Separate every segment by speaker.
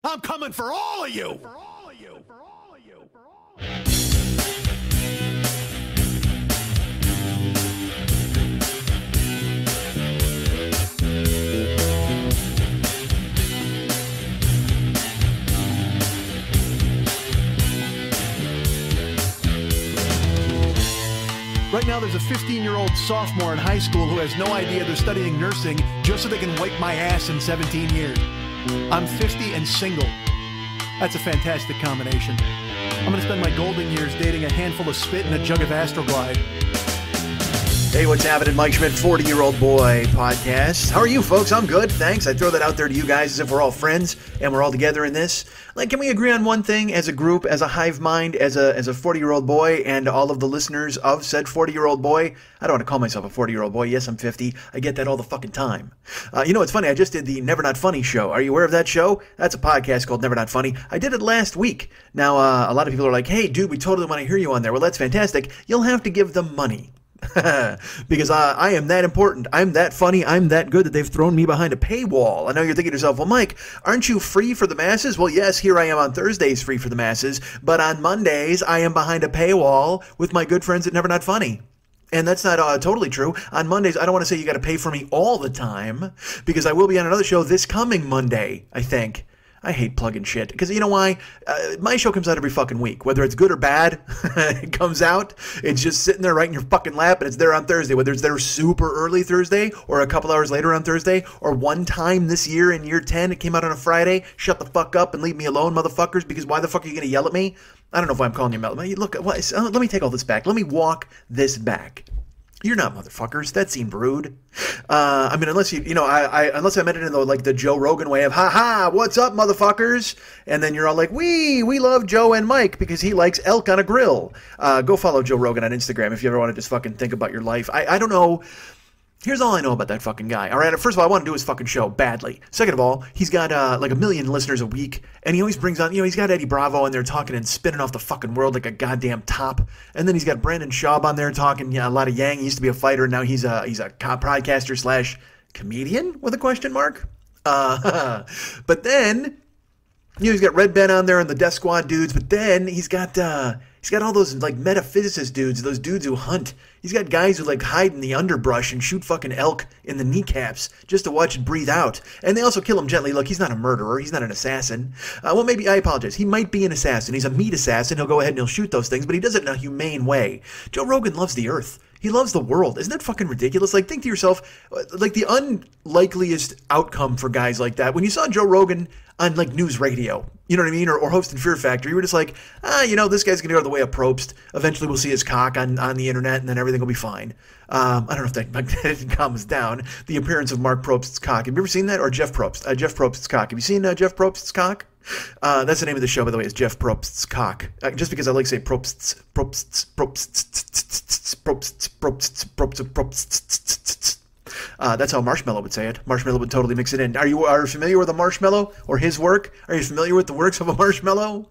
Speaker 1: I'm coming for all of you. Right now, there's a 15-year-old sophomore in high school who has no idea they're studying nursing just so they can wipe my ass in 17 years. I'm 50 and single. That's a fantastic combination. I'm going to spend my golden years dating a handful of spit and a jug of Astroglide.
Speaker 2: Hey, what's happening? Mike Schmidt, 40-Year-Old Boy podcast. How are you, folks? I'm good, thanks. I throw that out there to you guys as if we're all friends and we're all together in this. Like, can we agree on one thing as a group, as a hive mind, as a 40-year-old boy, and all of the listeners of said 40-year-old boy? I don't want to call myself a 40-year-old boy. Yes, I'm 50. I get that all the fucking time. You know, it's funny. I just did the Never Not Funny show. Are you aware of that show? That's a podcast called Never Not Funny. I did it last week. Now, a lot of people are like, hey, dude, we totally want to hear you on there. Well, that's fantastic. You'll have to give them money. Because I am that important, I'm that funny, I'm that good that they've thrown me behind a paywall. I know you're thinking to yourself, well, Mike, aren't you free for the masses? Well, yes, here I am on Thursdays free for the masses, but on Mondays I am behind a paywall with my good friends at Never Not Funny. And that's not totally true. On Mondays, I don't want to say you got to pay for me all the time, because I will be on another show this coming Monday, I think. I hate plugging shit, because you know why? My show comes out every fucking week. Whether it's good or bad, it comes out. It's just sitting there right in your fucking lap, and it's there on Thursday. Whether it's there super early Thursday, or a couple hours later on Thursday, or one time this year in year 10, it came out on a Friday. Shut the fuck up and leave me alone, motherfuckers, because why the fuck are you going to yell at me? I don't know if I'm calling you mellow. Look, let me take all this back. Let me walk this back. You're not motherfuckers. That seemed rude. I mean, unless unless I meant it in the Joe Rogan way of, ha, what's up, motherfuckers? And then you're all like, we love Joe and Mike because he likes elk on a grill. Go follow Joe Rogan on Instagram if you ever want to just fucking think about your life. I don't know. Here's all I know about that fucking guy. All right, first of all, I want to do his fucking show badly. Second of all, he's got like 1 million listeners a week, and he always brings on, he's got Eddie Bravo on there talking and spinning off the fucking world like a goddamn top. And then he's got Brandon Schaub on there talking a lot of Yang. He used to be a fighter, and now he's a podcaster / comedian with a question mark. But then, he's got Red Ben on there and the Death Squad dudes, but then he's got all those like metaphysicist dudes, those dudes who hunt. He's got guys who like hide in the underbrush and shoot fucking elk in the kneecaps just to watch it breathe out. And they also kill him gently. Look, he's not a murderer. He's not an assassin. Well, maybe, I apologize. He might be an assassin. He's a meat assassin. He'll go ahead and he'll shoot those things, but he does it in a humane way. Joe Rogan loves the earth. He loves the world. Isn't that fucking ridiculous? Like, think to yourself, like the unlikeliest outcome for guys like that. When you saw Joe Rogan on like news radio, you know what I mean? Or hosting Fear Factor, you were just like, this guy's going to go the way of Probst. Eventually we'll see his cock on the internet and then everything will be fine. I don't know if that comes down. The appearance of Mark Probst's cock. Have you ever seen that? Or Jeff Probst? Jeff Probst's cock. Have you seen Jeff Probst's cock? That's the name of the show, by the way, is Jeff Probst's cock. Just because I like to say Probst's. That's how Marshmallow would say it. Marshmallow would totally mix it in. Are you familiar with a marshmallow or his work? Are you familiar with the works of a marshmallow?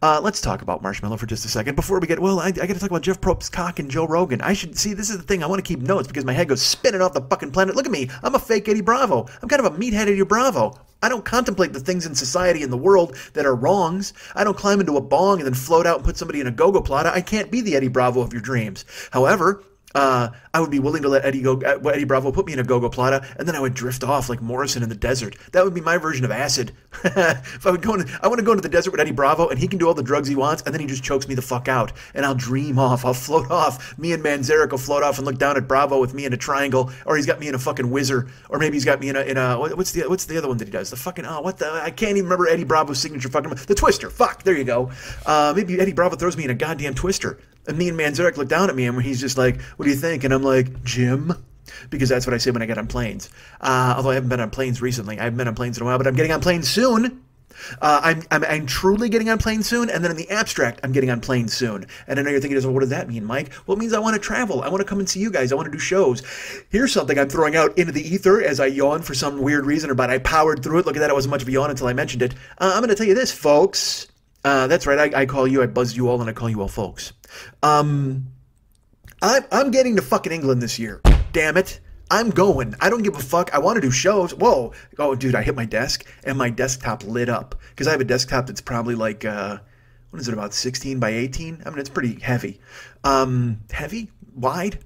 Speaker 2: Let's talk about Marshmallow for just a second before we get. Well, I got to talk about Jeff Probst's cock and Joe Rogan. I should see. This is the thing. I want to keep notes because my head goes spinning off the fucking planet. Look at me. I'm a fake Eddie Bravo. I'm kind of a meathead Eddie Bravo. I don't contemplate the things in society and the world that are wrongs. I don't climb into a bong and then float out and put somebody in a go-go plata. I can't be the Eddie Bravo of your dreams. However, I would be willing to let Eddie Bravo put me in a go-go plata, and then I would drift off like Morrison in the desert. That would be my version of acid. If I want to go into the desert with Eddie Bravo, and he can do all the drugs he wants, and then he just chokes me the fuck out, and I'll dream off. I'll float off. Me and Manzarek will float off and look down at Bravo with me in a triangle, or he's got me in a fucking whizzer, or maybe he's got me in a what's the other one that he does? The fucking I can't even remember Eddie Bravo's signature fucking the twister. Fuck, there you go. Maybe Eddie Bravo throws me in a goddamn twister. And me and Manzarek look down at me, and he's just like, what do you think? And I'm like, Jim? Because that's what I say when I get on planes. Although I haven't been on planes recently. I haven't been on planes in a while, but I'm getting on planes soon. I'm truly getting on planes soon, and then in the abstract, I'm getting on planes soon. And I know you're thinking, well, what does that mean, Mike? Well, it means I want to travel. I want to come and see you guys. I want to do shows. Here's something I'm throwing out into the ether as I yawn for some weird reason, but I powered through it. Look at that. It wasn't much of a yawn until I mentioned it. I'm going to tell you this, folks. That's right. I call you, I buzzed you all, and I call you all folks. I'm getting to fucking England this year. Damn it. I'm going. I don't give a fuck. I want to do shows. Whoa. Oh, dude, I hit my desk and my desktop lit up because I have a desktop that's probably like, what is it, about 16 by 18? I mean, it's pretty heavy. Heavy? Wide?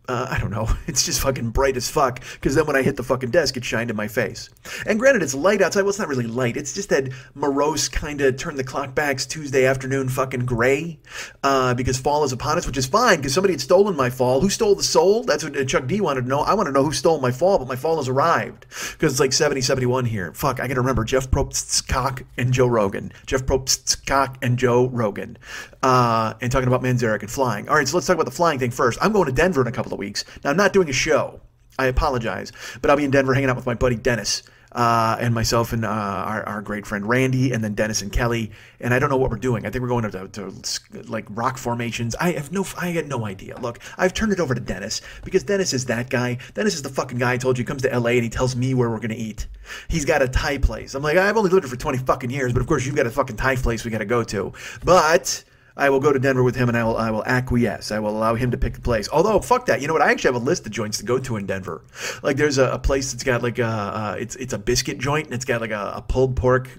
Speaker 2: I don't know. It's just fucking bright as fuck because then when I hit the fucking desk, it shined in my face. And granted, it's light outside. Well, it's not really light. It's just that morose kind of turn the clock back Tuesday afternoon fucking gray because fall is upon us, which is fine because somebody had stolen my fall. Who stole the soul? That's what Chuck D wanted to know. I want to know who stole my fall, but my fall has arrived because it's like 70, 71 here. Fuck, I got to remember Jeff Probst's cock and Joe Rogan. Jeff Probst's cock and Joe Rogan. And talking about Manzarek and flying. All right, so let's talk about the flying thing first. I'm going to Denver in a couple of weeks. Now, I'm not doing a show. I apologize. But I'll be in Denver hanging out with my buddy Dennis and myself and our great friend Randy and then Dennis and Kelly. And I don't know what we're doing. I think we're going to like rock formations. I had no idea. Look, I've turned it over to Dennis because Dennis is that guy. Dennis is the fucking guy I told you comes to LA and he tells me where we're going to eat. He's got a Thai place. I'm like, I've only lived here for 20 fucking years, but of course you've got a fucking Thai place we got to go to. But I will go to Denver with him and I will acquiesce. I will allow him to pick the place. Although, fuck that. You know what? I actually have a list of joints to go to in Denver. Like, there's a place that's got like it's a biscuit joint and it's got like a pulled pork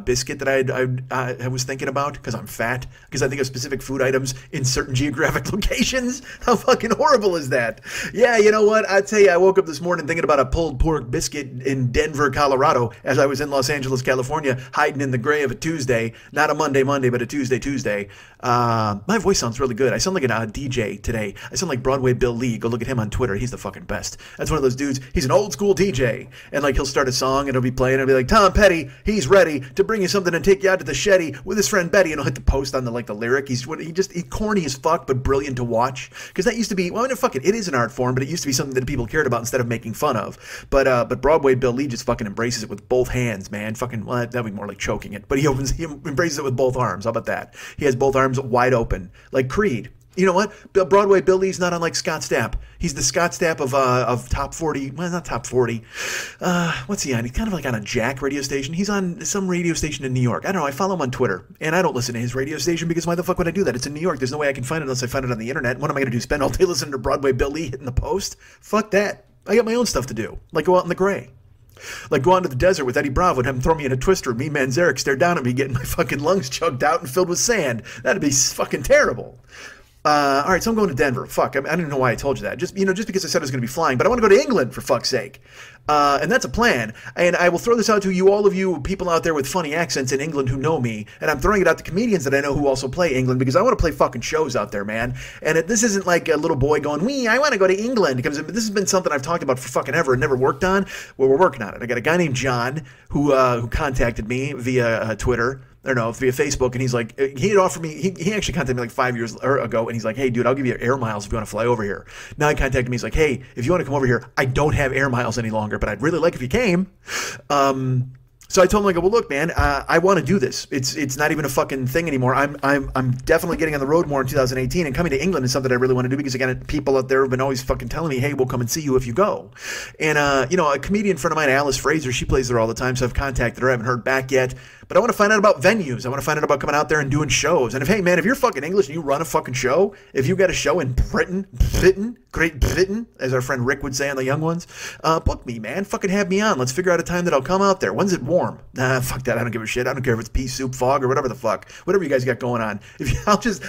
Speaker 2: biscuit that I was thinking about because I'm fat. Because I think of specific food items in certain geographic locations. How fucking horrible is that? Yeah, you know what? I tell you, I woke up this morning thinking about a pulled pork biscuit in Denver, Colorado, as I was in Los Angeles, California, hiding in the gray of a Tuesday. Not a Monday, but a Tuesday. My voice sounds really good. I sound like a DJ today. I sound like Broadway Bill Lee. Go look at him on Twitter. He's the fucking best. That's one of those dudes. He's an old school DJ. And like he'll start a song and it'll be playing. And it'll be like, Tom Petty, he's ready to bring you something and take you out to the Shetty with his friend Betty. And he'll hit the post on the lyric. He's corny as fuck, but brilliant to watch. Because that used to be, well, no, fuck it. It is an art form, but it used to be something that people cared about instead of making fun of. But Broadway Bill Lee just fucking embraces it with both hands, man. Fucking, well, that'd be more like choking it. But he embraces it with both arms. How about that? He has both arms wide open. Like Creed. You know what? Broadway Bill Lee's not unlike Scott Stapp. He's the Scott Stapp of top 40. Well, not top 40. What's he on? He's kind of like on a Jack radio station. He's on some radio station in New York. I don't know. I follow him on Twitter. And I don't listen to his radio station because why the fuck would I do that? It's in New York. There's no way I can find it unless I find it on the internet. What am I going to do? Spend all day listening to Broadway Bill Lee hitting the post? Fuck that. I got my own stuff to do. Like go out in the gray. Like go out into the desert with Eddie Bravo and have him throw me in a twister. Me, Manzarek, stare down at me getting my fucking lungs chugged out and filled with sand. That'd be fucking terrible. All right, so I'm going to Denver. Fuck, I don't know why I told you that. Just because I said I was going to be flying, but I want to go to England for fuck's sake. And that's a plan. And I will throw this out to you, all of you people out there with funny accents in England who know me. And I'm throwing it out to comedians that I know who also play England because I want to play fucking shows out there, man. And this isn't like a little boy going, I want to go to England. Because this has been something I've talked about for fucking ever and never worked on. Well, we're working on it. I got a guy named John who contacted me via Twitter. I don't know, via Facebook, and he's like, he had offered me, he actually contacted me like 5 years ago, and he's like, hey, dude, I'll give you air miles if you want to fly over here. Now he contacted me, he's like, hey, if you want to come over here, I don't have air miles any longer, but I'd really like if you came. So I told him, I go, well, look, man, I want to do this. It's not even a fucking thing anymore. I'm definitely getting on the road more in 2018, and coming to England is something I really want to do because, again, people out there have been always fucking telling me, hey, we'll come and see you if you go. And, a comedian friend of mine, Alice Fraser, she plays there all the time, so I've contacted her. I haven't heard back yet. But I want to find out about venues. I want to find out about coming out there and doing shows. And if you're fucking English and you run a fucking show, if you got a show in Great Britain, as our friend Rick would say on The Young Ones, book me, man. Fucking have me on. Let's figure out a time that I'll come out there. When's it warm? Fuck that. I don't give a shit. I don't care if it's pea soup, fog, or whatever the fuck. Whatever you guys got going on.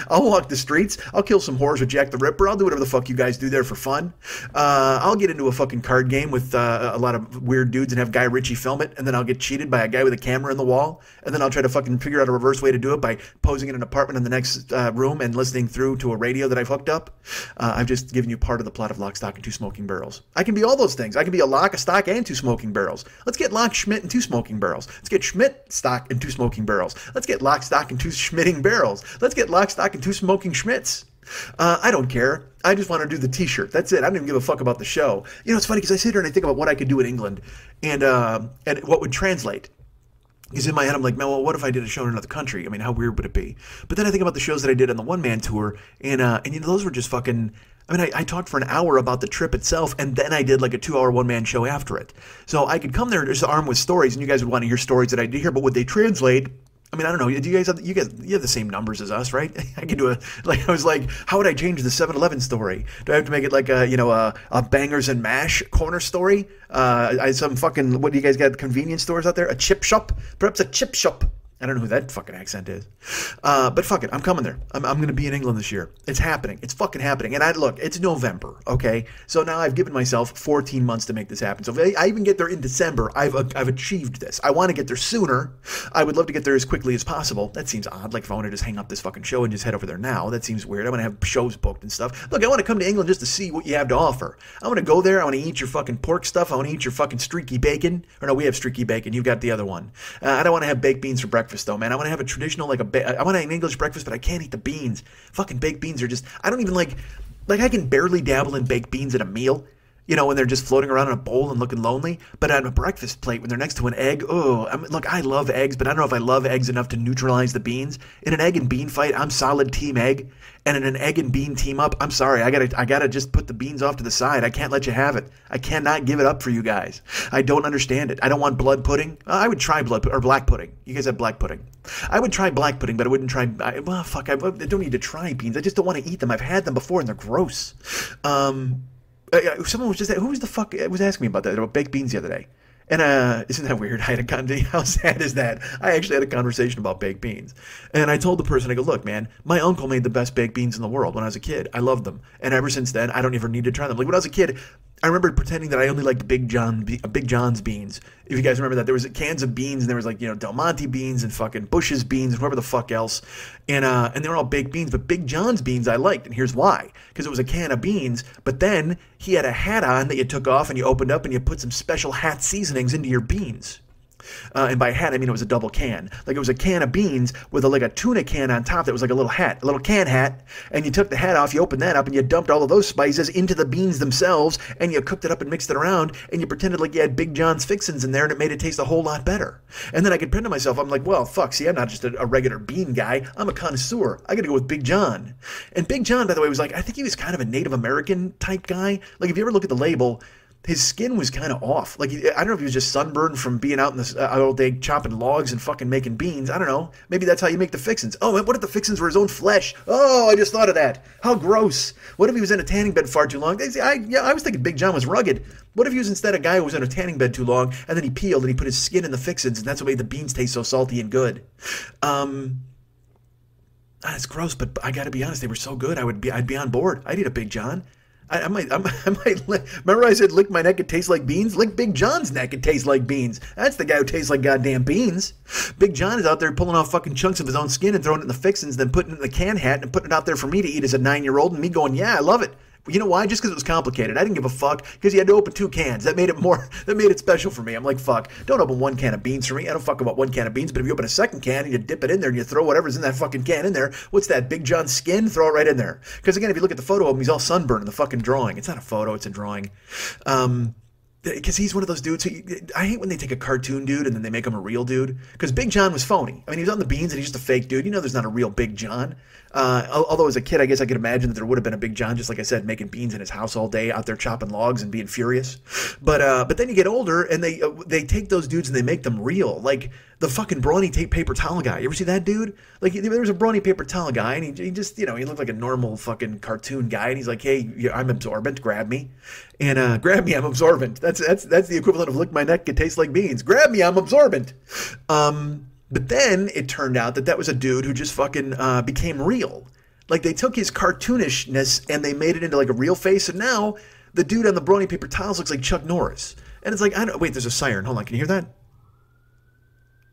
Speaker 2: I'll walk the streets. I'll kill some whores with Jack the Ripper. I'll do whatever the fuck you guys do there for fun. I'll get into a fucking card game with a lot of weird dudes and have Guy Ritchie film it, and then I'll get cheated by a guy with a camera in the wall. And then I'll try to fucking figure out a reverse way to do it by posing in an apartment in the next room and listening through to a radio that I've hooked up. I've just given you part of the plot of Lock, Stock, and Two Smoking Barrels. I can be all those things. I can be a lock, a stock, and two smoking barrels. Let's get Lock, Schmidt, and two smoking barrels. Let's get Schmidt, stock, and two smoking barrels. Let's get Lock, Stock, and two Schmitting barrels. Let's get Lock, Stock, and two smoking Schmidts. I don't care. I just want to do the t-shirt. That's it. I don't even give a fuck about the show. You know, it's funny because I sit here and I think about what I could do in England and what would translate. Because in my head, I'm like, man, well, what if I did a show in another country? I mean, how weird would it be? But then I think about the shows that I did on the one-man tour, and those were just fucking... I mean, I talked for an hour about the trip itself, and then I did like a 2-hour one-man show after it. So I could come there just armed with stories, and you guys would want to hear stories that I did here, but would they translate I mean, I don't know. Do you have the same numbers as us, right? I can do I was like, how would I change the 7-Eleven story? Do I have to make it like a bangers and mash corner story? Some fucking, what do you guys got? Convenience stores out there? A chip shop? Perhaps a chip shop. I don't know who that fucking accent is. But fuck it. I'm coming there. I'm going to be in England this year. It's happening. It's fucking happening. And look, it's November, okay? So now I've given myself 14 months to make this happen. So if I even get there in December, I've achieved this. I want to get there sooner. I would love to get there as quickly as possible. That seems odd. Like if I want to just hang up this fucking show and just head over there now, that seems weird. I want to have shows booked and stuff. Look, I want to come to England just to see what you have to offer. I want to go there. I want to eat your fucking pork stuff. I want to eat your fucking streaky bacon. Or no, we have streaky bacon. You've got the other one. I don't want to have baked beans for breakfast though, man. I want to have a traditional, I want an English breakfast, but I can't eat the beans. Fucking baked beans are just, I don't even like I can barely dabble in baked beans at a meal, when they're just floating around in a bowl and looking lonely. But on a breakfast plate, when they're next to an egg, look, I love eggs, but I don't know if I love eggs enough to neutralize the beans. In an egg and bean fight, I'm solid team egg. And in an egg and bean team up, I'm sorry, I gotta just put the beans off to the side. I can't let you have it. I cannot give it up for you guys. I don't understand it. I don't want blood pudding. I would try or black pudding. You guys have black pudding. I would try black pudding, but I wouldn't try. I don't need to try beans. I just don't want to eat them. I've had them before and they're gross. Someone was just, who was the fuck was asking me about that, about baked beans the other day. And isn't that weird? How sad is that? I actually had a conversation about baked beans. And I told the person, I go, look, man, my uncle made the best baked beans in the world when I was a kid. I loved them. And ever since then, I don't ever need to try them. Like when I was a kid, I remember pretending that I only liked Big John's beans. If you guys remember that, there was cans of beans, and there was Del Monte beans and fucking Bush's beans and whoever the fuck else, and they were all baked beans. But Big John's beans I liked, and here's why: because it was a can of beans, but then he had a hat on that you took off and you opened up and you put some special hat seasonings into your beans. And by hat, I mean it was a double can. Like it was a can of beans with a tuna can on top that was like a little hat, a little can hat. And you took the hat off, you opened that up, and you dumped all of those spices into the beans themselves, and you cooked it up and mixed it around, and you pretended like you had Big John's fixins in there, and it made it taste a whole lot better. And then I could pretend to myself, I'm like, well, fuck, see, I'm not just a regular bean guy. I'm a connoisseur. I got to go with Big John. And Big John, by the way, was I think he was kind of a Native American type guy. Like if you ever look at the label, his skin was kind of off. Like, I don't know if he was just sunburned from being out in the all day chopping logs and fucking making beans. I don't know. Maybe that's how you make the fixins. Oh, what if the fixins were his own flesh? Oh, I just thought of that. How gross. What if he was in a tanning bed far too long? I was thinking Big John was rugged. What if he was instead a guy who was in a tanning bed too long, and then he peeled and he put his skin in the fixins, and that's what made the beans taste so salty and good? It's gross, but I got to be honest, they were so good. I'd be on board. I'd eat a Big John. I might remember I said lick my neck, it tastes like beans? Lick Big John's neck, it tastes like beans. That's the guy who tastes like goddamn beans. Big John is out there pulling off fucking chunks of his own skin and throwing it in the fixins, then putting it in the can hat and putting it out there for me to eat as a 9-year-old, and me going, yeah, I love it. You know why? Just because it was complicated. I didn't give a fuck because he had to open 2 cans. That made it special for me. I'm like, fuck, don't open 1 can of beans for me. I don't fuck about 1 can of beans, but if you open a 2nd can and you dip it in there and you throw whatever's in that fucking can in there, what's that, Big John skin? Throw it right in there. Because again, if you look at the photo of him, he's all sunburned in the fucking drawing. It's not a photo, it's a drawing. Because he's one of those dudes I hate when they take a cartoon dude and then they make him a real dude. Because Big John was phony. I mean, he was on the beans and he's just a fake dude. There's not a real Big John. Although as a kid, I guess I could imagine that there would have been a Big John, just like I said, making beans in his house all day, out there chopping logs and being furious. But then you get older and they take those dudes and they make them real. Like the fucking brawny paper towel guy. You ever see that dude? Like there was a brawny paper towel guy and he just, he looked like a normal fucking cartoon guy. And he's like, hey, I'm absorbent, grab me. And grab me, I'm absorbent. That's the equivalent of lick my neck, it tastes like beans. Grab me, I'm absorbent. But then it turned out that was a dude who just fucking became real. Like they took his cartoonishness and they made it into like a real face. And now the dude on the brawny paper towels looks like Chuck Norris. And it's like, wait, there's a siren. Hold on, can you hear that?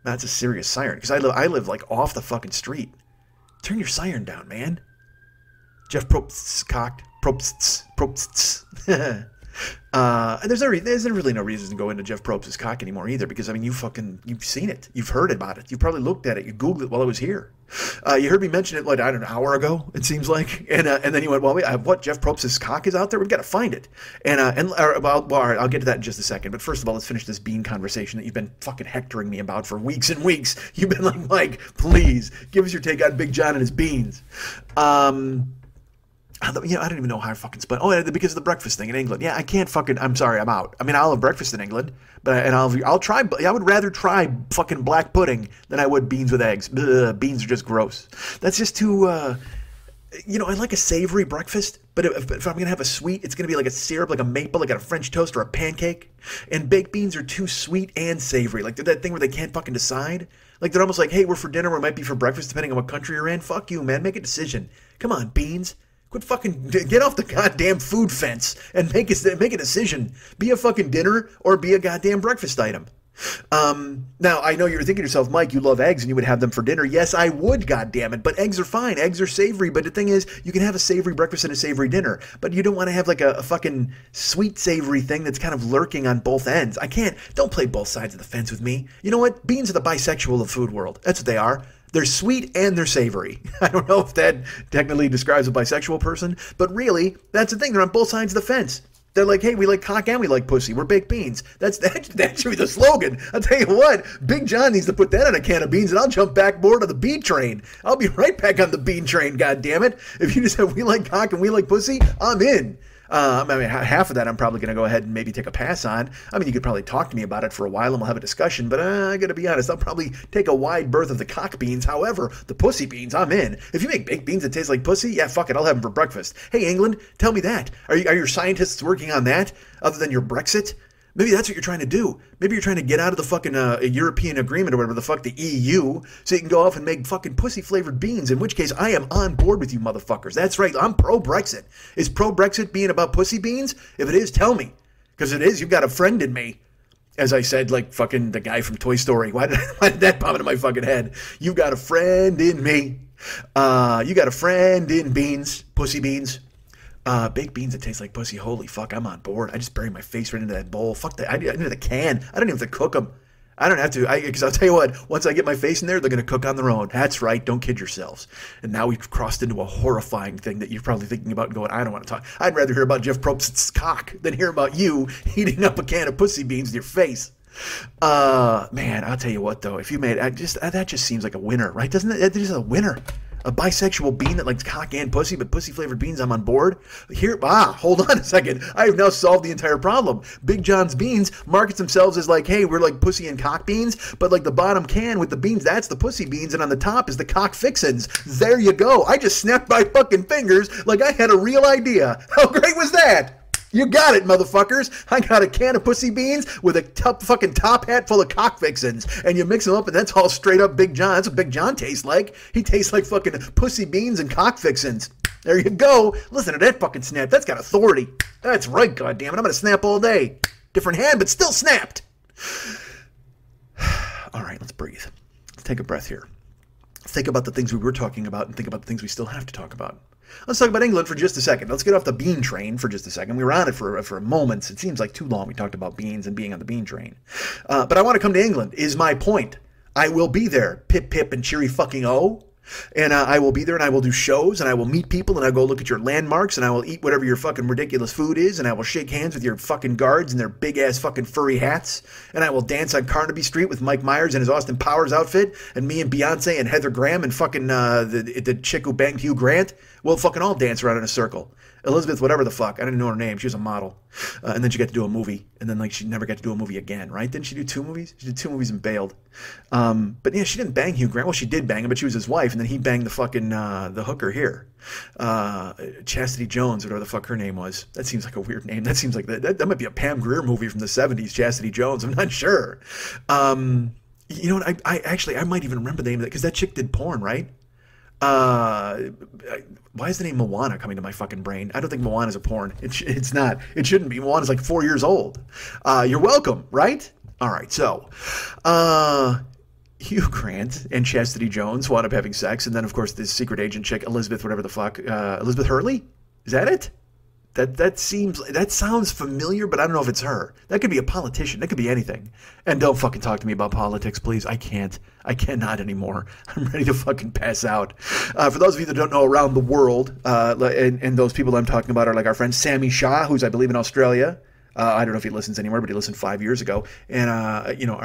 Speaker 2: That's a serious siren because I live like off the fucking street. Turn your siren down, man. Jeff Probst's cocked. Probst's. There's really no reason to go into Jeff Probst's cock anymore either, because I mean you've seen it, you've heard about it, you probably looked at it, you Googled it while I was here. You heard me mention it like I don't know, an hour ago it seems like, and then you went, well, wait, what, Jeff Probst's cock is out there? We've got to find it. All right, I'll get to that in just a second. But first of all, let's finish this bean conversation that you've been fucking hectoring me about for weeks and weeks. You've been like, Mike, please give us your take on Big John and his beans. I don't even know how I fucking split. Oh, because of the breakfast thing in England. Yeah, I can't fucking. I'm sorry, I'm out. I mean, I'll have breakfast in England, but I'll try. I would rather try fucking black pudding than I would beans with eggs. Ugh, beans are just gross. That's just too. I like a savory breakfast, but if I'm gonna have a sweet, it's gonna be like a syrup, like a maple, like a French toast or a pancake. And baked beans are too sweet and savory. Like they're that thing where they can't fucking decide. Like they're almost like, hey, we're for dinner, or it might be for breakfast, depending on what country you're in. Fuck you, man. Make a decision. Come on, beans. Quit fucking, get off the goddamn food fence and make a decision. Be a fucking dinner or be a goddamn breakfast item. Now, I know you're thinking to yourself, Mike, you love eggs and you would have them for dinner. Yes, I would, goddammit. But eggs are fine. Eggs are savory. But the thing is, you can have a savory breakfast and a savory dinner. But you don't want to have like a fucking sweet savory thing that's kind of lurking on both ends. Don't play both sides of the fence with me. You know what? Beans are the bisexual of the food world. That's what they are. They're sweet and they're savory. I don't know if that technically describes a bisexual person, but really, that's the thing. They're on both sides of the fence. They're like, hey, we like cock and we like pussy. We're baked beans. That should be the slogan. I'll tell you what, Big John needs to put that on a can of beans, and I'll jump back board on the bean train. I'll be right back on the bean train, goddammit. If you just have we like cock and we like pussy, I'm in. Half of that I'm probably going to go ahead and maybe take a pass on. I mean, you could probably talk to me about it for a while and we'll have a discussion, but I got to be honest, I'll probably take a wide berth of the cock beans. However, the pussy beans, I'm in. If you make baked beans that taste like pussy, yeah, fuck it, I'll have them for breakfast. Hey, England, tell me that. Are your scientists working on that other than your Brexit? Maybe that's what you're trying to do. Maybe you're trying to get out of the fucking European agreement or whatever the fuck, the EU, so you can go off and make fucking pussy-flavored beans, in which case I am on board with you motherfuckers. That's right, I'm pro-Brexit. Is pro-Brexit being about pussy beans? If it is, tell me. Because it is, you've got a friend in me. As I said, like fucking the guy from Toy Story. Why did that pop into my fucking head? You've got a friend in me. You got a friend in beans, pussy beans. Baked beans that taste like pussy. Holy fuck, I'm on board. I just bury my face right into that bowl. Fuck that. I need the can. I don't even have to cook them. I don't have to. Because I'll tell you what, once I get my face in there, they're going to cook on their own. That's right. Don't kid yourselves. And now we've crossed into a horrifying thing that you're probably thinking about and going, I don't want to talk. I'd rather hear about Jeff Probst's cock than hear about you heating up a can of pussy beans in your face. Man, I'll tell you what, though. If you made that just seems like a winner, right? Doesn't it? That is a winner. A bisexual bean that likes cock and pussy, but pussy-flavored beans, I'm on board. Hold on a second. I have now solved the entire problem. Big John's Beans markets themselves as like, hey, we're like pussy and cock beans, but like the bottom can with the beans, that's the pussy beans, and on the top is the cock fixins. There you go. I just snapped my fucking fingers like I had a real idea. How great was that? You got it, motherfuckers. I got a can of pussy beans with a fucking top hat full of cock fixins. And you mix them up, and that's all straight up Big John. That's what Big John tastes like. He tastes like fucking pussy beans and cock fixins. There you go. Listen to that fucking snap. That's got authority. That's right, goddammit. I'm going to snap all day. Different hand, but still snapped. All right, let's breathe. Let's take a breath here. Think about the things we were talking about and think about the things we still have to talk about. Let's talk about England for just a second. Let's get off the bean train for just a second. We were on it for a moment. It seems like too long. We talked about beans and being on the bean train. But I want to come to England, is my point. I will be there, pip, pip, and cheery fucking oh. And I will be there and I will do shows and I will meet people and I'll go look at your landmarks and I will eat whatever your fucking ridiculous food is and I will shake hands with your fucking guards and their big ass fucking furry hats and I will dance on Carnaby Street with Mike Myers in his Austin Powers outfit and me and Beyonce and Heather Graham and fucking the chick who banged Hugh Grant. We'll fucking all dance around in a circle. Elizabeth, whatever the fuck. I didn't know her name. She was a model. And then she got to do a movie. And then, like, she never got to do a movie again, right? Didn't she do 2 movies? She did 2 movies and bailed. But, yeah, she didn't bang Hugh Grant. Well, she did bang him, but she was his wife. And then he banged the fucking, the hooker here. Chastity Jones, whatever the fuck her name was. That seems like a weird name. That seems like that might be a Pam Grier movie from the 70s, Chastity Jones. I'm not sure. You know what? I might even remember the name of that because that chick did porn, right? Why is the name Moana coming to my fucking brain? I don't think Moana's a porn. It's not. It shouldn't be. Moana's like 4 years old. You're welcome, right? All right, so Hugh Grant and Chastity Jones wound up having sex, and then, of course, this secret agent chick, Elizabeth, whatever the fuck, Elizabeth Hurley? Is that it? That sounds familiar, but I don't know if it's her. That could be a politician. That could be anything. And don't fucking talk to me about politics, please. I cannot anymore. I'm ready to fucking pass out. For those of you that don't know, around the world, and those people I'm talking about are like our friend Sammy Shah, who's, I believe, in Australia. I don't know if he listens anymore, but he listened 5 years ago. And, you know,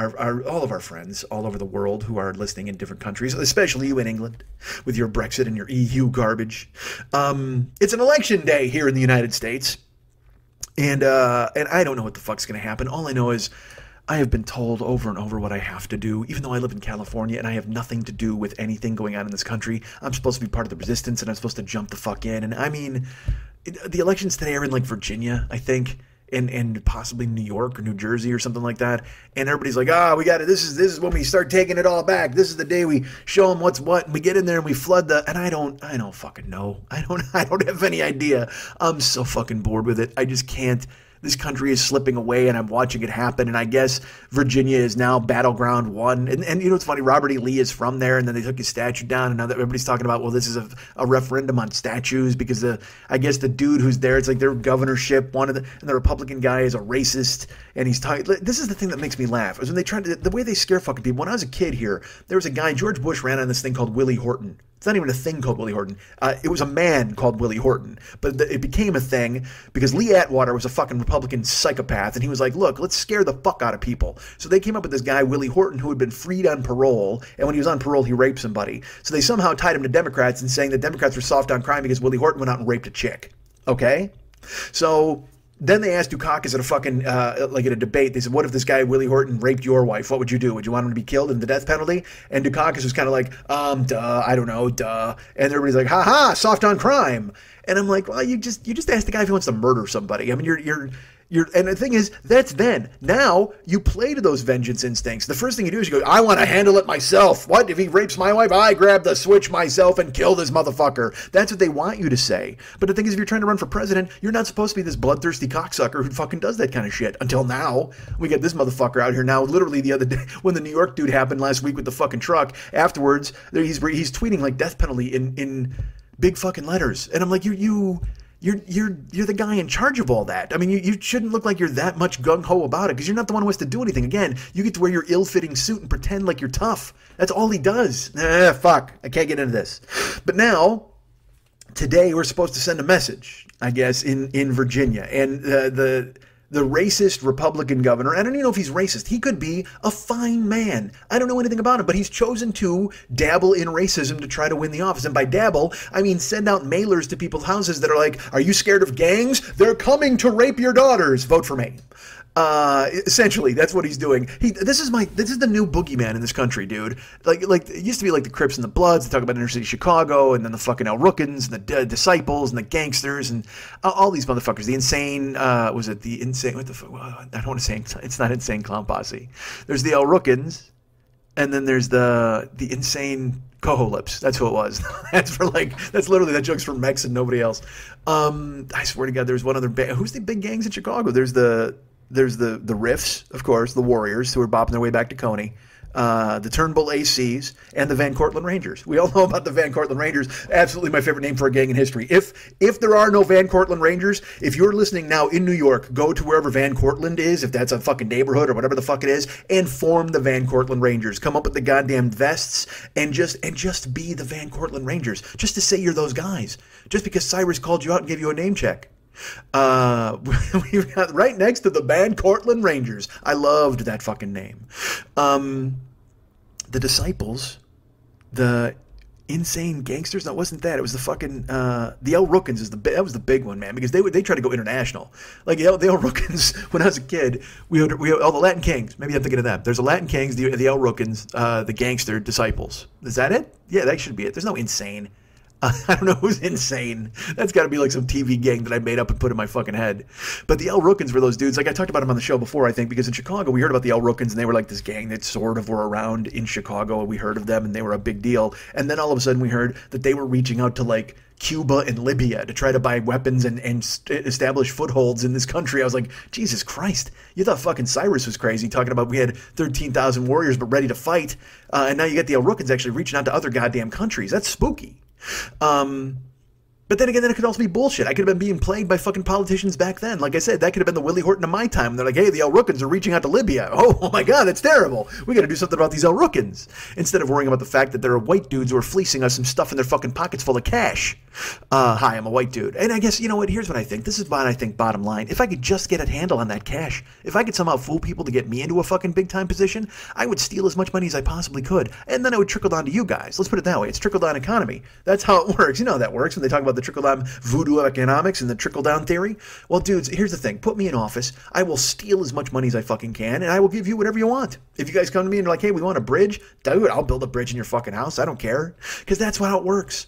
Speaker 2: all of our friends all over the world who are listening in different countries, especially you in England with your Brexit and your EU garbage. It's an election day here in the United States. And I don't know what the fuck's going to happen. All I know is I have been told over and over what I have to do, even though I live in California and I have nothing to do with anything going on in this country. I'm supposed to be part of the resistance and I'm supposed to jump the fuck in. And I mean, the elections today are in like Virginia, I think, and possibly New York or New Jersey or something like that. And everybody's like, we got it. This is when we start taking it all back. This is the day we show them what's what. And we get in there and we flood and I don't fucking know. I don't have any idea. I'm so fucking bored with it. I just can't. This country is slipping away, and I'm watching it happen. And I guess Virginia is now battleground one. And you know what's funny? Robert E. Lee is from there, and then they took his statue down. And now that everybody's talking about, well, this is a referendum on statues because I guess the dude who's there, it's like their governorship. And the Republican guy is a racist, and he's talking. This is the thing that makes me laugh is when they the way they scare fucking people. When I was a kid here, there was a guy. George Bush ran on this thing called Willie Horton. It's not even a thing called Willie Horton. It was a man called Willie Horton. But it became a thing because Lee Atwater was a fucking Republican psychopath. And he was like, look, let's scare the fuck out of people. So they came up with this guy, Willie Horton, who had been freed on parole. And when he was on parole, he raped somebody. So they somehow tied him to Democrats and saying that Democrats were soft on crime because Willie Horton went out and raped a chick. Okay? So then they asked Dukakis at a fucking, like at a debate, they said, what if this guy, Willie Horton, raped your wife? What would you do? Would you want him to be killed in the death penalty? And Dukakis was kind of like, I don't know, duh. And everybody's like, ha, soft on crime. And I'm like, well, you just asked the guy if he wants to murder somebody. I mean, and the thing is, that's then. Now, you play to those vengeance instincts. The first thing you do is you go, I want to handle it myself. What? If he rapes my wife, I grab the switch myself and kill this motherfucker. That's what they want you to say. But the thing is, if you're trying to run for president, you're not supposed to be this bloodthirsty cocksucker who fucking does that kind of shit. Until now. We get this motherfucker out here now. Literally the other day, when the New York dude happened last week with the fucking truck, afterwards, he's tweeting like death penalty in big fucking letters. And I'm like, You're the guy in charge of all that. I mean, you shouldn't look like you're that much gung-ho about it because you're not the one who has to do anything. Again, you get to wear your ill-fitting suit and pretend like you're tough. That's all he does. Fuck. I can't get into this. But now, today, we're supposed to send a message, I guess, in Virginia. And the racist Republican governor, I don't even know if he's racist. He could be a fine man. I don't know anything about him, but he's chosen to dabble in racism to try to win the office. And by dabble, I mean send out mailers to people's houses that are like, are you scared of gangs? They're coming to rape your daughters. Vote for me. Essentially, that's what he's doing. This is the new boogeyman in this country, dude. Like it used to be like the Crips and the Bloods. They talk about inner city Chicago, and then the fucking El Rookins and the Disciples and the gangsters and all these motherfuckers. The insane, was it the insane? What the fuck? I don't want to say it's not Insane Clown Posse. There's the El Rookins, and then there's the insane Coho Lips. That's who it was. That's literally that joke's for Mex and nobody else. I swear to God, there's one other band. Who's the big gangs in Chicago? There's the Riffs, of course, the Warriors, who are bopping their way back to Coney, the Turnbull ACs, and the Van Cortlandt Rangers. We all know about the Van Cortlandt Rangers. Absolutely my favorite name for a gang in history. If there are no Van Cortlandt Rangers, if you're listening now in New York, go to wherever Van Cortlandt is, if that's a fucking neighborhood or whatever the fuck it is, and form the Van Cortlandt Rangers. Come up with the goddamn vests and just be the Van Cortlandt Rangers. Just to say you're those guys. Just because Cyrus called you out and gave you a name check. We've got right next to the Van Cortlandt Rangers. I loved that fucking name. The Disciples, the insane gangsters. No, it wasn't that. It was the fucking the El Rookins that was the big one, man, because they tried to go international. Like the El Rookins. When I was a kid, we had all the Latin Kings. Maybe I'm thinking of them. There's the Latin Kings, the El Rookins, the gangster Disciples. Is that it? Yeah, that should be it. There's no insane. I don't know who's insane. That's got to be like some TV gang that I made up and put in my fucking head. But the El Rookins were those dudes. Like I talked about them on the show before, I think, because in Chicago we heard about the El Rookins and they were like this gang that sort of were around in Chicago. And we heard of them and they were a big deal. And then all of a sudden we heard that they were reaching out to like Cuba and Libya to try to buy weapons and establish footholds in this country. I was like, Jesus Christ, you thought fucking Cyrus was crazy talking about we had 13,000 warriors but ready to fight. And now you get the El Rookins actually reaching out to other goddamn countries. That's spooky. But But then again, that could also be bullshit. I could have been being plagued by fucking politicians back then. Like I said, that could have been the Willie Horton of my time. They're like, hey, the El Rookans are reaching out to Libya. Oh my God, that's terrible. We got to do something about these El Rookans. Instead of worrying about the fact that there are white dudes who are fleecing us some stuff in their fucking pockets full of cash. Hi, I'm a white dude. And I guess, you know what, here's what I think. This is what I think, bottom line. If I could just get a handle on that cash, if I could somehow fool people to get me into a fucking big time position, I would steal as much money as I possibly could. And then I would trickle down to you guys. Let's put it that way. It's trickle down economy. That's how it works. You know how that works when they talk about the trickle down voodoo of economics and the trickle-down theory. Well, dudes, here's the thing. Put me in office. I will steal as much money as I fucking can, and I will give you whatever you want. If you guys come to me and you're like, hey, we want a bridge, dude, I'll build a bridge in your fucking house. I don't care. Because that's how it works.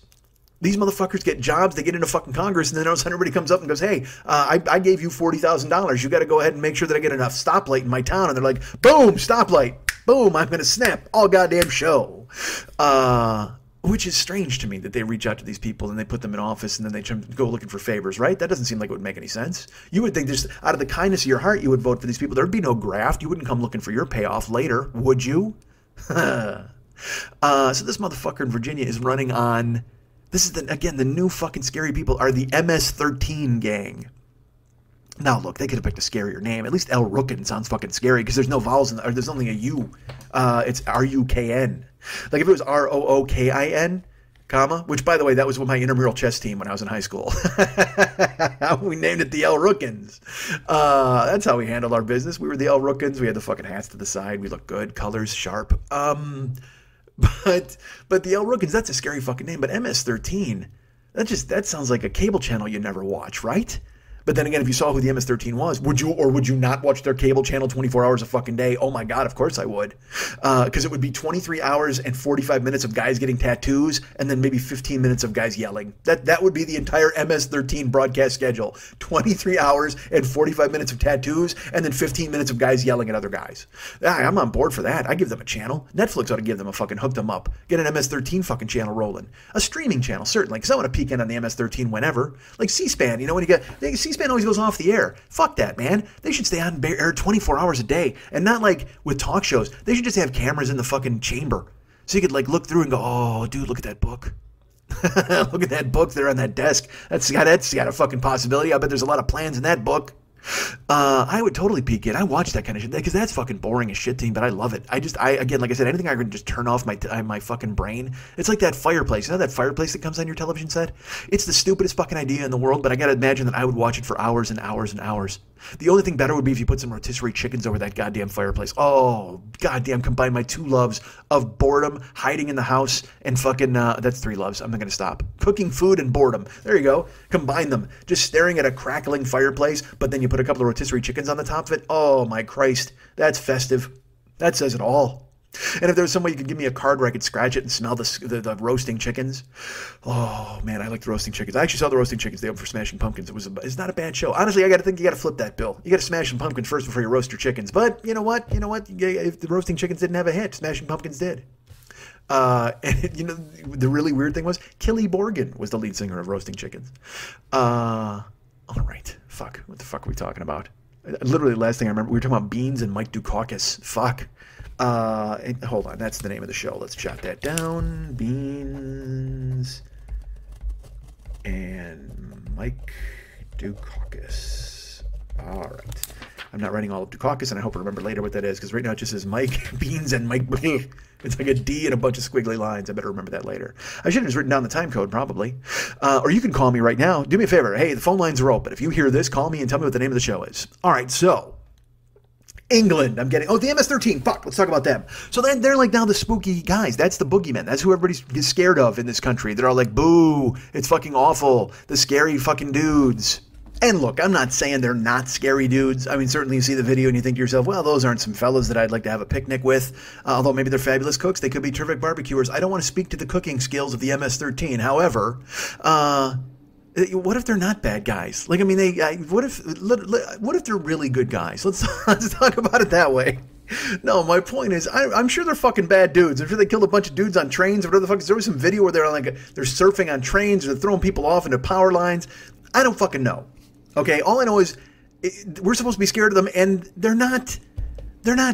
Speaker 2: These motherfuckers get jobs, they get into fucking Congress, and then all of a sudden everybody comes up and goes, hey, I gave you $40,000. You got to go ahead and make sure that I get enough stoplight in my town. And they're like, boom, stoplight. Boom, I'm going to snap all goddamn show. Which is strange to me that they reach out to these people and they put them in office and then they go looking for favors, right? That doesn't seem like it would make any sense. You would think just out of the kindness of your heart, you would vote for these people. There'd be no graft. You wouldn't come looking for your payoff later, would you? So this motherfucker in Virginia is running on, this is, again, the new fucking scary people are the MS-13 gang. Now, look, they could have picked a scarier name. At least El Rookin sounds fucking scary because there's no vowels in or there's only a U. It's R-U-K-N. Like if it was R-O-O-K-I-N, comma, which, by the way, that was with my intramural chess team when I was in high school. We named it the El Rookins. That's how we handled our business. We were the El Rookins. We had the fucking hats to the side. We looked good. Colors sharp. But the El Rookins, that's a scary fucking name. But MS-13, that sounds like a cable channel you never watch, right? But then again, if you saw who the MS-13 was, would you not watch their cable channel 24 hours a fucking day? Oh my God, of course I would. Because it would be 23 hours and 45 minutes of guys getting tattoos and then maybe 15 minutes of guys yelling. That would be the entire MS-13 broadcast schedule. 23 hours and 45 minutes of tattoos and then 15 minutes of guys yelling at other guys. I'm on board for that. I give them a channel. Netflix ought to give them a fucking hook them up. Get an MS-13 fucking channel rolling. A streaming channel, certainly, because I want to peek in on the MS-13 whenever. Like C-SPAN, you know, when you get... C-SPAN always goes off the air. Fuck that, man. They should stay on air 24 hours a day. And not like with talk shows. They should just have cameras in the fucking chamber. So you could like look through and go, oh, dude, look at that book. Look at that book there on that desk. That's got a fucking possibility. I bet there's a lot of plans in that book. I would totally peek in. I watch that kind of shit because that's fucking boring as shit to me, but I love it. Again, like I said, anything I can just turn off my fucking brain. It's like that fireplace. You know that fireplace that comes on your television set? It's the stupidest fucking idea in the world, but I gotta imagine that I would watch it for hours and hours and hours. The only thing better would be if you put some rotisserie chickens over that goddamn fireplace. Oh, goddamn, combine my two loves of boredom, hiding in the house, and fucking, that's three loves. I'm not going to stop. Cooking food and boredom. There you go. Combine them. Just staring at a crackling fireplace, but then you put a couple of rotisserie chickens on the top of it. Oh, my Christ. That's festive. That says it all. And if there was some way you could give me a card where I could scratch it and smell the roasting chickens. Oh, man, I like the roasting chickens. I actually saw the roasting chickens day for Smashing Pumpkins. It's not a bad show. Honestly, I got to think you got to flip that bill. You got to smash some pumpkins first before you roast your chickens. But you know what? If the roasting chickens didn't have a hit, Smashing Pumpkins did. And you know, the really weird thing was Kelly Borgen was the lead singer of Roasting Chickens. All right. Fuck. What the fuck are we talking about? Literally, the last thing I remember, we were talking about Beans and Mike Dukakis. Fuck. Hold on, that's the name of the show. Let's jot that down. Beans and Mike Dukakis. All right. I'm not writing all of Dukakis, and I hope I remember later what that is, because right now it just says Mike, Beans, and Mike. It's like a D and a bunch of squiggly lines. I better remember that later. I should have just written down the time code, probably. Or you can call me right now. Do me a favor. Hey, the phone lines are open. If you hear this, call me and tell me what the name of the show is. All right, so... England, I'm getting... Oh, the MS-13. Fuck, let's talk about them. So then they're like now the spooky guys. That's the boogeymen. That's who everybody gets scared of in this country. They're all like, boo, it's fucking awful. The scary fucking dudes. And look, I'm not saying they're not scary dudes. I mean, certainly you see the video and you think to yourself, well, those aren't some fellas that I'd like to have a picnic with. Although maybe they're fabulous cooks. They could be terrific barbecuers. I don't want to speak to the cooking skills of the MS-13. However, what if they're not bad guys? Like, I mean, what if they're really good guys? Let's talk about it that way. No, my point is, I'm sure they're fucking bad dudes. I'm sure they killed a bunch of dudes on trains or whatever the fuck. There was some video where they're surfing on trains or they're throwing people off into power lines. I don't fucking know. Okay, all I know is we're supposed to be scared of them, and they're not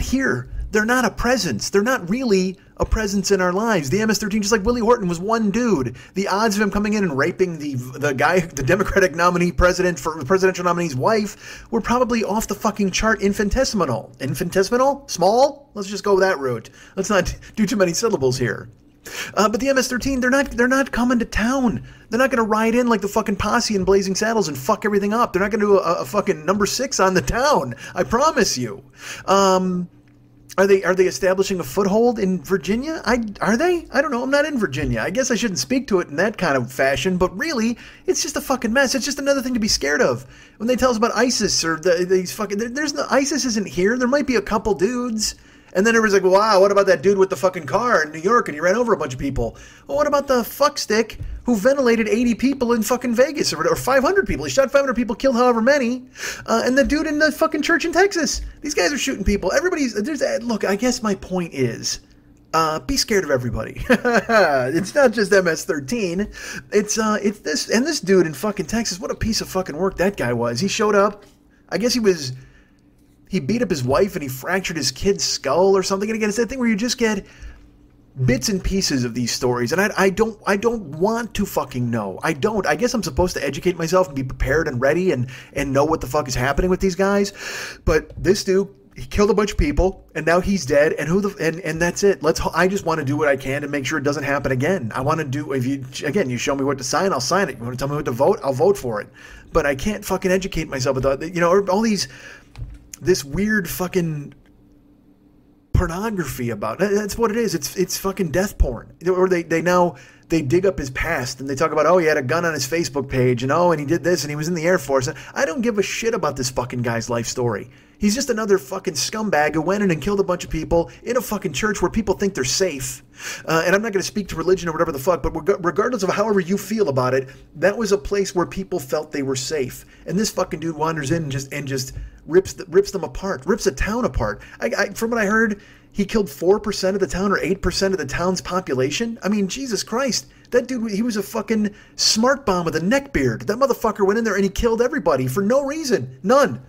Speaker 2: here. They're not a presence. They're not really a presence in our lives. The MS-13, just like Willie Horton, was one dude. The odds of him coming in and raping the guy, the Democratic nominee president for the presidential nominee's wife, were probably off the fucking chart infinitesimal. Infinitesimal? Small? Let's just go that route. Let's not do too many syllables here. But the MS-13, they're not coming to town. They're not going to ride in like the fucking posse in Blazing Saddles and fuck everything up. They're not going to do a fucking number 6 on the town. I promise you. Are they establishing a foothold in Virginia? Are they? I don't know. I'm not in Virginia. I guess I shouldn't speak to it in that kind of fashion. But really, it's just a fucking mess. It's just another thing to be scared of. When they tell us about ISIS or these fucking, there's no ISIS isn't here. There might be a couple dudes. And then everybody's like, wow, what about that dude with the fucking car in New York and he ran over a bunch of people? Well, what about the fuckstick who ventilated 80 people in fucking Vegas or 500 people? He shot 500 people, killed however many. And the dude in the fucking church in Texas. These guys are shooting people. Look, I guess my point is, be scared of everybody. It's not just MS-13. It's this, and this dude in fucking Texas, what a piece of fucking work that guy was. He showed up. I guess he beat up his wife and he fractured his kid's skull or something. And again, it's that thing where you just get bits and pieces of these stories. And I don't want to fucking know. I don't. I guess I'm supposed to educate myself and be prepared and ready and know what the fuck is happening with these guys. But this dude, he killed a bunch of people and now he's dead. And that's it. I just want to do what I can to make sure it doesn't happen again. I want to do, you show me what to sign, I'll sign it. You want to tell me what to vote, I'll vote for it. But I can't fucking educate myself without, all this weird fucking pornography about it. That's what it is. It's fucking death porn. Or they dig up his past and they talk about, he had a gun on his Facebook page and he did this and he was in the Air Force. I don't give a shit about this fucking guy's life story. He's just another fucking scumbag who went in and killed a bunch of people in a fucking church where people think they're safe. And I'm not going to speak to religion or whatever the fuck, but regardless of however you feel about it, that was a place where people felt they were safe. And this fucking dude wanders in and just rips them apart, rips a town apart. From what I heard, he killed 4% of the town or 8% of the town's population. I mean, Jesus Christ. That dude, he was a fucking smart bomb with a neck beard. That motherfucker went in there and he killed everybody for no reason. None.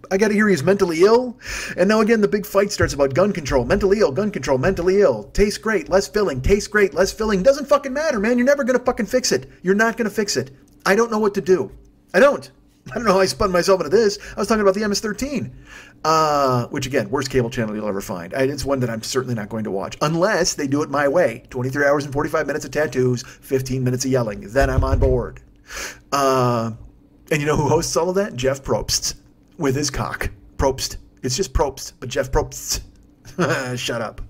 Speaker 2: I got to hear he's mentally ill. And now again, the big fight starts about gun control. Mentally ill, gun control, mentally ill. Tastes great, less filling. Tastes great, less filling. Doesn't fucking matter, man. You're never going to fucking fix it. You're not going to fix it. I don't know what to do. I don't know how I spun myself into this. I was talking about the MS-13. Which again, worst cable channel you'll ever find. It's one that I'm certainly not going to watch. Unless they do it my way. 23 hours and 45 minutes of tattoos, 15 minutes of yelling. Then I'm on board. And you know who hosts all of that? Jeff Probst. With his cock. Probst. It's just Probst, but Jeff Probst. Shut up.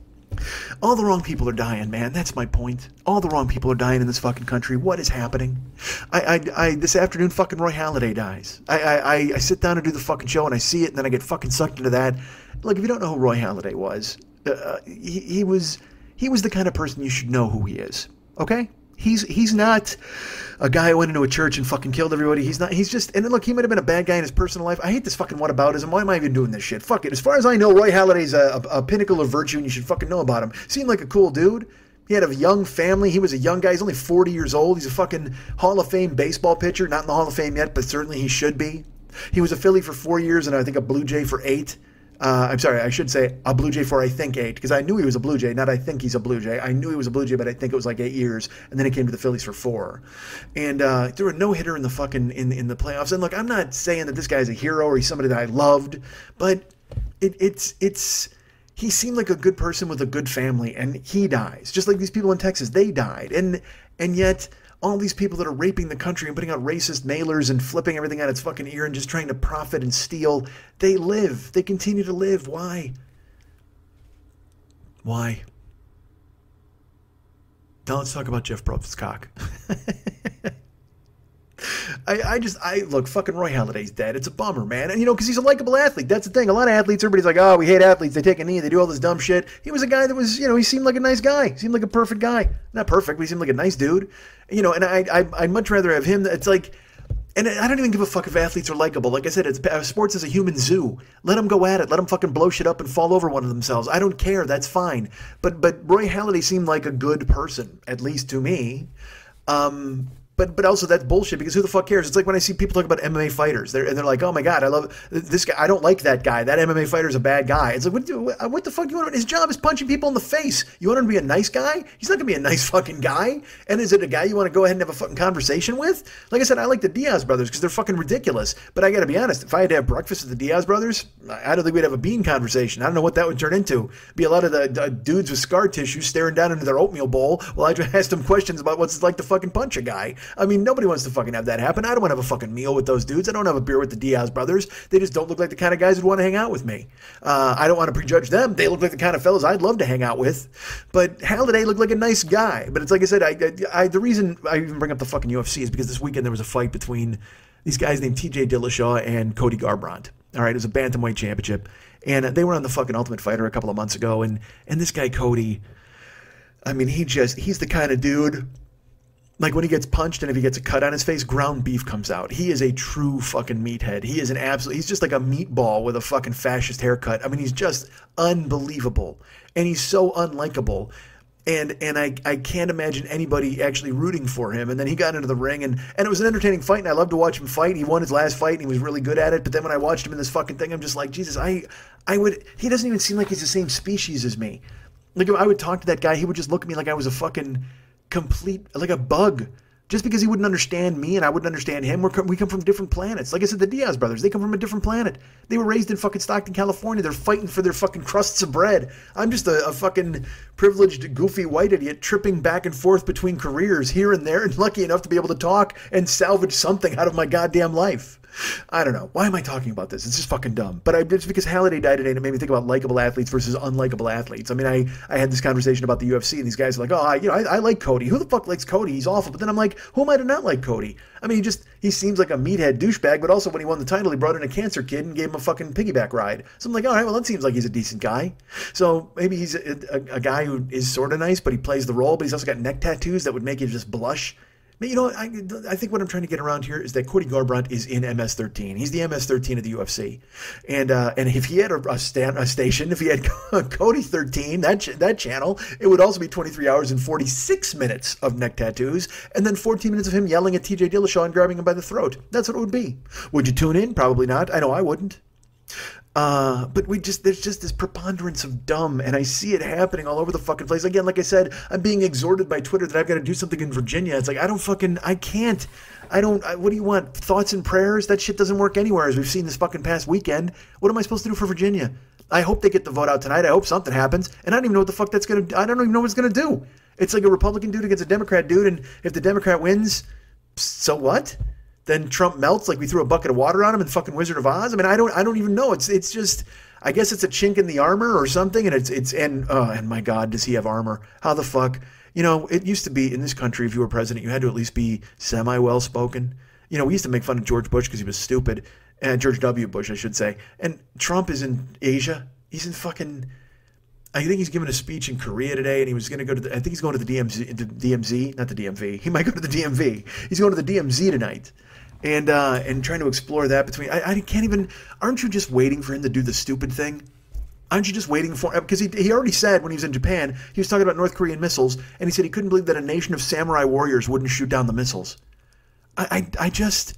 Speaker 2: All the wrong people are dying, man. That's my point. All the wrong people are dying in this fucking country. What is happening? This afternoon, fucking Roy Halladay dies. I sit down and do the fucking show and I see it and then I get fucking sucked into that. Look, if you don't know who Roy Halladay was, he was the kind of person you should know who he is. Okay? He's not a guy who went into a church and fucking killed everybody. He's just, and then look, he might have been a bad guy in his personal life. I hate this fucking whataboutism. Why am I even doing this shit? Fuck it. As far as I know, Roy Halladay's a pinnacle of virtue and you should fucking know about him. Seemed like a cool dude. He had a young family. He was a young guy. He's only 40 years old. He's a fucking Hall of Fame baseball pitcher. Not in the Hall of Fame yet, but certainly he should be. He was a Philly for 4 years and I think a Blue Jay for 8. I'm sorry, I should say a Blue Jay for I think 8, because I knew he was a Blue Jay, not I think he's a Blue Jay. I knew he was a Blue Jay, but I think it was like 8 years, and then he came to the Phillies for 4. And threw a no-hitter in the fucking in the playoffs. And look, I'm not saying that this guy's a hero or he's somebody that I loved, but he seemed like a good person with a good family, and he dies. Just like these people in Texas, they died. And yet all these people that are raping the country and putting out racist mailers and flipping everything on its fucking ear and just trying to profit and steal, they live. They continue to live. Why? Why? Now let's talk about Jeff Probst's cock. Look, fucking Roy Halladay's dead. It's a bummer, man. And, because he's a likable athlete. That's the thing. A lot of athletes, everybody's like, oh, we hate athletes. They take a knee. They do all this dumb shit. He was a guy that was, he seemed like a nice guy. He seemed like a perfect guy. Not perfect, but he seemed like a nice dude. And I'd much rather have him. It's like, and I don't even give a fuck if athletes are likable. Like I said, sports is a human zoo. Let them go at it. Let them fucking blow shit up and fall over one of themselves. I don't care. That's fine. But Roy Halladay seemed like a good person, at least to me. But also that's bullshit because who the fuck cares? It's like when I see people talk about MMA fighters, they're like, oh my god, I love this guy. I don't like that guy. That MMA fighter is a bad guy. It's like, what the fuck do you want? His job is punching people in the face. You want him to be a nice guy? He's not gonna be a nice fucking guy. And is it a guy you want to go ahead and have a fucking conversation with? Like I said, I like the Diaz brothers because they're fucking ridiculous. But I gotta be honest, if I had to have breakfast with the Diaz brothers, I don't think we'd have a bean conversation. I don't know what that would turn into. Be a lot of the dudes with scar tissue staring down into their oatmeal bowl while I just ask them questions about what's it like to fucking punch a guy. I mean, nobody wants to fucking have that happen. I don't want to have a fucking meal with those dudes. I don't have a beer with the Diaz brothers. They just don't look like the kind of guys who'd want to hang out with me. I don't want to prejudge them. They look like the kind of fellas I'd love to hang out with. But Halliday looked like a nice guy. But it's like I said, the reason I even bring up the fucking UFC is because this weekend there was a fight between these guys named TJ Dillashaw and Cody Garbrandt. All right, it was a bantamweight championship. And they were on the fucking Ultimate Fighter a couple of months ago. And this guy, Cody, I mean, he's the kind of dude, like when he gets punched and if he gets a cut on his face, ground beef comes out. He is a true fucking meathead. He is he's just like a meatball with a fucking fascist haircut. I mean, he's just unbelievable. And he's so unlikable. And I can't imagine anybody actually rooting for him. And then he got into the ring, and it was an entertaining fight, and I love to watch him fight. He won his last fight, and he was really good at it. But then when I watched him in this fucking thing, I'm just like, Jesus, he doesn't even seem like he's the same species as me. Like, if I would talk to that guy, he would just look at me like I was a fucking like a bug. Just because he wouldn't understand me and I wouldn't understand him, we come from different planets. Like I said, the Diaz brothers, they come from a different planet. They were raised in fucking Stockton, California. They're fighting for their fucking crusts of bread. I'm just a fucking privileged, goofy white idiot tripping back and forth between careers here and there and lucky enough to be able to talk and salvage something out of my goddamn life. I don't know. Why am I talking about this? It's just fucking dumb. But it's because Halliday died today and it made me think about likable athletes versus unlikable athletes. I mean, I had this conversation about the UFC and these guys are like, oh, I like Cody. Who the fuck likes Cody? He's awful. But then I'm like, who am I to not like Cody? I mean, he seems like a meathead douchebag, but also when he won the title, he brought in a cancer kid and gave him a fucking piggyback ride. So I'm like, all right, well, that seems like he's a decent guy. So maybe he's a guy who is sort of nice, but he plays the role, but he's also got neck tattoos that would make you just blush. But, I think what I'm trying to get around here is that Cody Garbrandt is in MS-13. He's the MS-13 of the UFC. And if he had a station, if he had Cody 13, that channel, it would also be 23 hours and 46 minutes of neck tattoos, and then 14 minutes of him yelling at TJ Dillashaw and grabbing him by the throat. That's what it would be. Would you tune in? Probably not. I know I wouldn't. But there's just this preponderance of dumb, and I see it happening all over the fucking place. Again, like I said, I'm being exhorted by Twitter that I've got to do something in Virginia. It's like, I can't. What do you want? Thoughts and prayers? That shit doesn't work anywhere, as we've seen this fucking past weekend. What am I supposed to do for Virginia? I hope they get the vote out tonight. I hope something happens, and I don't even know what the fuck I don't even know what it's gonna do. It's like a Republican dude against a Democrat dude, and if the Democrat wins, so what? Then Trump melts like we threw a bucket of water on him in fucking Wizard of Oz. I mean, I don't even know. It's just, I guess it's a chink in the armor or something. And my God, does he have armor? How the fuck? It used to be in this country, if you were president, you had to at least be semi-well spoken. We used to make fun of George Bush because he was stupid, and George W. Bush, I should say. And Trump is in Asia. He's in fucking, I think he's giving a speech in Korea today, and he was going to go to I think he's going to the DMZ, not the DMV. He might go to the DMV. He's going to the DMZ tonight. And trying to explore that between, I can't even, aren't you just waiting for him to do the stupid thing? Aren't you just waiting for him? Because he already said when he was in Japan, he was talking about North Korean missiles, and he said he couldn't believe that a nation of samurai warriors wouldn't shoot down the missiles. I just,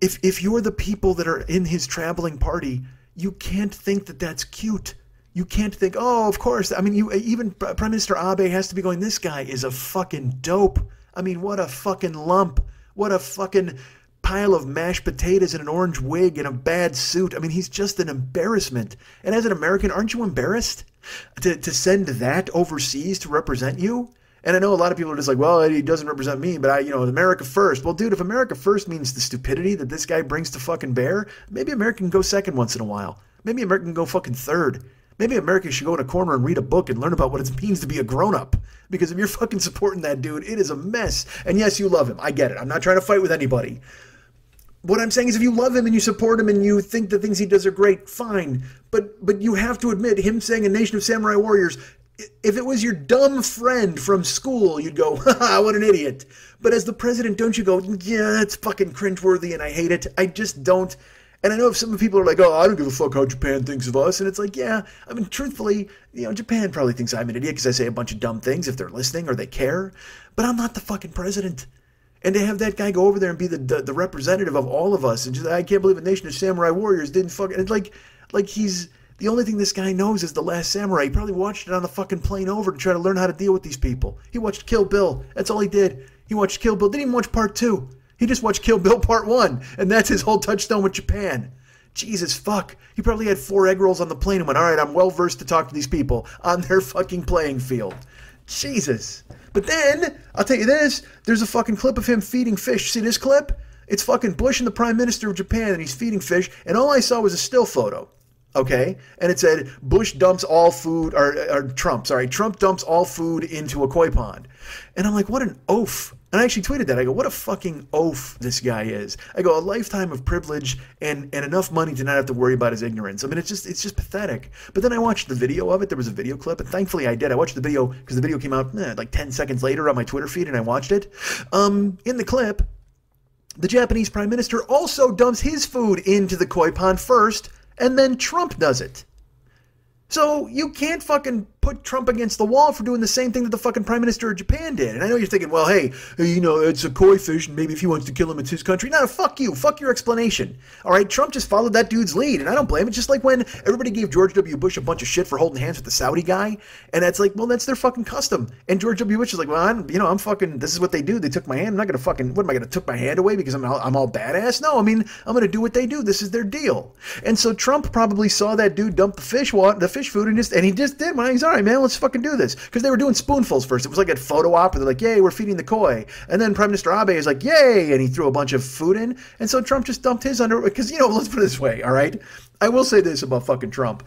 Speaker 2: if you're the people that are in his traveling party, you can't think that that's cute. You can't think, oh, of course. I mean, even Prime Minister Abe has to be going, this guy is a fucking dope. I mean, what a fucking lump. What a fucking pile of mashed potatoes in an orange wig and a bad suit. I mean, he's just an embarrassment. And as an American, aren't you embarrassed to send that overseas to represent you? And I know a lot of people are just like, well, he doesn't represent me, but America first. Well, dude, if America first means the stupidity that this guy brings to fucking bear, maybe America can go second once in a while. Maybe America can go fucking third. Maybe America should go in a corner and read a book and learn about what it means to be a grown-up. Because if you're fucking supporting that dude, it is a mess. And yes, you love him. I get it. I'm not trying to fight with anybody. What I'm saying is if you love him and you support him and you think the things he does are great, fine. But you have to admit, him saying a nation of samurai warriors, if it was your dumb friend from school, you'd go, haha, what an idiot. But as the president, don't you go, yeah, that's fucking cringeworthy and I hate it. I just don't. And I know if some people are like, oh, I don't give a fuck how Japan thinks of us. And it's like, yeah, I mean, truthfully, Japan probably thinks I'm an idiot because I say a bunch of dumb things if they're listening or they care. But I'm not the fucking president. And to have that guy go over there and be the representative of all of us, and just, I can't believe a nation of samurai warriors didn't fucking, it's like he's, the only thing this guy knows is The Last Samurai. He probably watched it on the fucking plane over to try to learn how to deal with these people. He watched Kill Bill. That's all he did. He watched Kill Bill. Didn't even watch part 2. He just watched Kill Bill part 1. And that's his whole touchstone with Japan. Jesus fuck. He probably had 4 egg rolls on the plane and went, all right, I'm well versed to talk to these people on their fucking playing field. Jesus. But then, I'll tell you this, there's a fucking clip of him feeding fish. See this clip? It's fucking Bush and the Prime Minister of Japan, and he's feeding fish, and all I saw was a still photo. Okay? And it said, Bush dumps all food, Trump dumps all food into a koi pond. And I'm like, what an oaf. And I actually tweeted that. I go, what a fucking oaf this guy is. I go, a lifetime of privilege and enough money to not have to worry about his ignorance. I mean, it's just pathetic. But then I watched the video of it. There was a video clip, and thankfully I did. I watched the video because the video came out like 10 seconds later on my Twitter feed, and I watched it. In the clip, the Japanese Prime Minister also dumps his food into the koi pond first, and then Trump does it. So you can't fucking put Trump against the wall for doing the same thing that the fucking Prime Minister of Japan did. And I know you're thinking, well, hey, you know, it's a koi fish, and maybe if he wants to kill him, it's his country. No, fuck you. Fuck your explanation. All right, Trump just followed that dude's lead, and I don't blame him. It's just like when everybody gave George W. Bush a bunch of shit for holding hands with the Saudi guy, and that's like, well, that's their fucking custom. And George W. Bush is like, well, I'm fucking, this is what they do. They took my hand. I'm not going to fucking, what am I going to took my hand away because I'm all badass? No, I mean, I'm going to do what they do. This is their deal. And so Trump probably saw that dude dump the fish food, and he just did. Well, he's all right, man, let's fucking do this. Because they were doing spoonfuls first. It was like a photo op where they're like, yay, we're feeding the koi. And then Prime Minister Abe is like, yay, and he threw a bunch of food in. And so Trump just dumped his under, because, you know, let's put it this way, all right? I will say this about fucking Trump.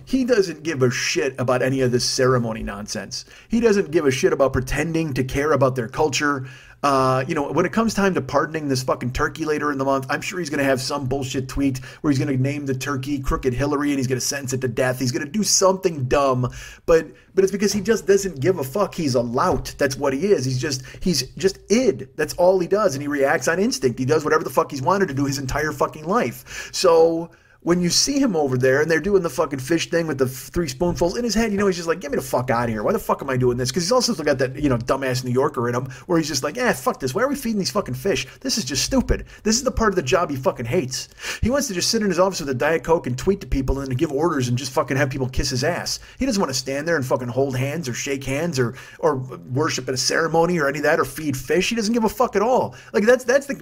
Speaker 2: He doesn't give a shit about any of this ceremony nonsense. He doesn't give a shit about pretending to care about their culture. You know, when it comes time to pardoning this fucking turkey later in the month, I'm sure he's going to have some bullshit tweet where he's going to name the turkey Crooked Hillary and he's going to sentence it to death. He's going to do something dumb, but it's because he just doesn't give a fuck. He's a lout. That's what he is. He's just id. That's all he does, and he reacts on instinct. He does whatever the fuck he's wanted to do his entire fucking life. So when you see him over there and they're doing the fucking fish thing with the 3 spoonfuls in his head, you know, he's just like, get me the fuck out of here. Why the fuck am I doing this? Because he's also still got that, you know, dumbass New Yorker in him where he's just like, fuck this. Why are we feeding these fucking fish? This is just stupid. This is the part of the job he fucking hates. He wants to just sit in his office with a Diet Coke and tweet to people and then give orders and just fucking have people kiss his ass. He doesn't want to stand there and fucking hold hands or shake hands or worship at a ceremony or any of that or feed fish. He doesn't give a fuck at all. Like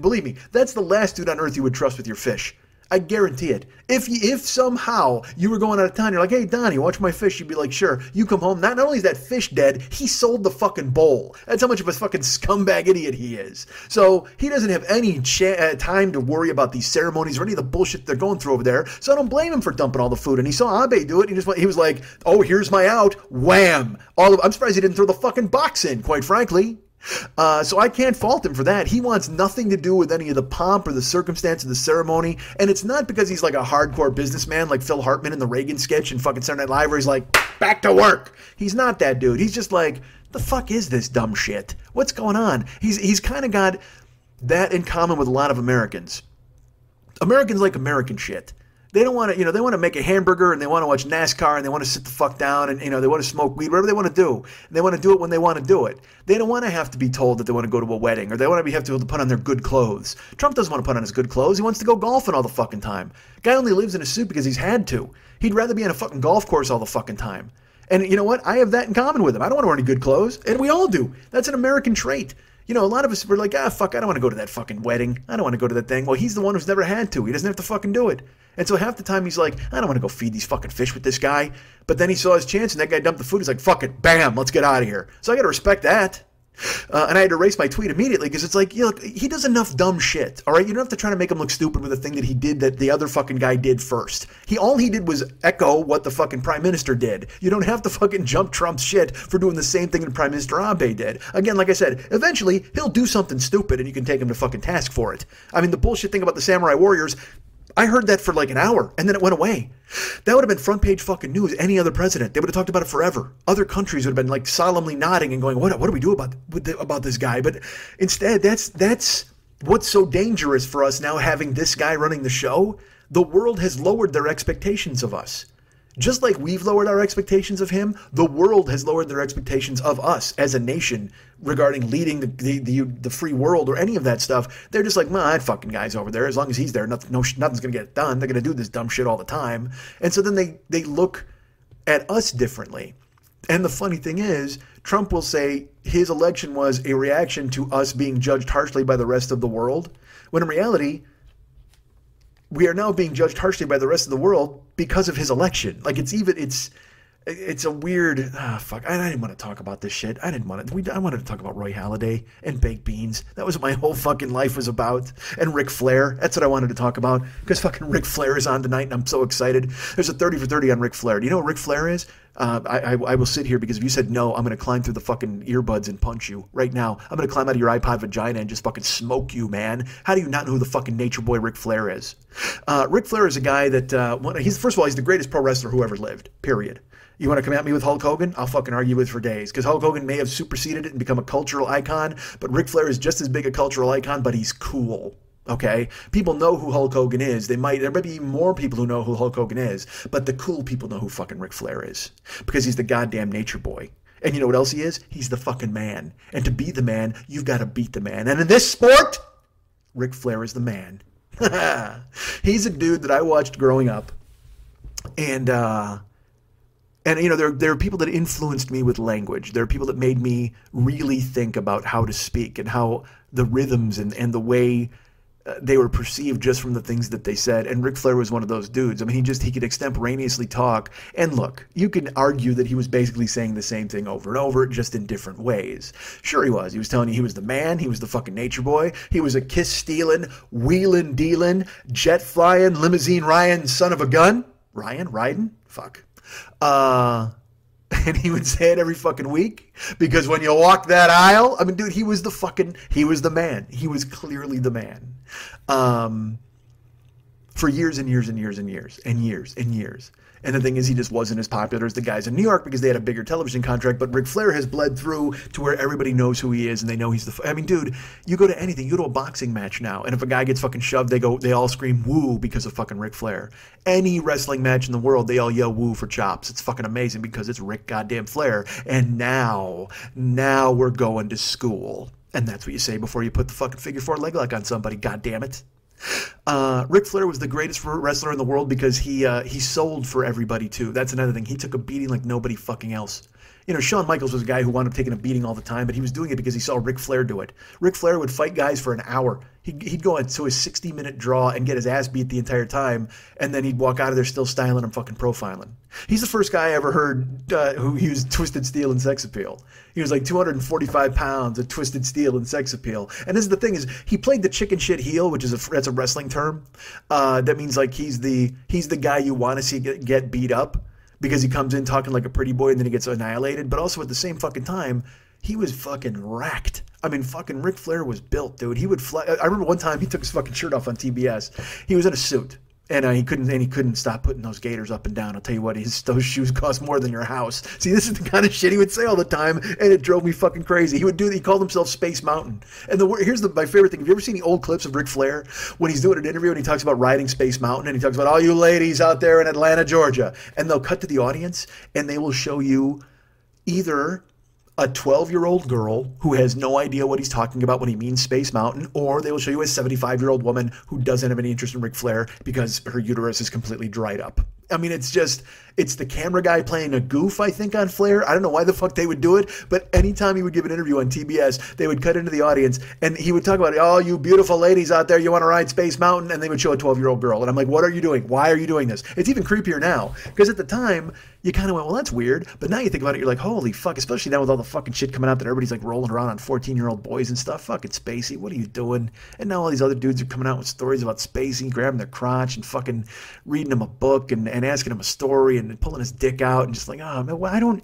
Speaker 2: believe me, that's the last dude on earth you would trust with your fish. I guarantee it. If somehow you were going out of town, you're like, hey, Donnie, watch my fish. You'd be like, sure. You come home. Not only is that fish dead, he sold the fucking bowl. That's how much of a fucking scumbag idiot he is. So he doesn't have any time to worry about these ceremonies or any of the bullshit they're going through over there. So I don't blame him for dumping all the food. And he saw Abe do it. And he was like, oh, here's my out. Wham. I'm surprised he didn't throw the fucking box in, quite frankly. So I can't fault him for that. He wants nothing to do with any of the pomp or the circumstance of the ceremony. And it's not because he's like a hardcore businessman like Phil Hartman in the Reagan sketch in fucking Saturday Night Live where he's like, back to work. He's not that dude. He's just like, the fuck is this dumb shit? What's going on? He's kind of got that in common with a lot of Americans. Americans like American shit. They don't want to, you know, they want to make a hamburger and they want to watch NASCAR and they want to sit the fuck down and, you know, they want to smoke weed, whatever they want to do. And they want to do it when they want to do it. They don't want to have to be told that they want to go to a wedding or they want to have to put on their good clothes. Trump doesn't want to put on his good clothes. He wants to go golfing all the fucking time. Guy only lives in a suit because he's had to. He'd rather be on a fucking golf course all the fucking time. And you know what? I have that in common with him. I don't want to wear any good clothes. And we all do. That's an American trait. You know, a lot of us were like, fuck, I don't want to go to that fucking wedding. I don't want to go to that thing. Well, he's the one who's never had to. He doesn't have to fucking do it. And so half the time he's like, I don't want to go feed these fucking fish with this guy. But then he saw his chance and that guy dumped the food. He's like, fuck it, bam, let's get out of here. So I got to respect that. And I had to erase my tweet immediately because it's like, look, he does enough dumb shit, all right? You don't have to try to make him look stupid with a thing that he did that the other fucking guy did first. All he did was echo what the fucking prime minister did. You don't have to fucking jump Trump's shit for doing the same thing that Prime Minister Abe did. Again, like I said, eventually he'll do something stupid and you can take him to fucking task for it. I mean, the bullshit thing about the samurai warriors, I heard that for like an hour and then it went away. That would have been front page fucking news. Any other president, they would have talked about it forever. Other countries would have been like solemnly nodding and going, what do we do about this guy? But instead, that's what's so dangerous for us now having this guy running the show. The world has lowered their expectations of us. Just like we've lowered our expectations of him, the world has lowered their expectations of us as a nation regarding leading the free world or any of that stuff. They're just like, well, that fucking guy's over there. As long as he's there, nothing's going to get done. They're going to do this dumb shit all the time. And so then they look at us differently. And the funny thing is, Trump will say his election was a reaction to us being judged harshly by the rest of the world, when in reality, we are now being judged harshly by the rest of the world because of his election. Like it's a weird, fuck. I didn't want to talk about this shit. I wanted to talk about Roy Halladay and baked beans. That was what my whole fucking life was about. And Ric Flair. That's what I wanted to talk about because fucking Ric Flair is on tonight and I'm so excited. There's a 30 for 30 on Ric Flair. Do you know what Ric Flair is? I will sit here because if you said no, I'm going to climb through the fucking earbuds and punch you right now. I'm going to climb out of your iPod vagina and just fucking smoke you, man. How do you not know who the fucking nature boy Ric Flair is? Ric Flair is a guy that, first of all, he's the greatest pro wrestler who ever lived, period. You want to come at me with Hulk Hogan? I'll fucking argue with for days because Hulk Hogan may have superseded it and become a cultural icon, but Ric Flair is just as big a cultural icon, but he's cool. Okay? People know who Hulk Hogan is. There might be more people who know who Hulk Hogan is, but the cool people know who fucking Ric Flair is because he's the goddamn nature boy. And you know what else he is? He's the fucking man. And to be the man, you've got to beat the man. And in this sport, Ric Flair is the man. He's a dude that I watched growing up. And you know, there are people that influenced me with language. There are people that made me really think about how to speak and how the rhythms and the way they were perceived just from the things that they said. And Ric Flair was one of those dudes. I mean, he could extemporaneously talk. And look, you can argue that he was basically saying the same thing over and over, just in different ways. Sure he was. He was telling you he was the man. He was the fucking nature boy. He was a kiss-stealing, wheeling-dealing, jet-flying, limousine-Ryan son of a gun. Ryan? Ryden? Fuck. And he would say it every fucking week because when you walk that aisle, I mean, dude, he was the man. He was clearly the man. For years and years and years and years and years and years. And the thing is, he just wasn't as popular as the guys in New York because they had a bigger television contract. But Ric Flair has bled through to where everybody knows who he is and they know he's I mean, dude, you go to anything. You go to a boxing match now, and if a guy gets fucking shoved, they all scream woo because of fucking Ric Flair. Any wrestling match in the world, they all yell woo for chops. It's fucking amazing because it's Ric goddamn Flair. And now we're going to school. And that's what you say before you put the fucking figure four leg lock on somebody. God damn it. Ric Flair was the greatest wrestler in the world because he sold for everybody too. That's another thing. He took a beating like nobody fucking else. You know, Shawn Michaels was a guy who wound up taking a beating all the time, but he was doing it because he saw Ric Flair do it. Ric Flair would fight guys for an hour. He'd go into a 60-minute draw and get his ass beat the entire time, and then he'd walk out of there still styling and fucking profiling. He's the first guy I ever heard who used Twisted Steel and sex appeal. He was like 245 pounds of Twisted Steel and sex appeal. And this is the thing is, he played the chicken shit heel, which is that's a wrestling term. That means like he's the guy you want to see get beat up because he comes in talking like a pretty boy and then he gets annihilated. But also at the same fucking time, he was fucking wrecked. I mean, fucking Ric Flair was built, dude. He would fly. I remember one time he took his fucking shirt off on TBS. He was in a suit, and he couldn't stop putting those gaiters up and down. I'll tell you what, those shoes cost more than your house. See, this is the kind of shit he would say all the time, and it drove me fucking crazy. He called himself Space Mountain. And here's my favorite thing. Have you ever seen the old clips of Ric Flair when he's doing an interview and he talks about riding Space Mountain and he talks about all you ladies out there in Atlanta, Georgia, and they'll cut to the audience and they will show you either a 12-year-old girl who has no idea what he's talking about when he means Space Mountain, or they will show you a 75-year-old woman who doesn't have any interest in Ric Flair because her uterus is completely dried up. I mean, it's the camera guy playing a goof, I think, on Flair. I don't know why the fuck they would do it, but anytime he would give an interview on TBS, they would cut into the audience, and he would talk about, oh, you beautiful ladies out there, you want to ride Space Mountain? And they would show a 12-year-old girl. And I'm like, what are you doing? Why are you doing this? It's even creepier now, because at the time, you kind of went, well, that's weird. But now you think about it, you're like, holy fuck, especially now with all the fucking shit coming out that everybody's like rolling around on 14-year-old boys and stuff. Fucking Spacey, what are you doing? And now all these other dudes are coming out with stories about Spacey, grabbing their crotch and fucking reading him a book and asking him a story and pulling his dick out and just like, oh, man,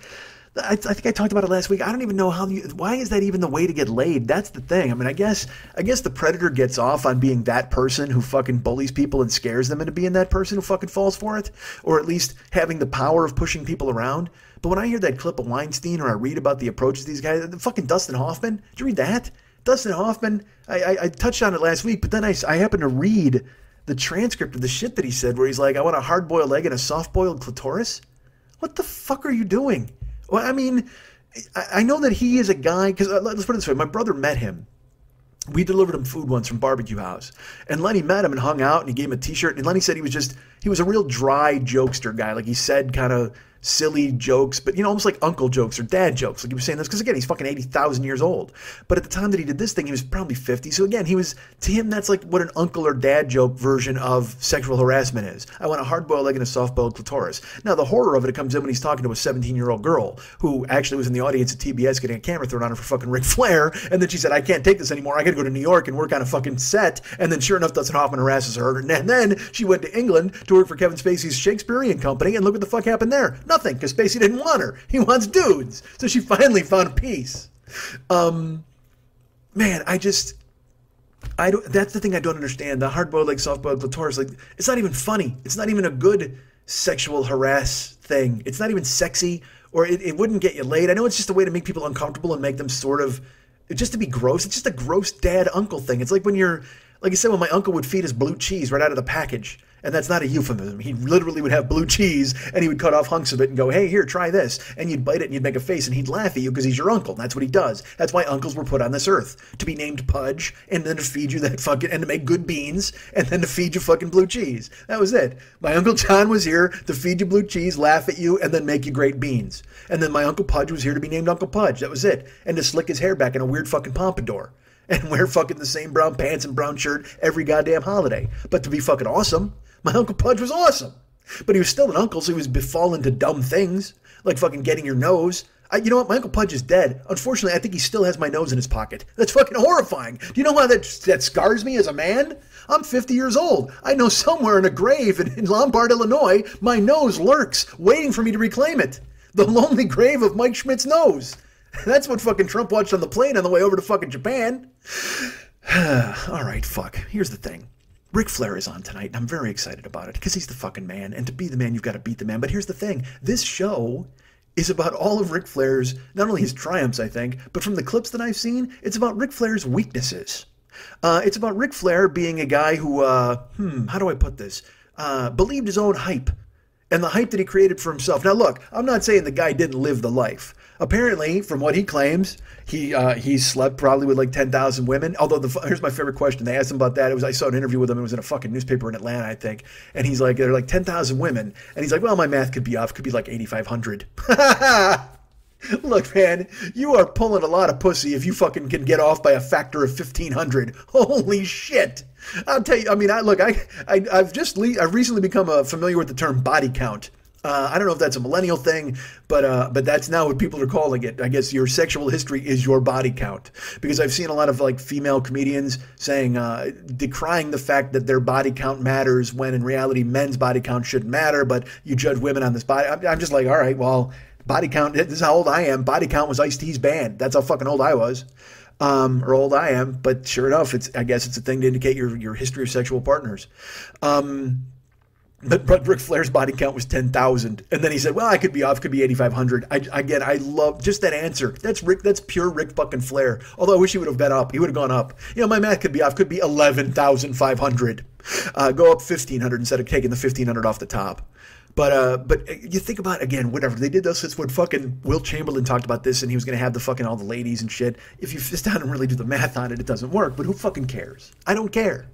Speaker 2: I think I talked about it last week. I don't even know why is that even the way to get laid? That's the thing. I mean, I guess the predator gets off on being that person who fucking bullies people and scares them into being that person who fucking falls for it, or at least having the power of pushing people around. But when I hear that clip of Weinstein or I read about the approaches of these guys, fucking Dustin Hoffman, did you read that? Dustin Hoffman, I touched on it last week, but then I happened to read the transcript of the shit that he said where he's like, I want a hard-boiled egg and a soft-boiled clitoris? What the fuck are you doing? Well, I mean, I know that he is a guy, because let's put it this way, my brother met him. We delivered him food once from Barbecue House. And Lenny met him and hung out, and he gave him a t-shirt. And Lenny said he was a real dry jokester guy. Like, he said kind of silly jokes, but, you know, almost like uncle jokes or dad jokes. Like he was saying this, because, again, he's fucking 80,000 years old. But at the time that he did this thing, he was probably 50. So, again, to him, that's like what an uncle or dad joke version of sexual harassment is. I want a hard-boiled egg and a soft-boiled clitoris. Now, the horror of it comes in when he's talking to a 17-year-old girl who actually was in the audience at TBS getting a camera thrown on her for fucking Ric Flair. And then she said, I can't take this anymore. I got to go to New York and work on a fucking set. And then, sure enough, Dustin Hoffman harasses her. And then she went to England to work for Kevin Spacey's Shakespearean company. And look what the fuck happened there. Nothing, because Spacey didn't want her. He wants dudes. So she finally found peace. Man, that's the thing I don't understand. The hard-boiled egg, soft-boiled clitoris, like, it's not even funny. It's not even a good sexual harass thing. It's not even sexy, or it wouldn't get you laid. I know it's just a way to make people uncomfortable and make them sort of, just to be gross. It's just a gross dad-uncle thing. It's like when like I said, when my uncle would feed us blue cheese right out of the package. And that's not a euphemism. He literally would have blue cheese, and he would cut off hunks of it and go, hey, here, try this. And you'd bite it, and you'd make a face, and he'd laugh at you because he's your uncle. That's what he does. That's why uncles were put on this earth. To be named Pudge, and then to feed you that fucking, and to make good beans, and then to feed you fucking blue cheese. That was it. My Uncle John was here to feed you blue cheese, laugh at you, and then make you great beans. And then my Uncle Pudge was here to be named Uncle Pudge. That was it. And to slick his hair back in a weird fucking pompadour. And wear fucking the same brown pants and brown shirt every goddamn holiday. But to be fucking awesome. My Uncle Pudge was awesome. But he was still an uncle, so he was befallen to dumb things, like fucking getting your nose. You know what? My Uncle Pudge is dead. Unfortunately, I think he still has my nose in his pocket. That's fucking horrifying. Do you know why that scars me as a man? I'm 50 years old. I know somewhere in a grave in Lombard, Illinois, my nose lurks, waiting for me to reclaim it. The lonely grave of Mike Schmidt's nose. That's what fucking Trump watched on the plane on the way over to fucking Japan. All right, fuck. Here's the thing. Ric Flair is on tonight, and I'm very excited about it because he's the fucking man. And to be the man, you've got to beat the man. But here's the thing. This show is about all of Ric Flair's, not only his triumphs, I think, but from the clips that I've seen, it's about Ric Flair's weaknesses. It's about Ric Flair being a guy who, how do I put this? Believed his own hype and the hype that he created for himself. Now, look, I'm not saying the guy didn't live the life. Apparently, from what he claims, he slept probably with like 10,000 women. Although, here's my favorite question. They asked him about that. I saw an interview with him. It was in a fucking newspaper in Atlanta, I think. And he's like, there are like 10,000 women. And he's like, well, my math could be off. Could be like 8,500. Look, man, you are pulling a lot of pussy if you fucking can get off by a factor of 1,500. Holy shit. I'll tell you, I mean, I've recently become familiar with the term body count. I don't know if that's a millennial thing, but that's now what people are calling it. I guess your sexual history is your body count, because I've seen a lot of like female comedians saying, decrying the fact that their body count matters when in reality men's body count shouldn't matter, but you judge women on this body. I'm just like, all right, well, body count, this is how old I am. Body count was Ice-T's band. That's how fucking old I was. Or old I am, but sure enough, I guess it's a thing to indicate your history of sexual partners. But Ric Flair's body count was 10,000. And then he said, well, I could be off, could be 8,500. I love just that answer. That's pure Ric fucking Flair. Although I wish he would have been up. He would have gone up. You know, my math could be off, could be 11,500. Go up 1,500 instead of taking the 1,500 off the top. But you think about, again, whatever. They did those, it's what fucking Wilt Chamberlain talked about this, and he was going to have the fucking all the ladies and shit. If you sit down and really do the math on it, it doesn't work. But who fucking cares? I don't care.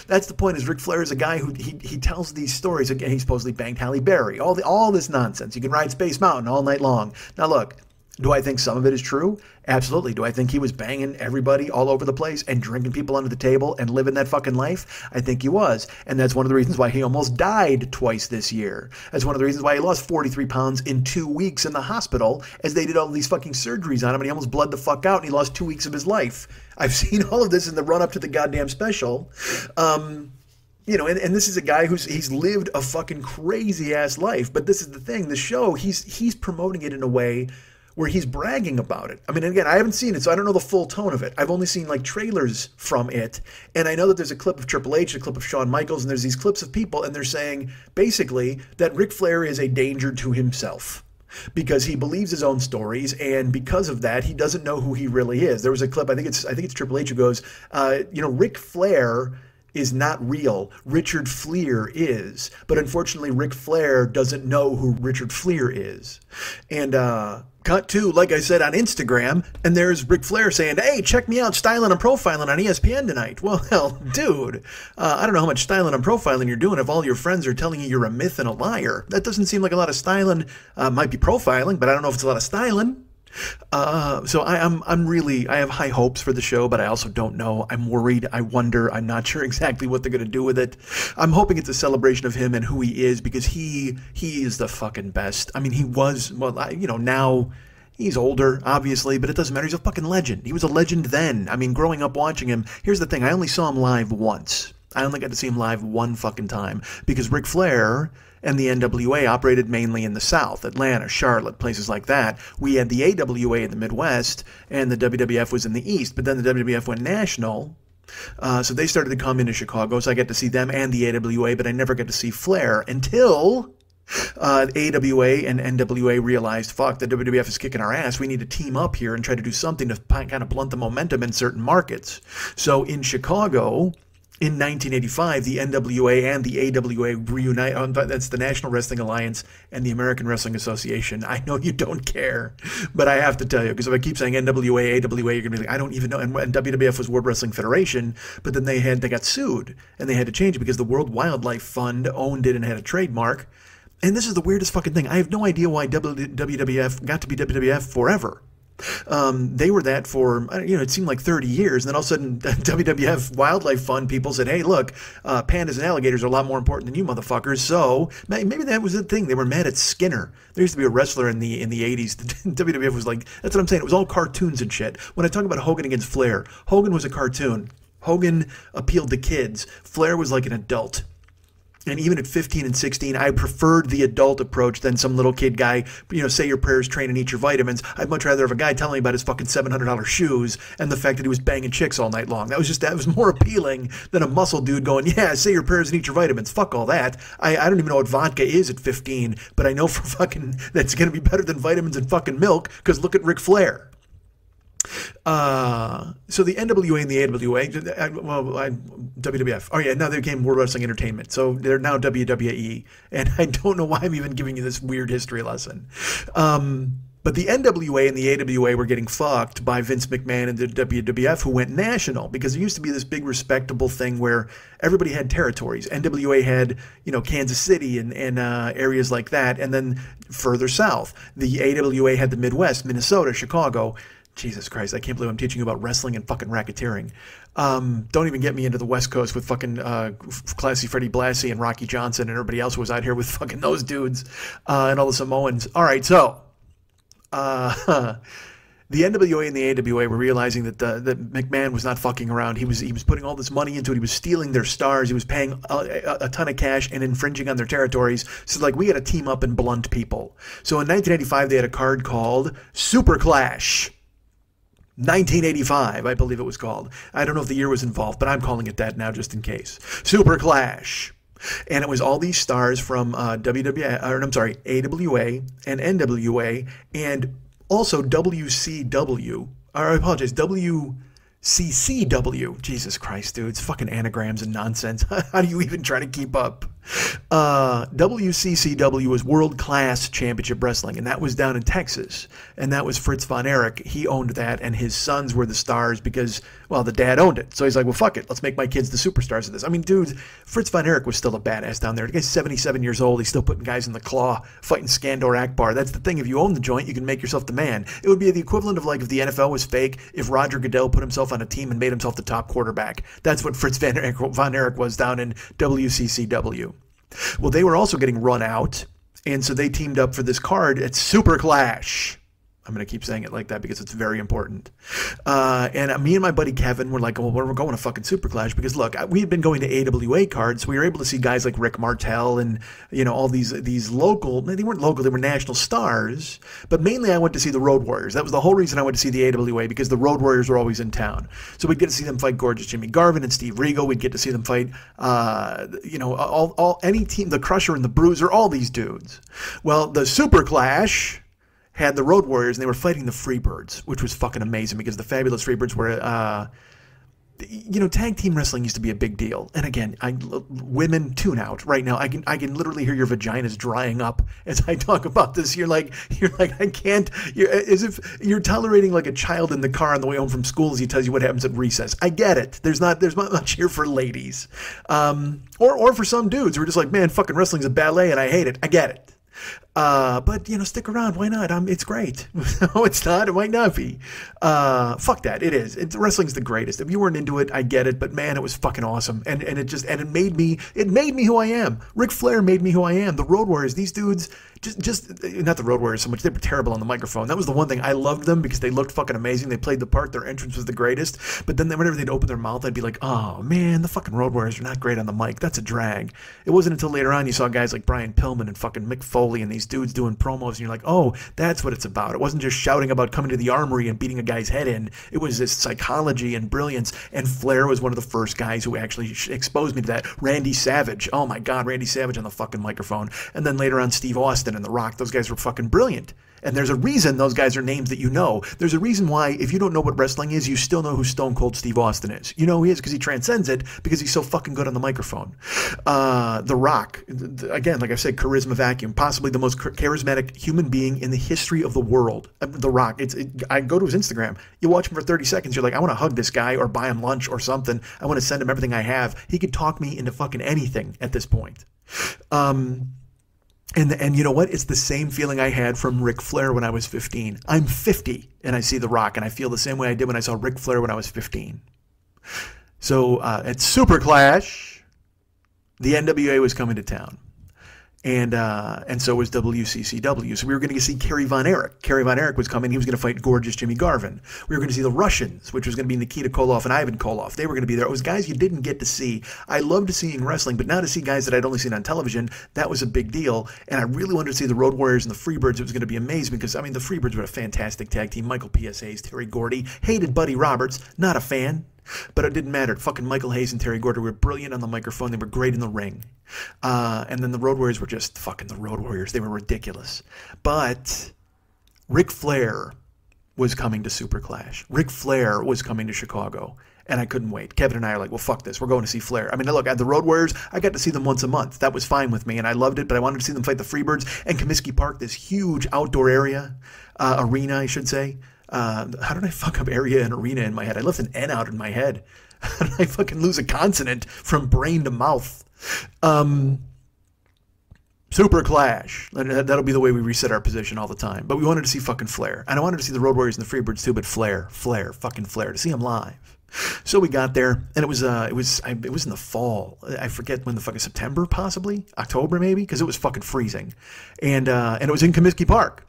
Speaker 2: That's the point, is Ric Flair is a guy who, he tells these stories. Again, he supposedly banged Halle Berry. All this nonsense. You can ride Space Mountain all night long. Now look, do I think some of it is true? Absolutely. Do I think he was banging everybody all over the place and drinking people under the table and living that fucking life? I think he was. And that's one of the reasons why he almost died twice this year. That's one of the reasons why he lost 43 pounds in 2 weeks in the hospital, as they did all these fucking surgeries on him and he almost bled the fuck out and he lost 2 weeks of his life. I've seen all of this in the run up to the goddamn special. You know, and this is a guy he's lived a fucking crazy ass life. But this is the thing, the show, he's promoting it in a way where he's bragging about it. I mean, again, I haven't seen it, so I don't know the full tone of it. I've only seen like trailers from it, and I know that there's a clip of Triple H, a clip of Shawn Michaels, and there's these clips of people, and they're saying basically that Ric Flair is a danger to himself because he believes his own stories, and because of that, he doesn't know who he really is. There was a clip, I think it's Triple H who goes, you know, Ric Flair is not real. Richard Fliehr is. But unfortunately, Ric Flair doesn't know who Richard Fliehr is. And cut to, like I said, on Instagram, and there's Ric Flair saying, hey, check me out, styling and profiling on ESPN tonight. Well, dude, I don't know how much styling and profiling you're doing if all your friends are telling you you're a myth and a liar. That doesn't seem like a lot of styling. Might be profiling, but I don't know if it's a lot of styling. So I have high hopes for the show, but I also don't know. I'm worried. I wonder. I'm not sure exactly what they're going to do with it. I'm hoping it's a celebration of him and who he is, because he is the fucking best. I mean, he was, now he's older, obviously, but it doesn't matter. He's a fucking legend. He was a legend then. I mean, growing up watching him, here's the thing. I only saw him live once. I only got to see him live one fucking time, because Ric Flair and the NWA operated mainly in the South, Atlanta, Charlotte, places like that. We had the AWA in the Midwest, and the WWF was in the East. But then the WWF went national, so they started to come into Chicago, so I got to see them and the AWA, but I never got to see Flair until AWA and NWA realized, fuck, the WWF is kicking our ass. We need to team up here and try to do something to kind of blunt the momentum in certain markets. So in Chicago, in 1985, the NWA and the AWA reunite. That's the National Wrestling Alliance and the American Wrestling Association. I know you don't care, but I have to tell you, because if I keep saying NWA, AWA, you're going to be like, I don't even know. And WWF was World Wrestling Federation, but then they got sued, and they had to change it because the World Wildlife Fund owned it and had a trademark. And this is the weirdest fucking thing. I have no idea why WWF got to be WWF forever. They were that for, it seemed like 30 years. And then all of a sudden, WWF Wildlife Fund people said, hey, look, pandas and alligators are a lot more important than you motherfuckers. So maybe that was the thing. They were mad at Skinner. There used to be a wrestler in the 80s. WWF was like, that's what I'm saying. It was all cartoons and shit. When I talk about Hogan against Flair, Hogan was a cartoon. Hogan appealed to kids. Flair was like an adult. And even at 15 and 16, I preferred the adult approach than some little kid guy, say your prayers, train, and eat your vitamins. I'd much rather have a guy telling me about his fucking $700 shoes and the fact that he was banging chicks all night long. That was more appealing than a muscle dude going, yeah, say your prayers and eat your vitamins. Fuck all that. I don't even know what vodka is at 15, but I know for fucking that's going to be better than vitamins and fucking milk, because look at Ric Flair. So the NWA and the AWA, WWF. Oh yeah, now they became World Wrestling Entertainment. So they're now WWE, and I don't know why I'm even giving you this weird history lesson. But the NWA and the AWA were getting fucked by Vince McMahon and the WWF, who went national, because there used to be this big respectable thing where everybody had territories. NWA had, Kansas City and areas like that, and then further south, the AWA had the Midwest, Minnesota, Chicago. Jesus Christ, I can't believe I'm teaching you about wrestling and fucking racketeering. Don't even get me into the West Coast with fucking classy Freddie Blassie and Rocky Johnson and everybody else who was out here with fucking those dudes and all the Samoans. All right, so the NWA and the AWA were realizing that that McMahon was not fucking around. He was putting all this money into it. He was stealing their stars. He was paying a ton of cash and infringing on their territories. So we got to team up and blunt people. So in 1985, they had a card called Super Clash. 1985, I believe it was called. I don't know if the year was involved, but I'm calling it that now just in case. Super Clash. And it was all these stars from AWA and NWA, and also WCW. Or I apologize, WCCW. Jesus Christ, dude. It's fucking anagrams and nonsense. How do you even try to keep up? WCCW was World Class Championship Wrestling, and that was down in Texas, and that was Fritz von Erich. He owned that, and his sons were the stars because, well, the dad owned it. So he's like, well, fuck it, let's make my kids the superstars of this. I mean, dude, Fritz von Erich was still a badass down there. The guy's 77 years old. He's still putting guys in the claw, fighting Skandor Akbar. That's the thing. If you own the joint, you can make yourself the man. It would be the equivalent of, like, if the NFL was fake, if Roger Goodell put himself on a team and made himself the top quarterback. That's what Fritz von Erich was down in WCCW. Well, they were also getting run out, and so they teamed up for this card at Super Clash. I'm going to keep saying it like that because it's very important. And me and my buddy Kevin were like, well, we're going to fucking Super Clash because, look, we had been going to AWA cards. So we were able to see guys like Rick Martel and, all these local, they weren't local, they were national stars. But mainly I went to see the Road Warriors. That was the whole reason I went to see the AWA, because the Road Warriors were always in town. So we'd get to see them fight Gorgeous Jimmy Garvin and Steve Regal. We'd get to see them fight, any team, the Crusher and the Bruiser, all these dudes. Well, the Super Clash had the Road Warriors, and they were fighting the Freebirds, which was fucking amazing because the Fabulous Freebirds were tag team wrestling used to be a big deal. And again, women tune out right now. I can literally hear your vaginas drying up as I talk about this. You're like, I can't. As if you're tolerating like a child in the car on the way home from school as he tells you what happens at recess. I get it. There's not much here for ladies, or for some dudes who are just like, man, fucking wrestling's a ballet and I hate it. I get it. But stick around. Why not? It's great. No, it's not. It might not be. Fuck that. It is. Wrestling's the greatest. If you weren't into it, I get it. But man, it was fucking awesome. And it made me who I am. Ric Flair made me who I am. The Road Warriors, these dudes, just not the Road Warriors so much. They were terrible on the microphone. That was the one thing. I loved them because they looked fucking amazing. They played the part. Their entrance was the greatest. But then whenever they'd open their mouth, I'd be like, oh man, the fucking Road Warriors are not great on the mic. That's a drag. It wasn't until later on you saw guys like Brian Pillman and fucking Mick Foley and these dudes doing promos, and you're like, oh, that's what it's about. It wasn't just shouting about coming to the armory and beating a guy's head in. It was this psychology and brilliance, and Flair was one of the first guys who actually exposed me to that. Randy Savage. Oh my God, Randy Savage on the fucking microphone. And then later on, Steve Austin and The Rock. Those guys were fucking brilliant. And there's a reason those guys are names that you know. There's a reason why, if you don't know what wrestling is, you still know who Stone Cold Steve Austin is. You know who he is because he transcends it because he's so fucking good on the microphone. The Rock, again, like I said, charisma vacuum, possibly the most charismatic human being in the history of the world. The Rock. I go to his Instagram. You watch him for 30 seconds. You're like, I want to hug this guy or buy him lunch or something. I want to send him everything I have. He could talk me into fucking anything at this point. And you know what? It's the same feeling I had from Ric Flair when I was 15. I'm 50 and I see The Rock and I feel the same way I did when I saw Ric Flair when I was 15. So at Super Clash, the NWA was coming to town. And so was WCCW. So we were going to see Kerry Von Erich. Kerry Von Erich was coming. He was going to fight gorgeous Jimmy Garvin. We were going to see the Russians, which was going to be Nikita Koloff and Ivan Koloff. They were going to be there. It was guys you didn't get to see. I loved seeing wrestling, but now to see guys that I'd only seen on television, that was a big deal. And I really wanted to see the Road Warriors and the Freebirds. It was going to be amazing because, I mean, the Freebirds were a fantastic tag team. Michael P.S. Hayes, Terry Gordy, hated Buddy Roberts, not a fan. But it didn't matter. Fucking Michael Hayes and Terry Gordy were brilliant on the microphone. They were great in the ring. And then the Road Warriors were just fucking the Road Warriors. They were ridiculous. But Ric Flair was coming to Super Clash. Ric Flair was coming to Chicago. And I couldn't wait. Kevin and I are like, well, fuck this. We're going to see Flair. I mean, look, at the Road Warriors, I got to see them once a month. That was fine with me, and I loved it. But I wanted to see them fight the Freebirds. And Comiskey Park, this huge outdoor area, arena, I should say. How did I fuck up area and arena in my head? I left an N out in my head. How did I fucking lose a consonant from brain to mouth? Super Clash. That'll be the way we reset our position all the time. But we wanted to see fucking Flair. And I wanted to see the Road Warriors and the Freebirds too, but Flair, fucking Flair, to see him live. So we got there, and it was in the fall. I forget when the fucking September, possibly October, maybe, because it was fucking freezing, and it was in Comiskey Park.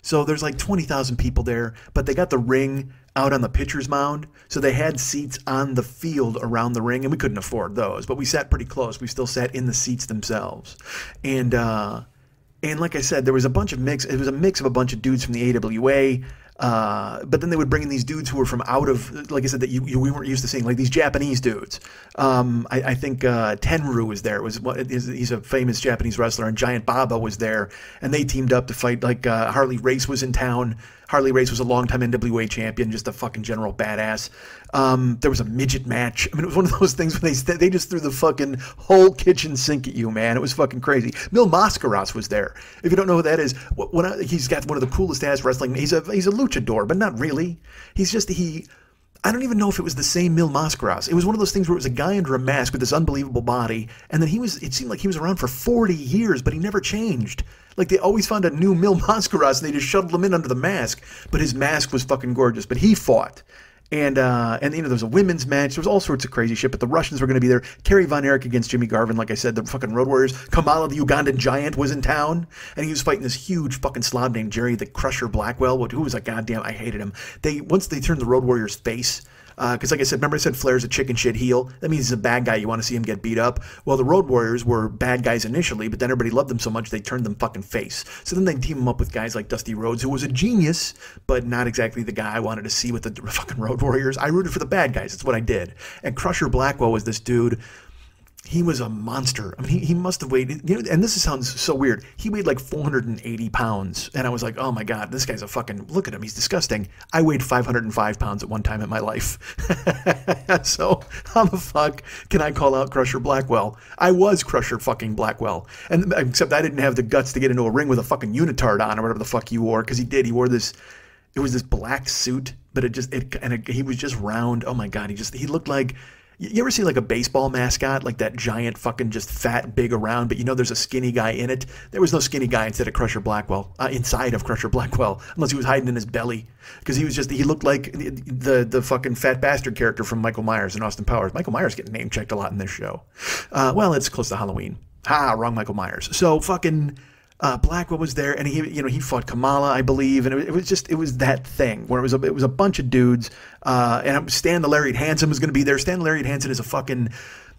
Speaker 2: So there's like 20,000 people there, but they got the ring out on the pitcher's mound. So they had seats on the field around the ring, and we couldn't afford those, but we sat pretty close. We still sat in the seats themselves. And like I said, there was a bunch of mix. It was a mix of a bunch of dudes from the AWA. But then they would bring in these dudes who were from out of, like I said, that we weren't used to seeing, like these Japanese dudes. I think Tenryu was there. He's a famous Japanese wrestler, and Giant Baba was there, and they teamed up to fight. Like Harley Race was in town. Harley Race was a longtime NWA champion, just a fucking general badass. There was a midget match. I mean, it was one of those things where they just threw the fucking whole kitchen sink at you, man. It was fucking crazy. Mil Mascaras was there. If you don't know who that is, he's got one of the coolest ass wrestling. He's a luchador, but not really. I don't even know if it was the same Mil Mascaras. It was one of those things where it was a guy under a mask with this unbelievable body, and then it seemed like he was around for 40 years, but he never changed. Like, they always found a new Mil Mascaras, and they just shuttled him in under the mask. But his mask was fucking gorgeous. But he fought. And there was a women's match. There was all sorts of crazy shit. But the Russians were going to be there. Kerry Von Erich against Jimmy Garvin, like I said. The fucking Road Warriors. Kamala, the Ugandan giant, was in town. And he was fighting this huge fucking slob named Jerry the Crusher Blackwell, who was like, goddamn, I hated him. Once they turned the Road Warriors face... Because like I said, remember I said Flair's a chicken shit heel? That means he's a bad guy. You want to see him get beat up? Well, the Road Warriors were bad guys initially, but then everybody loved them so much they turned them fucking face. So then they team him up with guys like Dusty Rhodes, who was a genius, but not exactly the guy I wanted to see with the fucking Road Warriors. I rooted for the bad guys. That's what I did. And Crusher Blackwell was this dude... He was a monster. I mean, he must have weighed, and this sounds so weird. He weighed like 480 pounds. And I was like, oh my God, this guy's a fucking, look at him. He's disgusting. I weighed 505 pounds at one time in my life. So how the fuck can I call out Crusher Blackwell? I was Crusher fucking Blackwell. And except I didn't have the guts to get into a ring with a fucking unitard on or whatever the fuck he wore. Because he did. He wore this, it was this black suit, but he was just round. Oh my God. He looked like, you ever see like a baseball mascot, like that giant fucking just fat, big around, but there's a skinny guy in it? There was no skinny guy inside of Crusher Blackwell, unless he was hiding in his belly. Because he looked like the fucking fat bastard character from Michael Myers in Austin Powers. Michael Myers getting name checked a lot in this show. Well, it's close to Halloween. Wrong Michael Myers. So fucking... Blackwell was there, and he fought Kamala, I believe, and it was that thing where it was a bunch of dudes, and Stan the Lariat Hansen was going to be there. Stan the Lariat Hansen is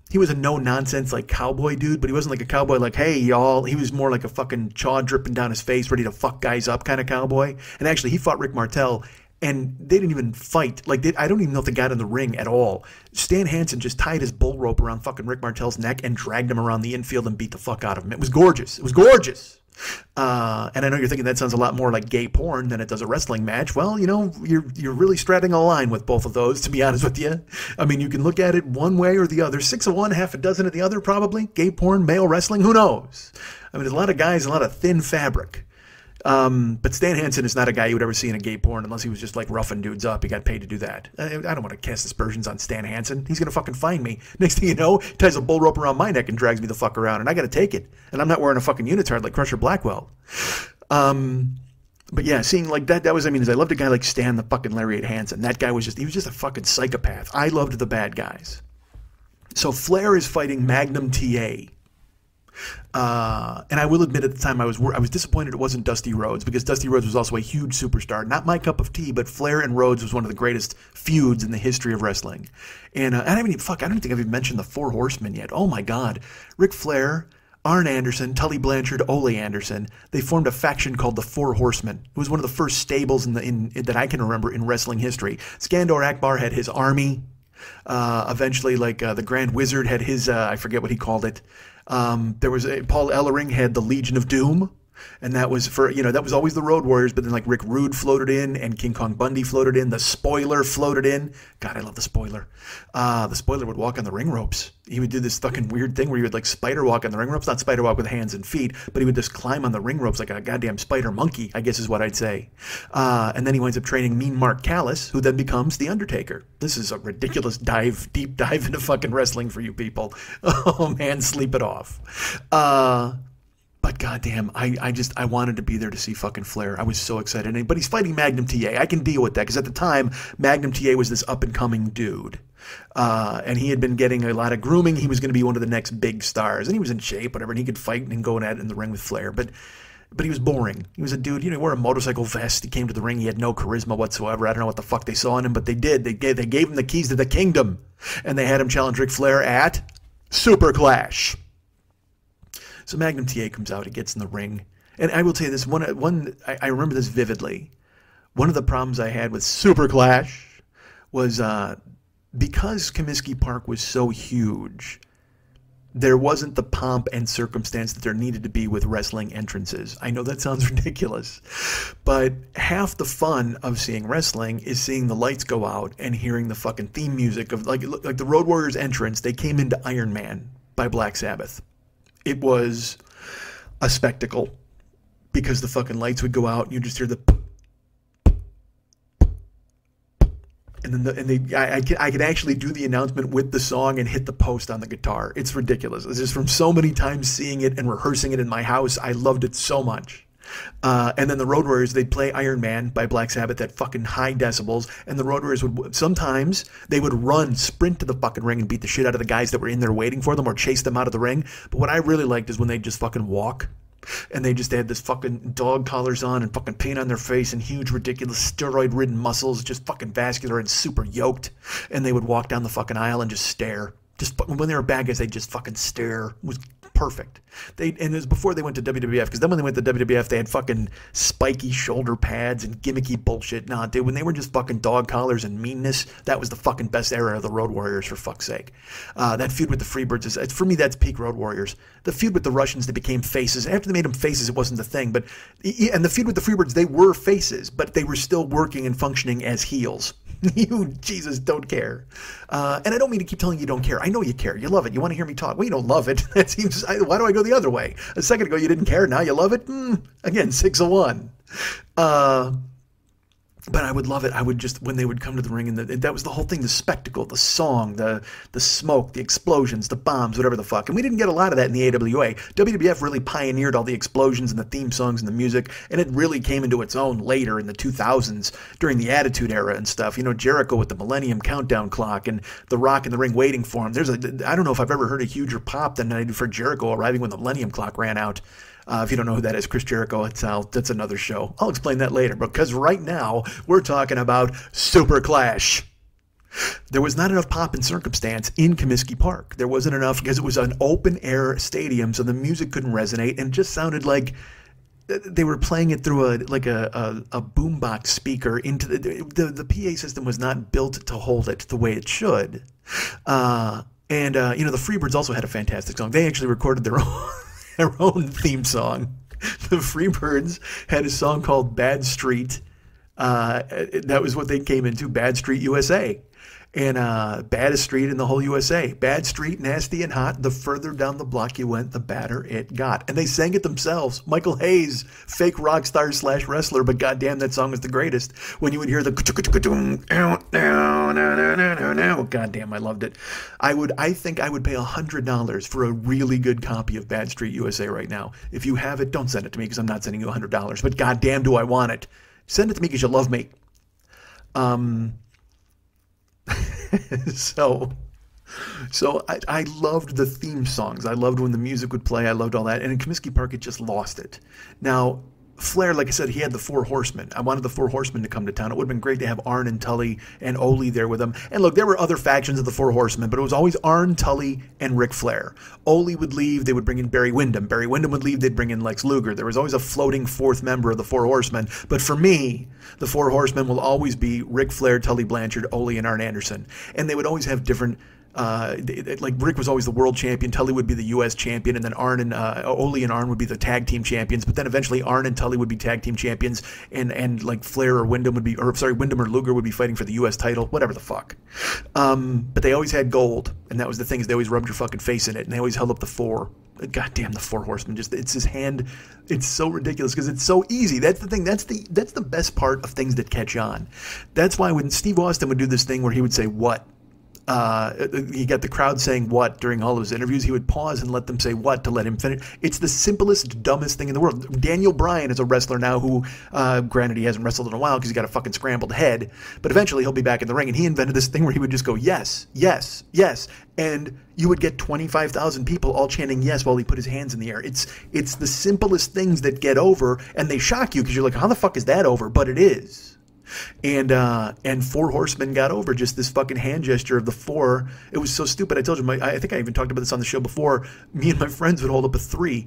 Speaker 2: he was a no nonsense like cowboy dude, but he wasn't like a cowboy like, hey y'all. He was more like a fucking chaw dripping down his face, ready to fuck guys up kind of cowboy. And actually, he fought Rick Martel. And they didn't even fight. I don't even know if they got in the ring at all. Stan Hansen just tied his bull rope around fucking Rick Martel's neck and dragged him around the infield and beat the fuck out of him. It was gorgeous. And I know you're thinking that sounds a lot more like gay porn than it does a wrestling match. Well, you're really straddling a line with both of those, to be honest with you. I mean, you can look at it one way or the other. 6 of one, half a dozen of the other, probably. Gay porn, male wrestling, who knows? I mean, there's a lot of guys, a lot of thin fabric. But Stan Hansen is not a guy you would ever see in a gay porn unless he was just like roughing dudes up. He got paid to do that. I don't want to cast aspersions on Stan Hansen. He's going to fucking find me. Next thing you know, he ties a bull rope around my neck and drags me the fuck around, and I got to take it. And I'm not wearing a fucking unitard like Crusher Blackwell. But yeah, seeing like that was, I loved a guy like Stan the fucking Lariat Hansen. That guy was just a fucking psychopath. I loved the bad guys. So Flair is fighting Magnum TA. And I will admit at the time I was disappointed it wasn't Dusty Rhodes, because Dusty Rhodes was also a huge superstar. Not my cup of tea, but Flair and Rhodes was one of the greatest feuds in the history of wrestling. And I don't think I've even mentioned the Four Horsemen yet. Oh my God. Ric Flair, Arn Anderson, Tully Blanchard, Ole Anderson. They formed a faction called the Four Horsemen. It was one of the first stables that I can remember in wrestling history. Skandor Akbar had his army. Eventually, the Grand Wizard had his, I forget what he called it. There was Paul Ellering had the Legion of Doom, and that was that was always the Road Warriors, but then like Rick Rude floated in and King Kong Bundy floated in. The Spoiler floated in. God, I love the Spoiler. The Spoiler would walk on the ring ropes. He would do this fucking weird thing where he would like spider walk on the ring ropes, not spider walk with hands and feet, but he would just climb on the ring ropes like a goddamn spider monkey, I guess is what I'd say. And then he winds up training Mean Mark Callis, who then becomes The Undertaker. This is a ridiculous deep dive into fucking wrestling for you people. Oh man, sleep it off. But goddamn, I wanted to be there to see fucking Flair. I was so excited. But he's fighting Magnum TA. I can deal with that, because at the time, Magnum TA was this up-and-coming dude. And he had been getting a lot of grooming. He was going to be one of the next big stars. And he was in shape, whatever, and he could fight and go at it in the ring with Flair. But he was boring. He was a dude, he wore a motorcycle vest. He came to the ring. He had no charisma whatsoever. I don't know what the fuck they saw in him, but they did. They gave him the keys to the kingdom. And they had him challenge Ric Flair at Super Clash. So Magnum TA comes out, he gets in the ring. And I will tell you this, I remember this vividly. One of the problems I had with Super Clash was because Comiskey Park was so huge, there wasn't the pomp and circumstance that there needed to be with wrestling entrances. I know that sounds ridiculous, but half the fun of seeing wrestling is seeing the lights go out and hearing the fucking theme music of like the Road Warriors entrance. They came into Iron Man by Black Sabbath. It was a spectacle because the fucking lights would go out and you just hear the and then I could actually do the announcement with the song and hit the post on the guitar. It's ridiculous. It's just from so many times seeing it and rehearsing it in my house. I loved it so much. And then the Road Warriors, they'd play Iron Man by Black Sabbath at fucking high decibels, and the Road Warriors sometimes they would sprint to the fucking ring and beat the shit out of the guys that were in there waiting for them or chase them out of the ring. But what I really liked is when they just fucking walk, and they just had this fucking dog collars on and fucking paint on their face and huge, ridiculous, steroid-ridden muscles, just fucking vascular and super yoked, and they would walk down the fucking aisle and just stare. Just when they were bad guys, they'd just fucking stare. It was perfect. And it was before they went to WWF, because then when they went to WWF, they had fucking spiky shoulder pads and gimmicky bullshit. Nah, dude, when they were just fucking dog collars and meanness, that was the fucking best era of the Road Warriors, for fuck's sake. That feud with the Freebirds, for me, that's peak Road Warriors. The feud with the Russians, they became faces. After they made them faces, it wasn't the thing. And the feud with the Freebirds, they were faces, but they were still working and functioning as heels. You, Jesus, don't care. And I don't mean to keep telling you don't care. I know you care. You love it. You want to hear me talk. Well, you don't love it. That seems. Why do I go the other way? A second ago, you didn't care. Now you love it? Again, 6 of 1. But I would love it. I would just, when they would come to the ring, and that was the whole thing, the spectacle, the song, the smoke, the explosions, the bombs, whatever the fuck. And we didn't get a lot of that in the AWA. WWF really pioneered all the explosions and the theme songs and the music, and it really came into its own later in the 2000s during the Attitude Era and stuff. You know, Jericho with the Millennium Countdown Clock and The Rock in the ring waiting for him. I don't know if I've ever heard a huger pop than I did for Jericho arriving when the Millennium Clock ran out. If you don't know who that is, Chris Jericho, that's another show. I'll explain that later, because right now we're talking about Super Clash. There was not enough pomp and circumstance in Comiskey Park. There wasn't enough because it was an open-air stadium, so the music couldn't resonate, and it just sounded like they were playing it through a boombox speaker into the PA system was not built to hold it the way it should. The Freebirds also had a fantastic song. They actually recorded their own theme song. The Freebirds had a song called Bad Street. That was what they came into, Bad Street USA. And baddest street in the whole USA. Bad street, nasty and hot. The further down the block you went, the badder it got. And they sang it themselves. Michael Hayes, fake rock star / wrestler, but goddamn, that song was the greatest. When you would hear the goddamn, I loved it. I think I would pay $100 for a really good copy of Bad Street USA right now. If you have it, don't send it to me because I'm not sending you $100. But goddamn, do I want it? Send it to me because you love me. So I loved the theme songs. I loved when the music would play. I loved all that. And in Comiskey Park, it just lost it. Now, Flair, like I said, he had the Four Horsemen. I wanted the Four Horsemen to come to town. It would have been great to have Arn and Tully and Ole there with them. And look, there were other factions of the Four Horsemen, but it was always Arn, Tully, and Ric Flair. Ole would leave, they would bring in Barry Windham. Barry Windham would leave, they'd bring in Lex Luger. There was always a floating fourth member of the Four Horsemen. But for me, the Four Horsemen will always be Ric Flair, Tully Blanchard, Ole, and Arn Anderson. And they would always have different... like Rick was always the world champion, Tully would be the U.S. champion, and then Ole and Arn would be the tag team champions. But then eventually Arn and Tully would be tag team champions, and like Flair or Windham Windham or Luger would be fighting for the U.S. title, whatever the fuck. But they always had gold, and that was the thing, is they always rubbed your fucking face in it, and they always held up the four. Goddamn, the Four Horsemen! It's his hand. It's so ridiculous because it's so easy. That's the thing. That's the best part of things that catch on. That's why when Steve Austin would do this thing where he would say what. He got the crowd saying what during all of his interviews. He would pause and let them say what to let him finish. It's the simplest, dumbest thing in the world. Daniel Bryan is a wrestler now who, granted, he hasn't wrestled in a while because he's got a fucking scrambled head, but eventually he'll be back in the ring. And he invented this thing where he would just go, yes, yes, yes. And you would get 25,000 people all chanting yes while he put his hands in the air. It's the simplest things that get over, and they shock you because you're like, how the fuck is that over? But it is. And Four Horsemen got over just this fucking hand gesture of the four. It was so stupid. I told you, I think I even talked about this on the show before. Me and my friends would hold up a 3.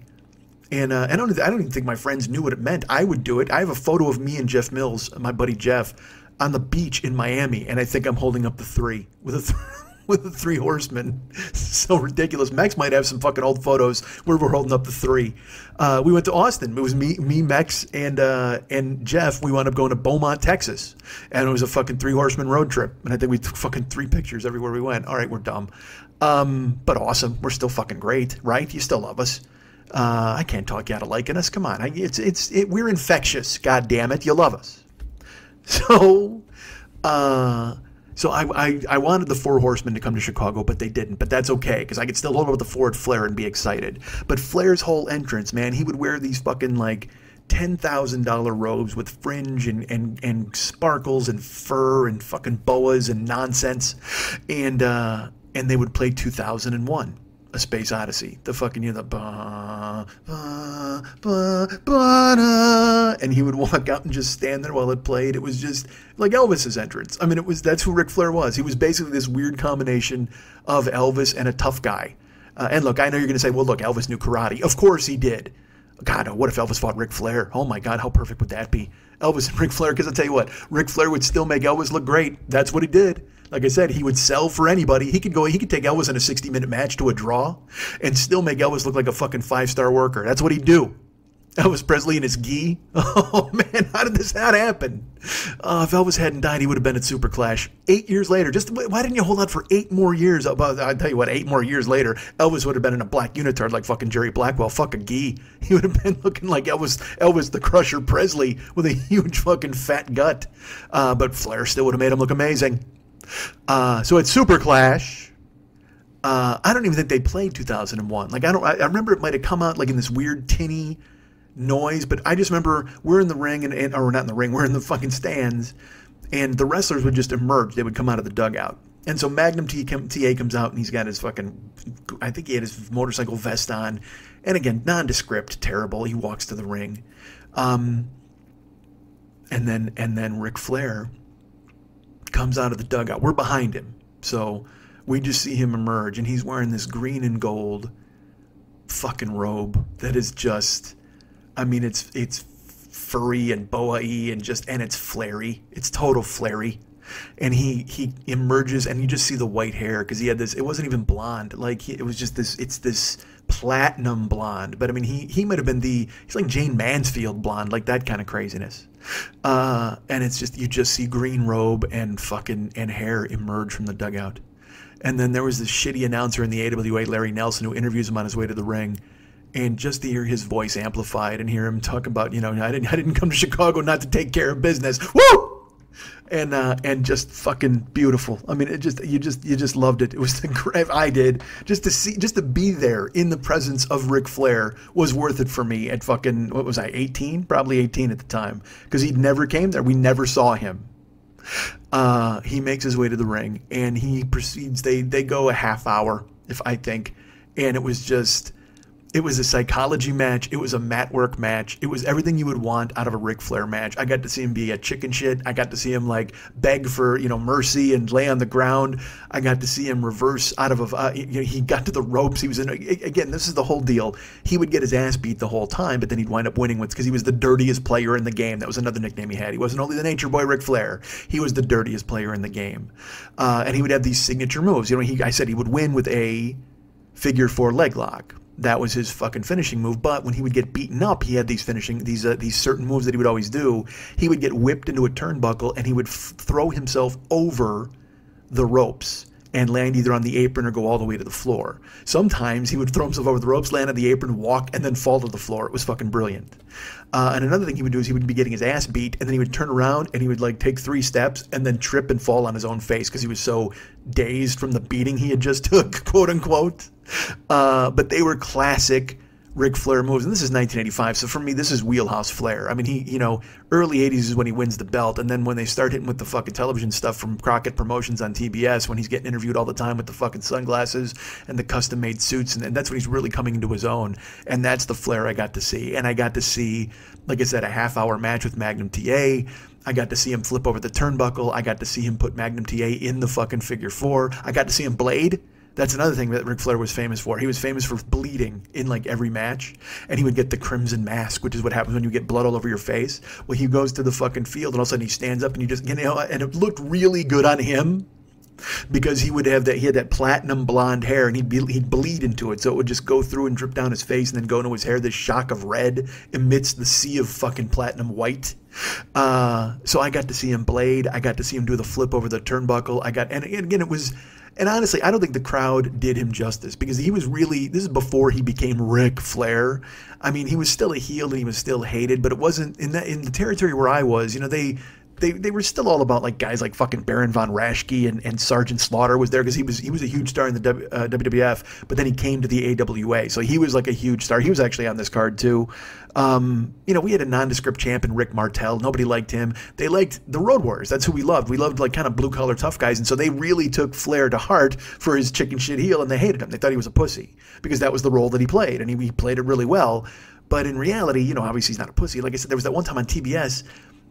Speaker 2: And I don't even think my friends knew what it meant. I would do it. I have a photo of me and Jeff Mills, my buddy Jeff, on the beach in Miami. And I think I'm holding up the 3 with a 3. With the 3 horsemen. So ridiculous. Max might have some fucking old photos where we're holding up the 3. We went to Austin. It was me, Max, and Jeff. We wound up going to Beaumont, Texas. And it was a fucking 3 horseman road trip. And I think we took fucking 3 pictures everywhere we went. All right, we're dumb. But awesome. We're still fucking great, right? You still love us. I can't talk you out of liking us. Come on. We're infectious. God damn it. You love us. So I wanted the Four Horsemen to come to Chicago, but they didn't. But that's okay, because I could still hold up the Ford Flair and be excited. But Flair's whole entrance, man, he would wear these fucking, like, $10,000 robes with fringe and sparkles and fur and fucking boas and nonsense. And they would play 2001. A Space Odyssey, the fucking, the and he would walk out and just stand there while it played. It was just like Elvis's entrance. I mean, that's who Ric Flair was. He was basically this weird combination of Elvis and a tough guy. And look, I know you're going to say, well, look, Elvis knew karate. Of course he did. God, what if Elvis fought Ric Flair? Oh my God, how perfect would that be? Elvis and Ric Flair, because I'll tell you what, Ric Flair would still make Elvis look great. That's what he did. Like I said, he would sell for anybody. He could take Elvis in a 60-minute match to a draw and still make Elvis look like a fucking 5-star worker. That's what he'd do. Elvis Presley and his gi. Oh man, how did this not happen? If Elvis hadn't died, he would have been at Super Clash 8 years later. Why didn't you hold out for 8 more years? I'll tell you what, 8 more years later, Elvis would have been in a black unitard like fucking Jerry Blackwell. Fuck a gi. He would have been looking like Elvis the Crusher Presley with a huge fucking fat gut. But Flair still would have made him look amazing. So at Super Clash, I don't even think they played 2001. Like I remember it might have come out like in this weird tinny noise, but I just remember we're in the ring or not in the ring, we're in the fucking stands, and the wrestlers would just emerge. They would come out of the dugout. And so Magnum TA comes out and he's got his fucking, I think he had his motorcycle vest on. And again, nondescript, terrible. He walks to the ring. And then Ric Flair comes out of the dugout. We're behind him. So we just see him emerge and he's wearing this green and gold fucking robe that is just, I mean, it's furry and boa-y and it's flary. It's total flary. And he emerges and you just see the white hair because he had this, it wasn't even blonde. Like it was just this platinum blonde. But I mean, he might have been he's like Jane Mansfield blonde, like that kind of craziness. And it's just, you just see green robe and hair emerge from the dugout. And then there was this shitty announcer in the AWA, Larry Nelson, who interviews him on his way to the ring. And just to hear his voice amplified and hear him talk about, I didn't come to Chicago not to take care of business. Woo! And just fucking beautiful. I mean, you just loved it. It was I did. Just to be there in the presence of Ric Flair was worth it for me at fucking, what was I, 18? Probably 18 at the time. Because he never came there. We never saw him. He makes his way to the ring and he proceeds, they go a half hour, I think. And it was a psychology match. It was a mat work match. It was everything you would want out of a Ric Flair match. I got to see him be a chicken shit. I got to see him like beg for, mercy and lay on the ground. I got to see him reverse out of he got to the ropes. He was again, this is the whole deal. He would get his ass beat the whole time, but then he'd wind up winning because he was the dirtiest player in the game. That was another nickname he had. He wasn't only the Nature Boy Ric Flair. He was the dirtiest player in the game. And he would have these signature moves. I said he would win with a figure 4 leg lock. That was his fucking finishing move. But when he would get beaten up, he had these certain moves that he would always do. He would get whipped into a turnbuckle and he would throw himself over the ropes and land either on the apron or go all the way to the floor. Sometimes he would throw himself over the ropes, land on the apron, walk, and then fall to the floor. It was fucking brilliant. And another thing he would do is he would be getting his ass beat, and then he would turn around and he would like take 3 steps and then trip and fall on his own face because he was so dazed from the beating he had just took, quote unquote. But they were classic Ric Flair moves, and this is 1985, so for me, this is wheelhouse Flair. I mean, he, early 80s is when he wins the belt, and then when they start hitting with the fucking television stuff from Crockett Promotions on TBS, when he's getting interviewed all the time with the fucking sunglasses and the custom-made suits, and that's when he's really coming into his own, and that's the Flair I got to see. And I got to see, like I said, a half-hour match with Magnum TA. I got to see him flip over the turnbuckle. I got to see him put Magnum TA in the fucking figure 4. I got to see him blade. That's another thing that Ric Flair was famous for. He was famous for bleeding in like every match, and he would get the crimson mask, which is what happens when you get blood all over your face. Well, he goes to the fucking field, and all of a sudden he stands up, and you just, and it looked really good on him because he had that platinum blonde hair, and he'd bleed into it, so it would just go through and drip down his face, and then go into his hair. This shock of red amidst the sea of fucking platinum white. So I got to see him blade. I got to see him do the flip over the turnbuckle. And again, it was. And honestly, I don't think the crowd did him justice because he was really, this is before he became Ric Flair. I mean, he was still a heel and he was still hated, but it wasn't in the territory where I was, they were still all about like guys like fucking Baron von Raschke and Sergeant Slaughter was there because he was a huge star in the WWF, but then he came to the AWA, so he was like a huge star. He was actually on this card too. We had a nondescript champ in Rick Martel. Nobody liked him. They liked the Road Warriors. That's who we loved. We loved like kind of blue collar tough guys, and so they really took Flair to heart for his chicken shit heel, and they hated him. They thought he was a pussy because that was the role that he played, and he played it really well. But in reality, obviously he's not a pussy. Like I said, there was that one time on TBS.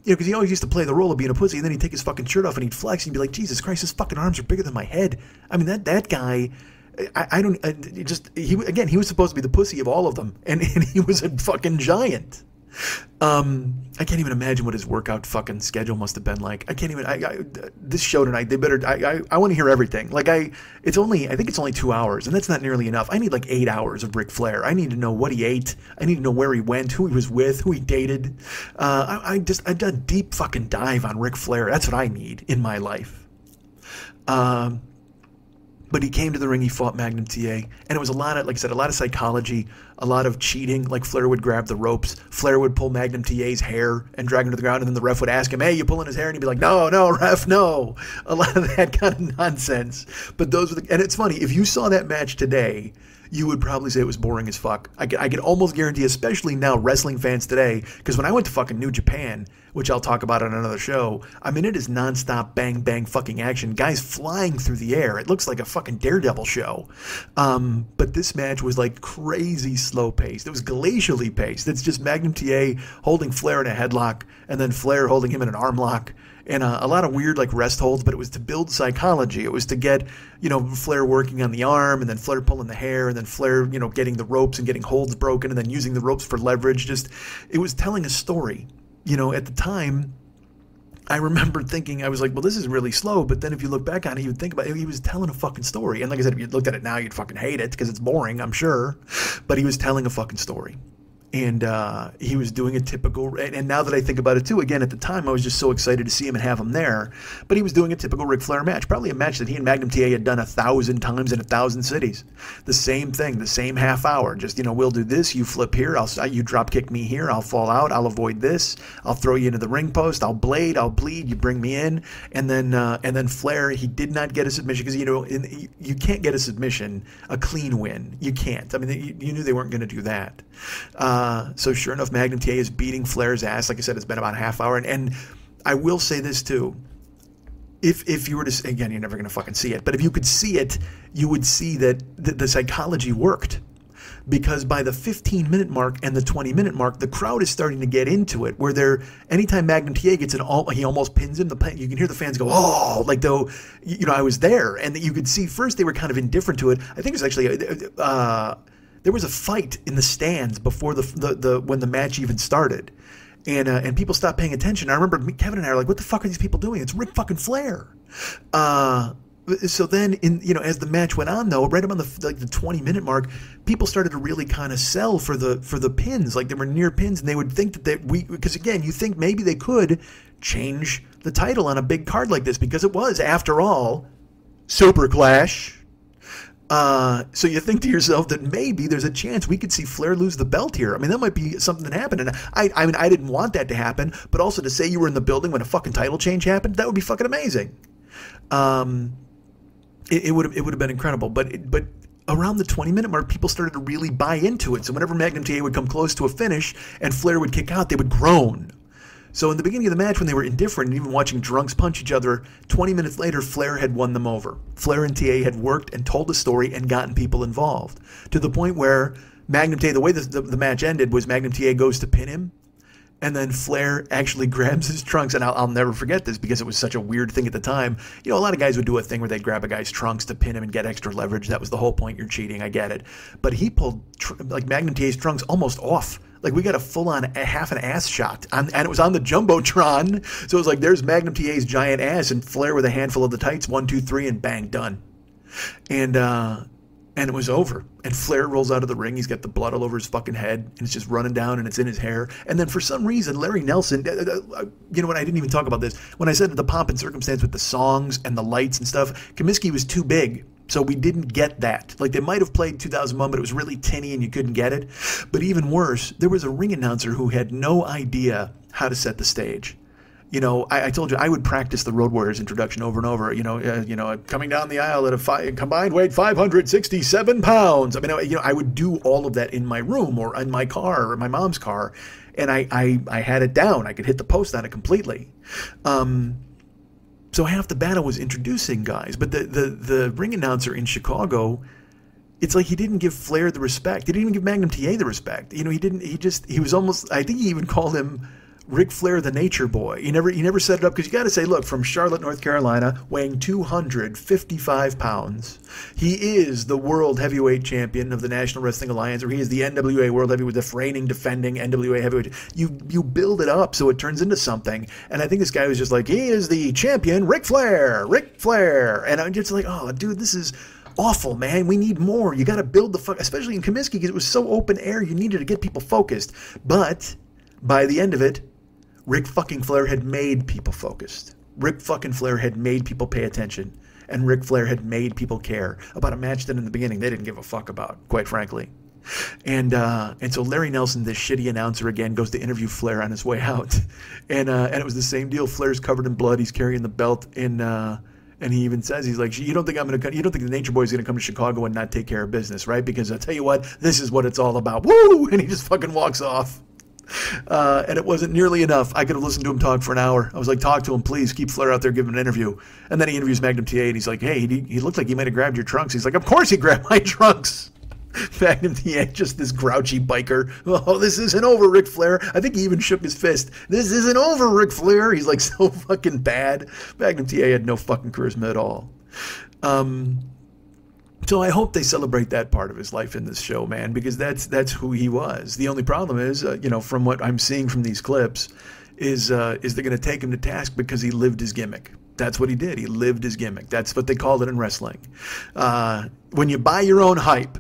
Speaker 2: Because he always used to play the role of being a pussy, and then he'd take his fucking shirt off and he'd flex and he'd be like, Jesus Christ, his fucking arms are bigger than my head. I mean, that guy, I don't he was supposed to be the pussy of all of them, and he was a fucking giant. I can't even imagine what his workout fucking schedule must have been like. I can't even. This show tonight, they better. I want to hear everything. Like I think it's only 2 hours, and that's not nearly enough. I need like 8 hours of Ric Flair. I need to know what he ate. I need to know where he went, who he was with, who he dated. I done a deep fucking dive on Ric Flair. That's what I need in my life. But he came to the ring, he fought Magnum TA, and it was a lot of, like I said, a lot of psychology, a lot of cheating. Like Flair would grab the ropes, Flair would pull Magnum TA's hair and drag him to the ground, and then the ref would ask him, hey, you pulling his hair? And he'd be like, no, ref, no. A lot of that kind of nonsense. But those were and it's funny, if you saw that match today, you would probably say it was boring as fuck. I can almost guarantee, especially now wrestling fans today, because when I went to fucking New Japan, which I'll talk about on another show, I mean, it is nonstop bang, bang fucking action. Guys flying through the air. It looks like a fucking Daredevil show. But this match was like crazy slow paced. It was glacially paced. It's just Magnum TA holding Flair in a headlock, and then Flair holding him in an arm lock. And a lot of weird like rest holds, but it was to build psychology. It was to get, Flair working on the arm, and then Flair pulling the hair, and then Flair, getting the ropes and getting holds broken, and then using the ropes for leverage. It was telling a story. At the time, I remember thinking, I was like, well, this is really slow. But then if you look back on it, you would think about it, he was telling a fucking story. And like I said, if you looked at it now, you'd fucking hate it because it's boring, I'm sure. But he was telling a fucking story. And he was doing a typical, and now that I think about it too, again, at the time I was just so excited to see him and have him there, but he was doing a typical Ric Flair match, probably a match that he and Magnum TA had done 1,000 times in 1,000 cities. The same thing, the same half hour, just, we'll do this, you flip here, you drop kick me here, I'll fall out, I'll avoid this, I'll throw you into the ring post, I'll bleed, you bring me in, and then Flair, he did not get a submission, because, you can't get a submission, a clean win, you can't. I mean, you knew they weren't going to do that. So sure enough, Magnum TA is beating Flair's ass. Like I said, it's been about a half hour. And I will say this too. If you were to, again, you're never going to fucking see it, but if you could see it, you would see that the psychology worked. Because by the 15-minute mark and the 20-minute mark, the crowd is starting to get into it. Where anytime Magnum TA gets he almost pins him. You can hear the fans go, oh, like though, I was there. And you could see first they were kind of indifferent to it. I think it was actually, there was a fight in the stands before when the match even started, and people stopped paying attention. I remember Kevin and I were like, "What the fuck are these people doing? It's Ric fucking Flair." So then, as the match went on, though, right around the 20-minute mark, people started to really kind of sell for the pins, like they were near pins, and they would think because again, you think maybe they could change the title on a big card like this, because it was, after all, Super Clash. So you think to yourself that maybe there's a chance we could see Flair lose the belt here. I mean, that might be something that happened. And I mean, I didn't want that to happen, but also to say you were in the building when a fucking title change happened, that would be fucking amazing. It would have been incredible. But around the 20-minute mark, people started to really buy into it. So whenever Magnum TA would come close to a finish and Flair would kick out, they would groan. So in the beginning of the match, when they were indifferent and even watching drunks punch each other, 20 minutes later, Flair had won them over. Flair and TA had worked and told the story and gotten people involved, to the point where Magnum TA, the way the match ended was Magnum TA goes to pin him, and then Flair actually grabs his trunks, and I'll never forget this because it was such a weird thing at the time. A lot of guys would do a thing where they'd grab a guy's trunks to pin him and get extra leverage. That was the whole point. You're cheating. I get it. But he pulled Magnum TA's trunks almost off. Like, we got a full-on half an ass shot, and it was on the Jumbotron. So it was like, there's Magnum TA's giant ass, and Flair with a handful of the tights, 1, 2, 3, and bang, done. And it was over. And Flair rolls out of the ring. He's got the blood all over his fucking head, and it's just running down, and it's in his hair. And then for some reason, Larry Nelson, you know what, I didn't even talk about this. When I said the pomp and circumstance with the songs and the lights and stuff, Comiskey was too big. So we didn't get that. Like, they might have played 2001, but it was really tinny and you couldn't get it. But even worse, there was a ring announcer who had no idea how to set the stage. I told you I would practice the Road Warriors introduction over and over. Coming down the aisle at a combined weight 567 pounds. I mean, I would do all of that in my room or in my car or my mom's car, and I had it down. I could hit the post on it completely. So half the battle was introducing guys, but the ring announcer in Chicago, it's like he didn't give Flair the respect. He didn't even give Magnum TA the respect. He was almost, I think he even called him Ric Flair, the nature boy. You never set it up, because you got to say, look, from Charlotte, North Carolina, weighing 255 pounds, he is the world heavyweight champion of the National Wrestling Alliance, or he is the NWA world heavyweight, the reigning, defending NWA heavyweight. You build it up so it turns into something. And I think this guy was just like, he is the champion, Ric Flair. And I'm just like, oh, dude, this is awful, man. We need more. You got to build the fuck, especially in Comiskey, because it was so open air. You needed to get people focused. But by the end of it, Ric fucking Flair had made people focused. Ric fucking Flair had made people pay attention. And Ric Flair had made people care about a match that in the beginning they didn't give a fuck about, quite frankly. And so Larry Nelson, this shitty announcer again, goes to interview Flair on his way out. And it was the same deal. Flair's covered in blood. He's carrying the belt. And he even says, he's like, you don't think the Nature Boy is going to come to Chicago and not take care of business, right? Because I'll tell you what, this is what it's all about. Woo! And he just fucking walks off. And it wasn't nearly enough. I could have listened to him talk for an hour. I was like, talk to him, please. Keep Flair out there giving an interview. And then he interviews Magnum TA, and he's like, hey, he looked like he might have grabbed your trunks. He's like, of course he grabbed my trunks. Magnum TA, just this grouchy biker. Oh, this isn't over, Ric Flair. I think he even shook his fist. This isn't over, Ric Flair. He's like so fucking bad. Magnum TA had no fucking charisma at all. So I hope they celebrate that part of his life in this show, man, because that's who he was. The only problem is, from what I'm seeing from these clips, is they're going to take him to task because he lived his gimmick. That's what he did. He lived his gimmick. That's what they call it in wrestling. When you buy your own hype,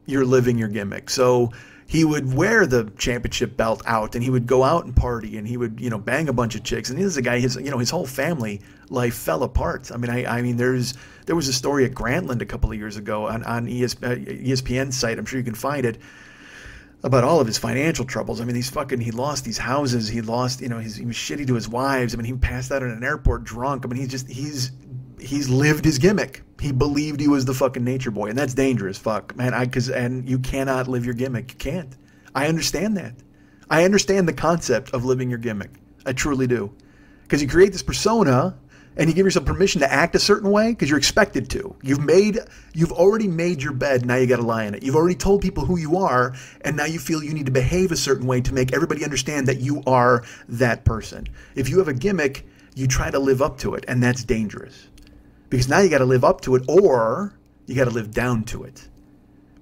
Speaker 2: you're living your gimmick. So he would wear the championship belt out, and he would go out and party, and he would, bang a bunch of chicks. And he was a guy, his whole family life fell apart. I mean, there was a story at Grantland a couple of years ago on ESPN's site. I'm sure you can find it, about all of his financial troubles. I mean, he lost these houses. He lost, he was shitty to his wives. I mean, he passed out in an airport drunk. I mean, he's lived his gimmick. He believed he was the fucking nature boy, and that's dangerous, fuck, man. And you cannot live your gimmick. You can't. I understand that. I understand the concept of living your gimmick. I truly do, because you create this persona, and you give yourself permission to act a certain way because you're expected to. You've already made your bed. Now you got to lie in it. You've already told people who you are, and now you feel you need to behave a certain way to make everybody understand that you are that person. If you have a gimmick, you try to live up to it, and that's dangerous. Because now you got to live up to it, or you got to live down to it,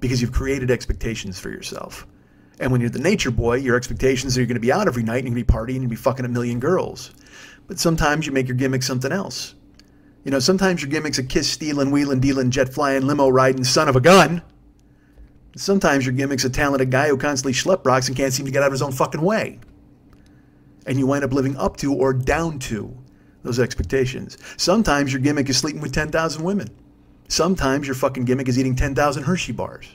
Speaker 2: because you've created expectations for yourself. And when you're the nature boy, your expectations are you're going to be out every night, and you're going to be partying, and you're going to be fucking a million girls. But sometimes you make your gimmick something else. Sometimes your gimmick's a kiss stealing, wheeling, dealing, jet flying, limo riding son of a gun. Sometimes your gimmick's a talented guy who constantly schlep rocks and can't seem to get out of his own fucking way. And you wind up living up to or down to those expectations. Sometimes your gimmick is sleeping with 10,000 women. Sometimes your fucking gimmick is eating 10,000 Hershey bars.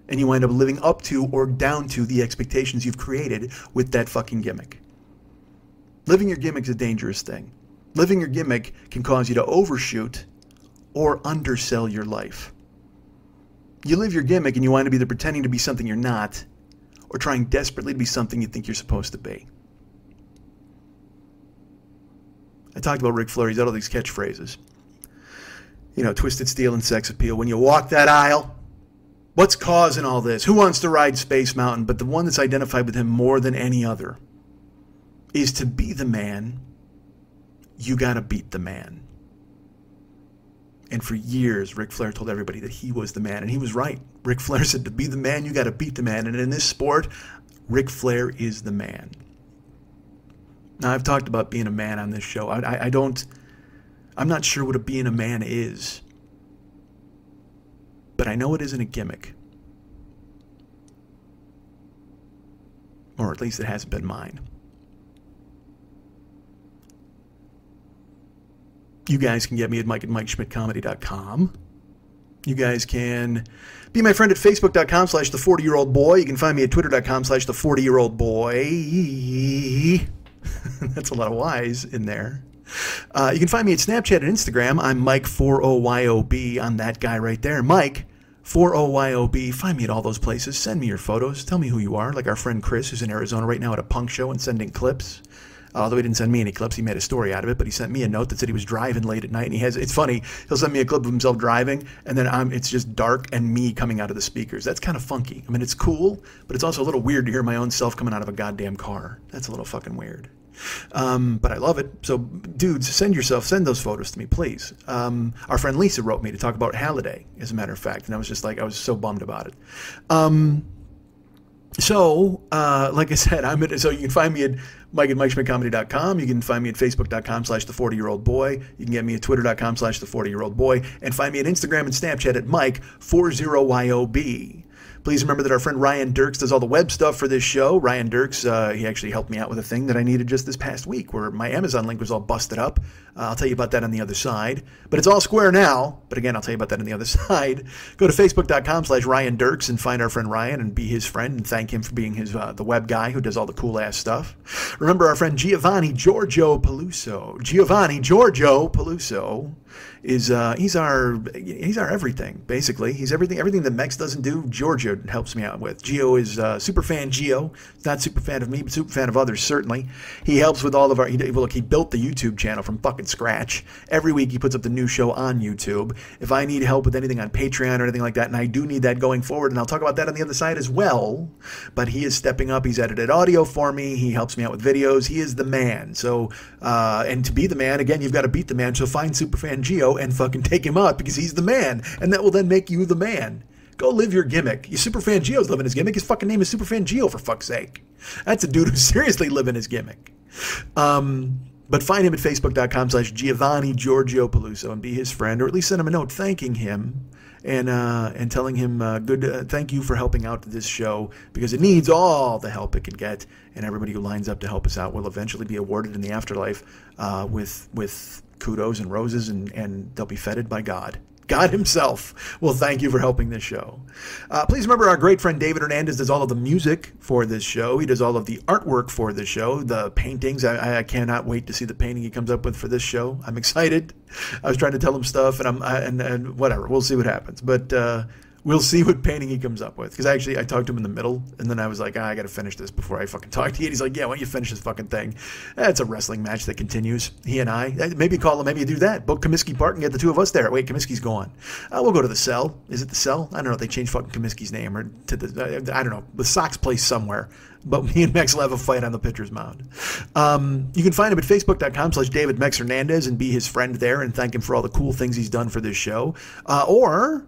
Speaker 2: And you wind up living up to or down to the expectations you've created with that fucking gimmick. Living your gimmick is a dangerous thing. Living your gimmick can cause you to overshoot or undersell your life. You live your gimmick and you wind up either pretending to be something you're not, or trying desperately to be something you think you're supposed to be. I talked about Ric Flair. He's got all these catchphrases. Twisted steel and sex appeal. When you walk that aisle, what's causing all this? Who wants to ride Space Mountain? But the one that's identified with him more than any other is to be the man, you got to beat the man. And for years, Ric Flair told everybody that he was the man, and he was right. Ric Flair said, to be the man, you got to beat the man. And in this sport, Ric Flair is the man. Now, I've talked about being a man on this show. I'm not sure what being a man is, but I know it isn't a gimmick. Or at least it hasn't been mine. You guys can get me at mike@MikeSchmidtComedy.com. You guys can be my friend at Facebook.com/the40yearoldboy. You can find me at Twitter.com/the40yearoldboy. That's a lot of Y's in there. You can find me at Snapchat and Instagram. I'm Mike40YOB. I'm that guy right there. Mike40YOB. Find me at all those places. Send me your photos. Tell me who you are. Like our friend Chris, who's in Arizona right now at a punk show and sending clips. Although he didn't send me any clips, he made a story out of it, but he sent me a note that said he was driving late at night, and it's funny, he'll send me a clip of himself driving, and then it's just dark and me coming out of the speakers. That's kind of funky. I mean, it's cool, but it's also a little weird to hear my own self coming out of a goddamn car. That's a little fucking weird. But I love it. So, dudes, send those photos to me, please. Our friend Lisa wrote me to talk about Halliday, as a matter of fact, and I was just like, I was so bummed about it. Like I said, so you can find me at Mike at MikeSchmidtComedy.com. You can find me at Facebook.com/the40year-old-boy. You can get me at Twitter.com/the40year-old-boy, and find me at Instagram and Snapchat at Mike40YOB. Please remember that our friend Ryan Dirks does all the web stuff for this show. Ryan Dirks, he actually helped me out with a thing that I needed just this past week where my Amazon link was all busted up. I'll tell you about that on the other side. But it's all square now. But again, I'll tell you about that on the other side. Go to Facebook.com/Ryan Dirks and find our friend Ryan and be his friend and thank him for being the web guy who does all the cool-ass stuff. Remember our friend Giovanni Giorgio Peluso. Is he's our everything, basically. He's everything that Mex doesn't do, Giorgio helps me out with. Gio is super fan Gio. He's not super fan of me, but super fan of others, certainly. He helps with all of our... He built the YouTube channel from fucking scratch. Every week he puts up the new show on YouTube. If I need help with anything on Patreon or anything like that, and I do need that going forward, and I'll talk about that on the other side as well, but he is stepping up. He's edited audio for me. He helps me out with videos. He is the man. So, and to be the man, again, you've got to beat the man. So find Superfan Gio and fucking take him out because he's the man, and that will then make you the man. Go live your gimmick. You Superfan Gio's living his gimmick. His fucking name is Superfan Gio, for fuck's sake. That's a dude who's seriously living his gimmick. But find him at Facebook.com/Giovanni Giorgio Peluso and be his friend, or at least send him a note thanking him and telling him thank you for helping out this show, because it needs all the help it can get, and everybody who lines up to help us out will eventually be awarded in the afterlife with kudos and roses, and they'll be feted by God. God himself will thank you for helping this show. Please remember our great friend David Hernandez does all of the music for this show. He does all of the artwork for this show, the paintings. I cannot wait to see the painting he comes up with for this show. I'm excited. I was trying to tell him stuff, and whatever. We'll see what happens. But we'll see what painting he comes up with. Because actually, I talked to him in the middle, and then I was like, I got to finish this before I fucking talk to you. And he's like, yeah, why don't you finish this fucking thing? It's a wrestling match that continues. He and I. Maybe call him, maybe you do that. Book Comiskey Park and get the two of us there. Wait, Comiskey's gone. We'll go to the Cell. Is it the Cell? I don't know. They changed fucking Comiskey's name, or to the, I don't know, the Sox place somewhere. But me and Mex will have a fight on the pitcher's mound. You can find him at Facebook.com/David Mex Hernandez and be his friend there and thank him for all the cool things he's done for this show. Or...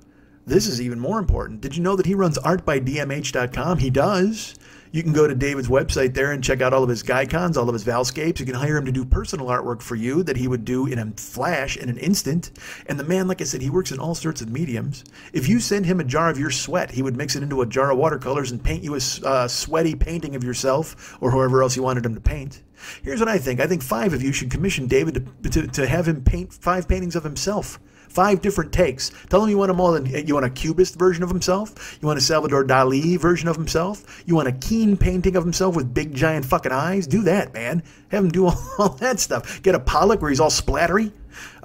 Speaker 2: this is even more important. Did you know that he runs artbydmh.com? He does. You can go to David's website there and check out all of his Gycons, all of his Valscapes. You can hire him to do personal artwork for you that he would do in a flash, in an instant. And the man, like I said, he works in all sorts of mediums. If you send him a jar of your sweat, he would mix it into a jar of watercolors and paint you a sweaty painting of yourself or whoever else you wanted him to paint. Here's what I think. I think 5 of you should commission David to have him paint 5 paintings of himself. 5 different takes. Tell him you want them all. You want a Cubist version of himself? You want a Salvador Dali version of himself? You want a Keen painting of himself with big giant fucking eyes? Do that, man. Have him do all that stuff. Get a Pollock where he's all splattery.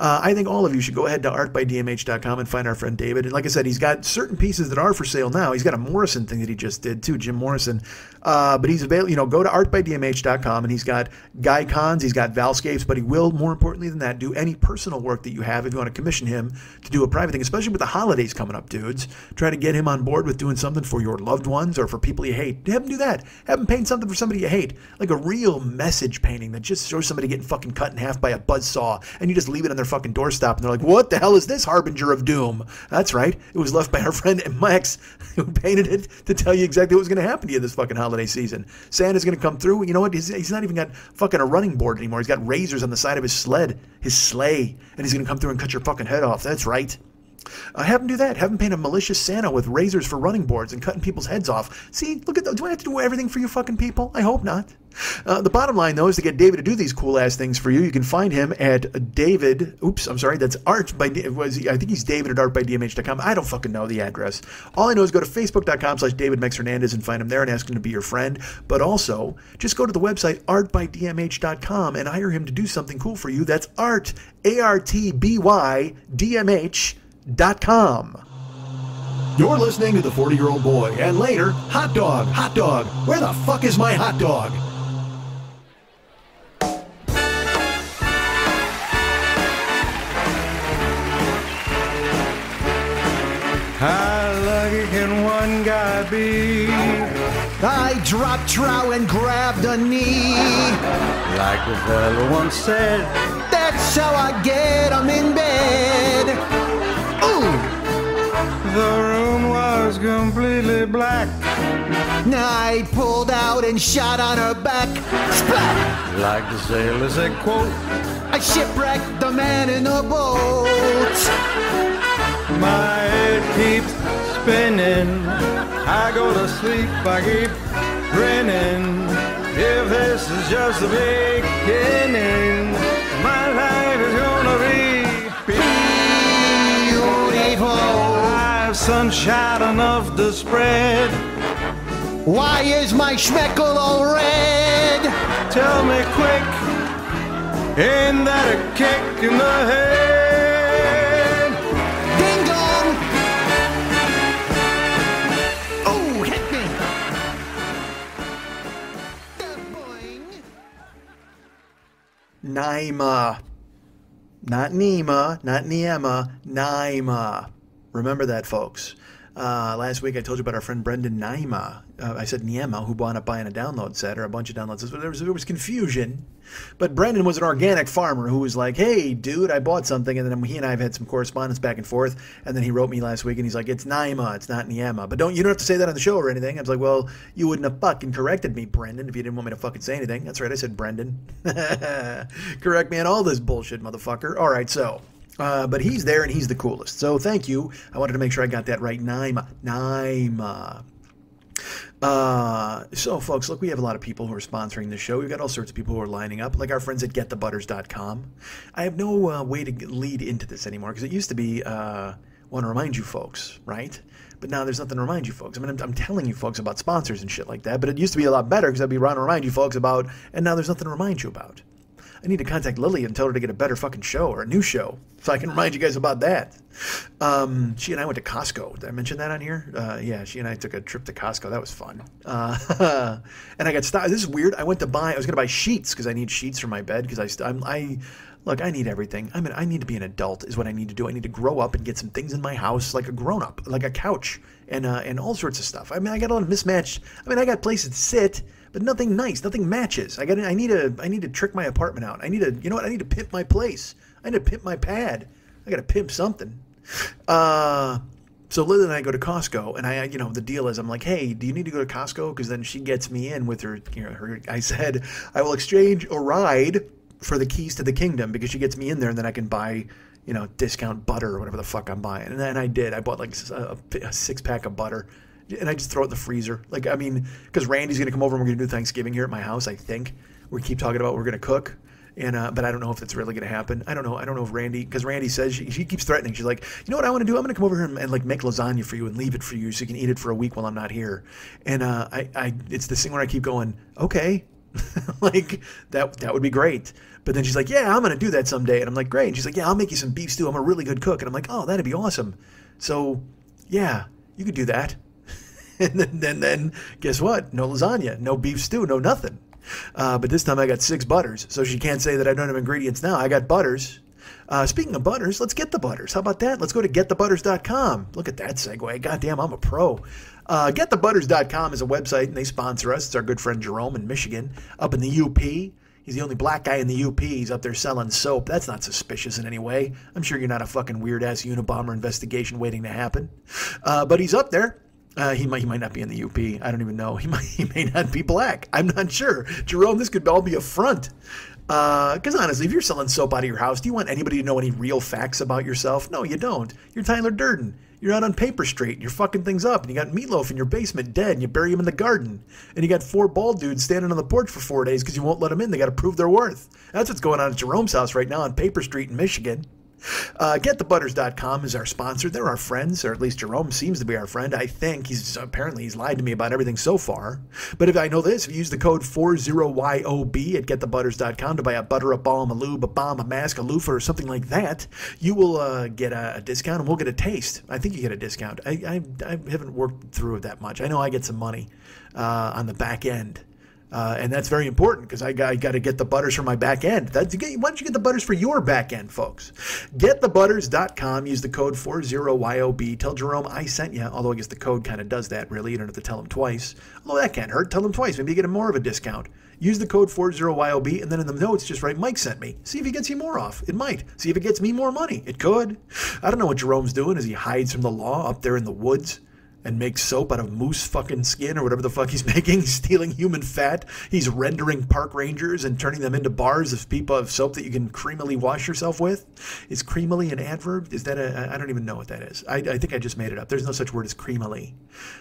Speaker 2: I think all of you should go ahead to artbydmh.com and find our friend David. And like I said, he's got certain pieces that are for sale now. He's got a Morrison thing that he just did too, Jim Morrison. But he's available, go to artbydmh.com, and he's got Gycons, he's got Valscapes, but he will, more importantly than that, do any personal work that you have if you want to commission him to do a private thing, especially with the holidays coming up, dudes. Try to get him on board with doing something for your loved ones or for people you hate. Have him do that. Have him paint something for somebody you hate, like a real message painting that just shows somebody getting fucking cut in half by a buzzsaw, and you just leave it on their fucking doorstep, and they're like, what the hell is this harbinger of doom? That's right. It was left by our friend Max, who painted it to tell you exactly what was going to happen to you this fucking holiday season. Santa's going to come through. You know what? He's not even got fucking a running board anymore. He's got razors on the side of his sleigh, and he's going to come through and cut your fucking head off. That's right. Have him do that. Have him paint a malicious Santa with razors for running boards and cutting people's heads off. See, look at that. Do I have to do everything for you fucking people? I hope not. The bottom line, though, is to get David to do these cool-ass things for you. You can find him at David... Oops, I'm sorry. That's Art by... I think he's David at artbydmh.com. I don't fucking know the address. All I know is go to facebook.com/DavidMexHernandez and find him there and ask him to be your friend. But also, just go to the website artbydmh.com and hire him to do something cool for you. That's art, ARTBYDMH.com. You're listening to The 40-Year-Old Boy, and later, hot dog, where the fuck is my hot dog?
Speaker 3: How lucky can one guy be?
Speaker 1: I dropped trow and grabbed a knee.
Speaker 3: Like the fellow once said,
Speaker 1: That's how I get 'em in bed. Ooh!
Speaker 3: the room was completely black.
Speaker 1: I pulled out and shot on her back. Splat!
Speaker 3: Like the sailor said, quote,
Speaker 1: I shipwrecked the man in the boat.
Speaker 3: my head keeps spinning. I go to sleep, I keep grinning. If this is just the beginning, my life is gonna be
Speaker 1: Beautiful.
Speaker 3: I have sunshine enough to spread.
Speaker 1: Why is my schmeckle all red?
Speaker 3: Tell me quick, ain't that a kick in the head?
Speaker 1: Ding dong! Oh, hit me! Boing.
Speaker 2: Naima. Not Nima, not Niema, Naima. Remember that, folks. Last week I told you about our friend Brendan Naima. I said Niema, who wound up buying a download set or a bunch of download sets. There was confusion. But Brendan was an organic farmer who was like, hey, dude, I bought something. And then he and I have had some correspondence back and forth. And then he wrote me last week and he's like, it's Naima, it's not Niema. But you don't have to say that on the show or anything. I was like, well, you wouldn't have fucking corrected me, Brendan, if you didn't want me to fucking say anything. That's right, I said Brendan. Correct me on all this bullshit, motherfucker. All right, so... but he's there and he's the coolest. So thank you. I wanted to make sure I got that right. Naima. So folks, look, we have a lot of people who are sponsoring the show. We've got all sorts of people who are lining up, like our friends at getthebutters.com. I have no way to lead into this anymore because it used to be want to remind you folks, right? But now there's nothing to remind you folks. I mean, I'm telling you folks about sponsors and shit like that, but it used to be a lot better because I'd be around to remind you folks about, and now there's nothing to remind you about. I need to contact Lily and tell her to get a better fucking show or a new show so I can remind you guys about that. She and I went to Costco. Did I mention that on here? Yeah, she and I took a trip to Costco. That was fun. And I got stopped. This is weird. I was going to buy sheets because I need sheets for my bed because look, I need everything. I need to be an adult is what I need to do. I need to grow up and get some things in my house like a grown-up, like a couch and all sorts of stuff. I mean, I got a lot of mismatched. I mean, I got places to sit, but nothing nice, nothing matches. I need to trick my apartment out. I need to pimp my place. I need to pimp my pad. I got to pimp something. So Lily and I go to Costco, and the deal is, I'm like, hey, do you need to go to Costco? Because then she gets me in with her. I said, I will exchange a ride for the keys to the kingdom because she gets me in there, and then I can buy, discount butter or whatever the fuck I'm buying. And then I did. I bought like a 6-pack of butter. And I just throw it in the freezer. Like, I mean, because Randy's going to come over and we're going to do Thanksgiving here at my house, I think. We keep talking about we're going to cook. But I don't know if it's really going to happen. I don't know if Randy, because Randy says, she keeps threatening. She's like, you know what I want to do? I'm going to come over here and like make lasagna for you and leave it for you so you can eat it for a week while I'm not here. And it's this thing where I keep going, okay. Like, that would be great. But then she's like, yeah, I'm going to do that someday. And I'm like, great. And she's like, yeah, I'll make you some beef stew. I'm a really good cook. And I'm like, oh, that'd be awesome. So, yeah, you could do that. And then guess what? No lasagna, no beef stew, no nothing. But this time I got 6 butters, so she can't say that I don't have ingredients now. I got butters. Speaking of butters, let's get the butters. How about that? Let's go to getthebutters.com. Look at that segue. Goddamn, I'm a pro. Getthebutters.com is a website, and they sponsor us. It's our good friend Jerome in Michigan, up in the UP. He's the only black guy in the UP. He's up there selling soap. That's not suspicious in any way. I'm sure you're not a fucking weird-ass Unabomber investigation waiting to happen. But he's up there. He might not be in the UP. I don't even know. He may not be black. I'm not sure. Jerome, this could all be a front. Because honestly, if you're selling soap out of your house, do you want anybody to know any real facts about yourself? No, you don't. You're Tyler Durden. You're out on Paper Street, and you're fucking things up, and you got Meatloaf in your basement dead, and you bury him in the garden, and you got 4 bald dudes standing on the porch for 4 days because you won't let them in. They got to prove their worth. That's what's going on at Jerome's house right now on Paper Street in Michigan. GetTheButters.com is our sponsor. They're our friends, or at least Jerome seems to be our friend. I think he's lied to me about everything so far. But if I know this, if you use the code 40YOB at GetTheButters.com to buy a butter, a balm, a lube, a balm, a mask, a loofah, or something like that, you will get a discount, and we'll get a taste. I think you get a discount. I haven't worked through it that much. I know I get some money on the back end. And that's very important because I got to get the butters for my back end. Why don't you get the butters for your back end, folks? GetTheButters.com. Use the code 40YOB. Tell Jerome I sent you, although I guess the code kind of does that, really. You don't have to tell him twice. Although that can't hurt. Tell him twice. Maybe you get him more of a discount. Use the code 40YOB, and then in the notes, just write Mike sent me. See if he gets you more off. It might. See if it gets me more money. It could. I don't know what Jerome's doing as he hides from the law up there in the woods and makes soap out of moose fucking skin or whatever the fuck he's making, stealing human fat. He's rendering park rangers and turning them into bars of soap that you can creamily wash yourself with. Is creamily an adverb? Is that I don't even know what that is. I think I just made it up. There's no such word as creamily.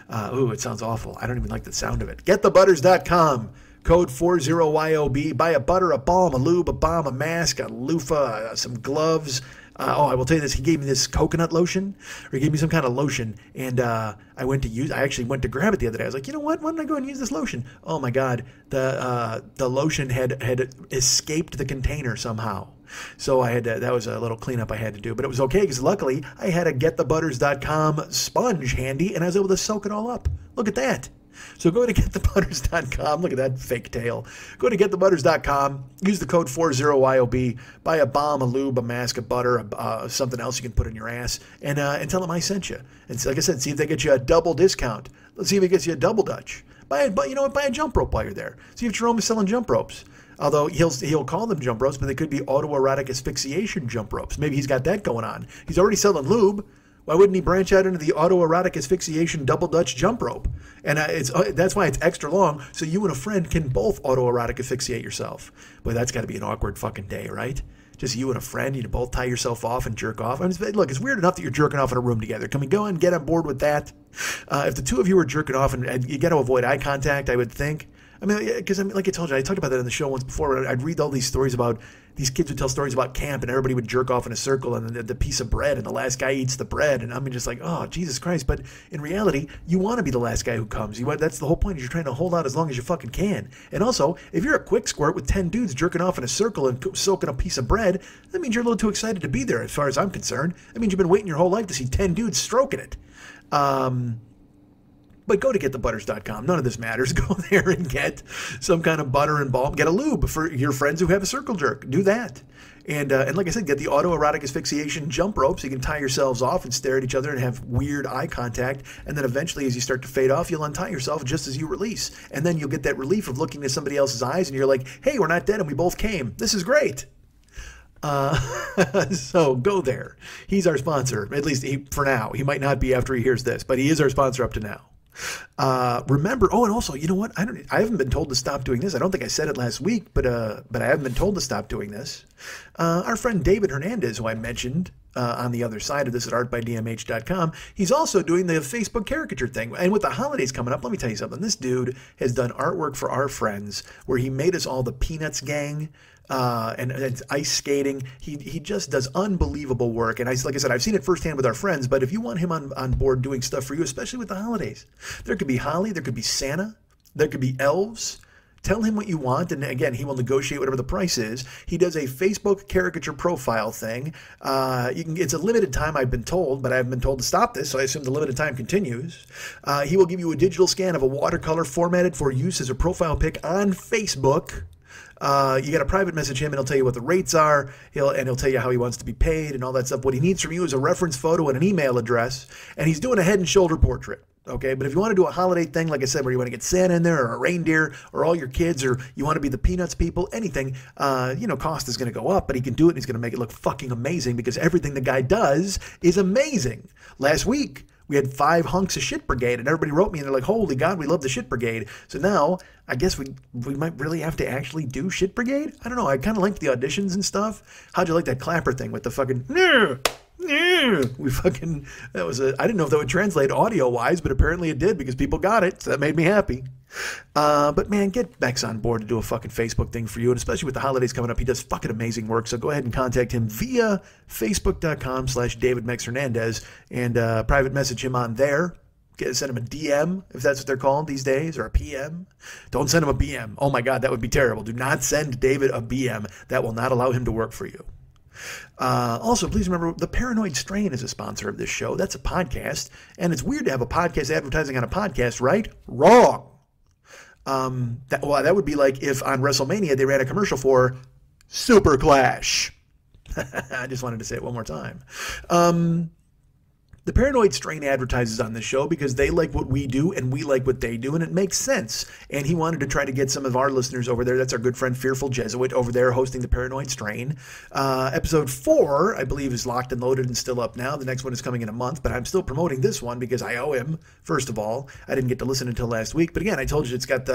Speaker 2: It sounds awful. I don't even like the sound of it. GetTheButters.com. Code 40YOB. Buy a butter, a balm, a lube, a balm, a mask, a loofah, some gloves. I will tell you this. He gave me this coconut lotion, or he gave me some kind of lotion, and I actually went to grab it the other day. I was like, you know what? Why don't I go and use this lotion? Oh my God, the lotion had escaped the container somehow. So that was a little cleanup I had to do, but it was okay because luckily I had a GetTheButters.com sponge handy, and I was able to soak it all up. Look at that. So go to GetTheButters.com. Look at that fake tail. Go to GetTheButters.com. Use the code 40YOB. Buy a balm, a lube, a mask, a butter, something else you can put in your ass, and tell them I sent you. And like I said, see if they get you a double discount. Let's see if it gets you a double Dutch. Buy a jump rope while you're there. See if Jerome is selling jump ropes. Although he'll call them jump ropes, but they could be autoerotic asphyxiation jump ropes. Maybe he's got that going on. He's already selling lube. Why wouldn't he branch out into the autoerotic asphyxiation double Dutch jump rope? And that's why it's extra long, so you and a friend can both autoerotic asphyxiate yourself. Boy, that's got to be an awkward fucking day, right? Just you and a friend, you both tie yourself off and jerk off. Look, it's weird enough that you're jerking off in a room together. Can we go and get on board with that? If the two of you were jerking off, and you got to avoid eye contact, I would think. Because like I told you, I talked about that in the show once before. I'd read all these stories about, these kids would tell stories about camp, and everybody would jerk off in a circle, and the piece of bread, and the last guy eats the bread, and I'm just like, oh, Jesus Christ. But in reality, you want to be the last guy who comes. That's the whole point, is you're trying to hold out as long as you fucking can. And also, if you're a quick squirt with 10 dudes jerking off in a circle and soaking a piece of bread, that means you're a little too excited to be there, as far as I'm concerned. That means you've been waiting your whole life to see 10 dudes stroking it. But go to GetTheButters.com. None of this matters. Go there and get some kind of butter and balm. Get a lube for your friends who have a circle jerk. Do that. And like I said, get the autoerotic asphyxiation jump ropes. You can tie yourselves off and stare at each other and have weird eye contact. And then eventually, as you start to fade off, you'll untie yourself just as you release. And then you'll get that relief of looking at somebody else's eyes, and you're like, hey, we're not dead and we both came. This is great. So go there. He's our sponsor, at least for now. He might not be after he hears this, but he is our sponsor up to now. Remember, and also, you know what? I haven't been told to stop doing this. I don't think I said it last week, but I haven't been told to stop doing this. Our friend David Hernandez, who I mentioned on the other side of this at artbydmh.com, he's also doing the Facebook caricature thing. And with the holidays coming up, let me tell you something. This dude has done artwork for our friends where he made us all the Peanuts gang. And it's ice skating. He just does unbelievable work. And like I said, I've seen it firsthand with our friends, but if you want him on board doing stuff for you, especially with the holidays, there could be holly, there could be Santa, there could be elves. Tell him what you want, and again, he will negotiate whatever the price is. He does a Facebook caricature profile thing. It's a limited time, I've been told, but I haven't been told to stop this, so I assume the limited time continues. He will give you a digital scan of a watercolor formatted for use as a profile pic on Facebook. You got to private message him, and he'll tell you what the rates are. He'll tell you how he wants to be paid and all that stuff. What he needs from you is a reference photo and an email address, and he's doing a head and shoulder portrait. Okay, but if you want to do a holiday thing, like I said, where you want to get Santa in there or a reindeer or all your kids, or you want to be the Peanuts people, anything, cost is going to go up, but he can do it, and he's going to make it look fucking amazing because everything the guy does is amazing. Last week, we had 5 hunks of Shit Brigade, and everybody wrote me, and they're like, holy God, we love the Shit Brigade. So now, I guess we might really have to actually do Shit Brigade? I don't know. I kind of liked the auditions and stuff. How'd you like that clapper thing with the fucking... I didn't know if that would translate audio-wise, but apparently it did because people got it, so that made me happy. But man, get Bex on board to do a fucking Facebook thing for you, and especially with the holidays coming up, he does fucking amazing work, so go ahead and contact him via facebook.com/DavidMexHernandez and private message him on there. Send him a DM, if that's what they're called these days, or a PM. Don't send him a BM. Oh my God, that would be terrible. Do not send David a BM. That will not allow him to work for you. Also, please remember, The Paranoid Strain is a sponsor of this show. That's a podcast, and it's weird to have a podcast advertising on a podcast, right? Wrong. That would be like if on WrestleMania they ran a commercial for Super Clash. I just wanted to say it one more time. The Paranoid Strain advertises on this show because they like what we do and we like what they do, and it makes sense. And he wanted to try to get some of our listeners over there. That's our good friend Fearful Jesuit over there hosting the Paranoid Strain. Episode 4, I believe, is locked and loaded and still up now. The next one is coming in a month, but I'm still promoting this one because I owe him, first of all. I didn't get to listen until last week. But again, I told you it's got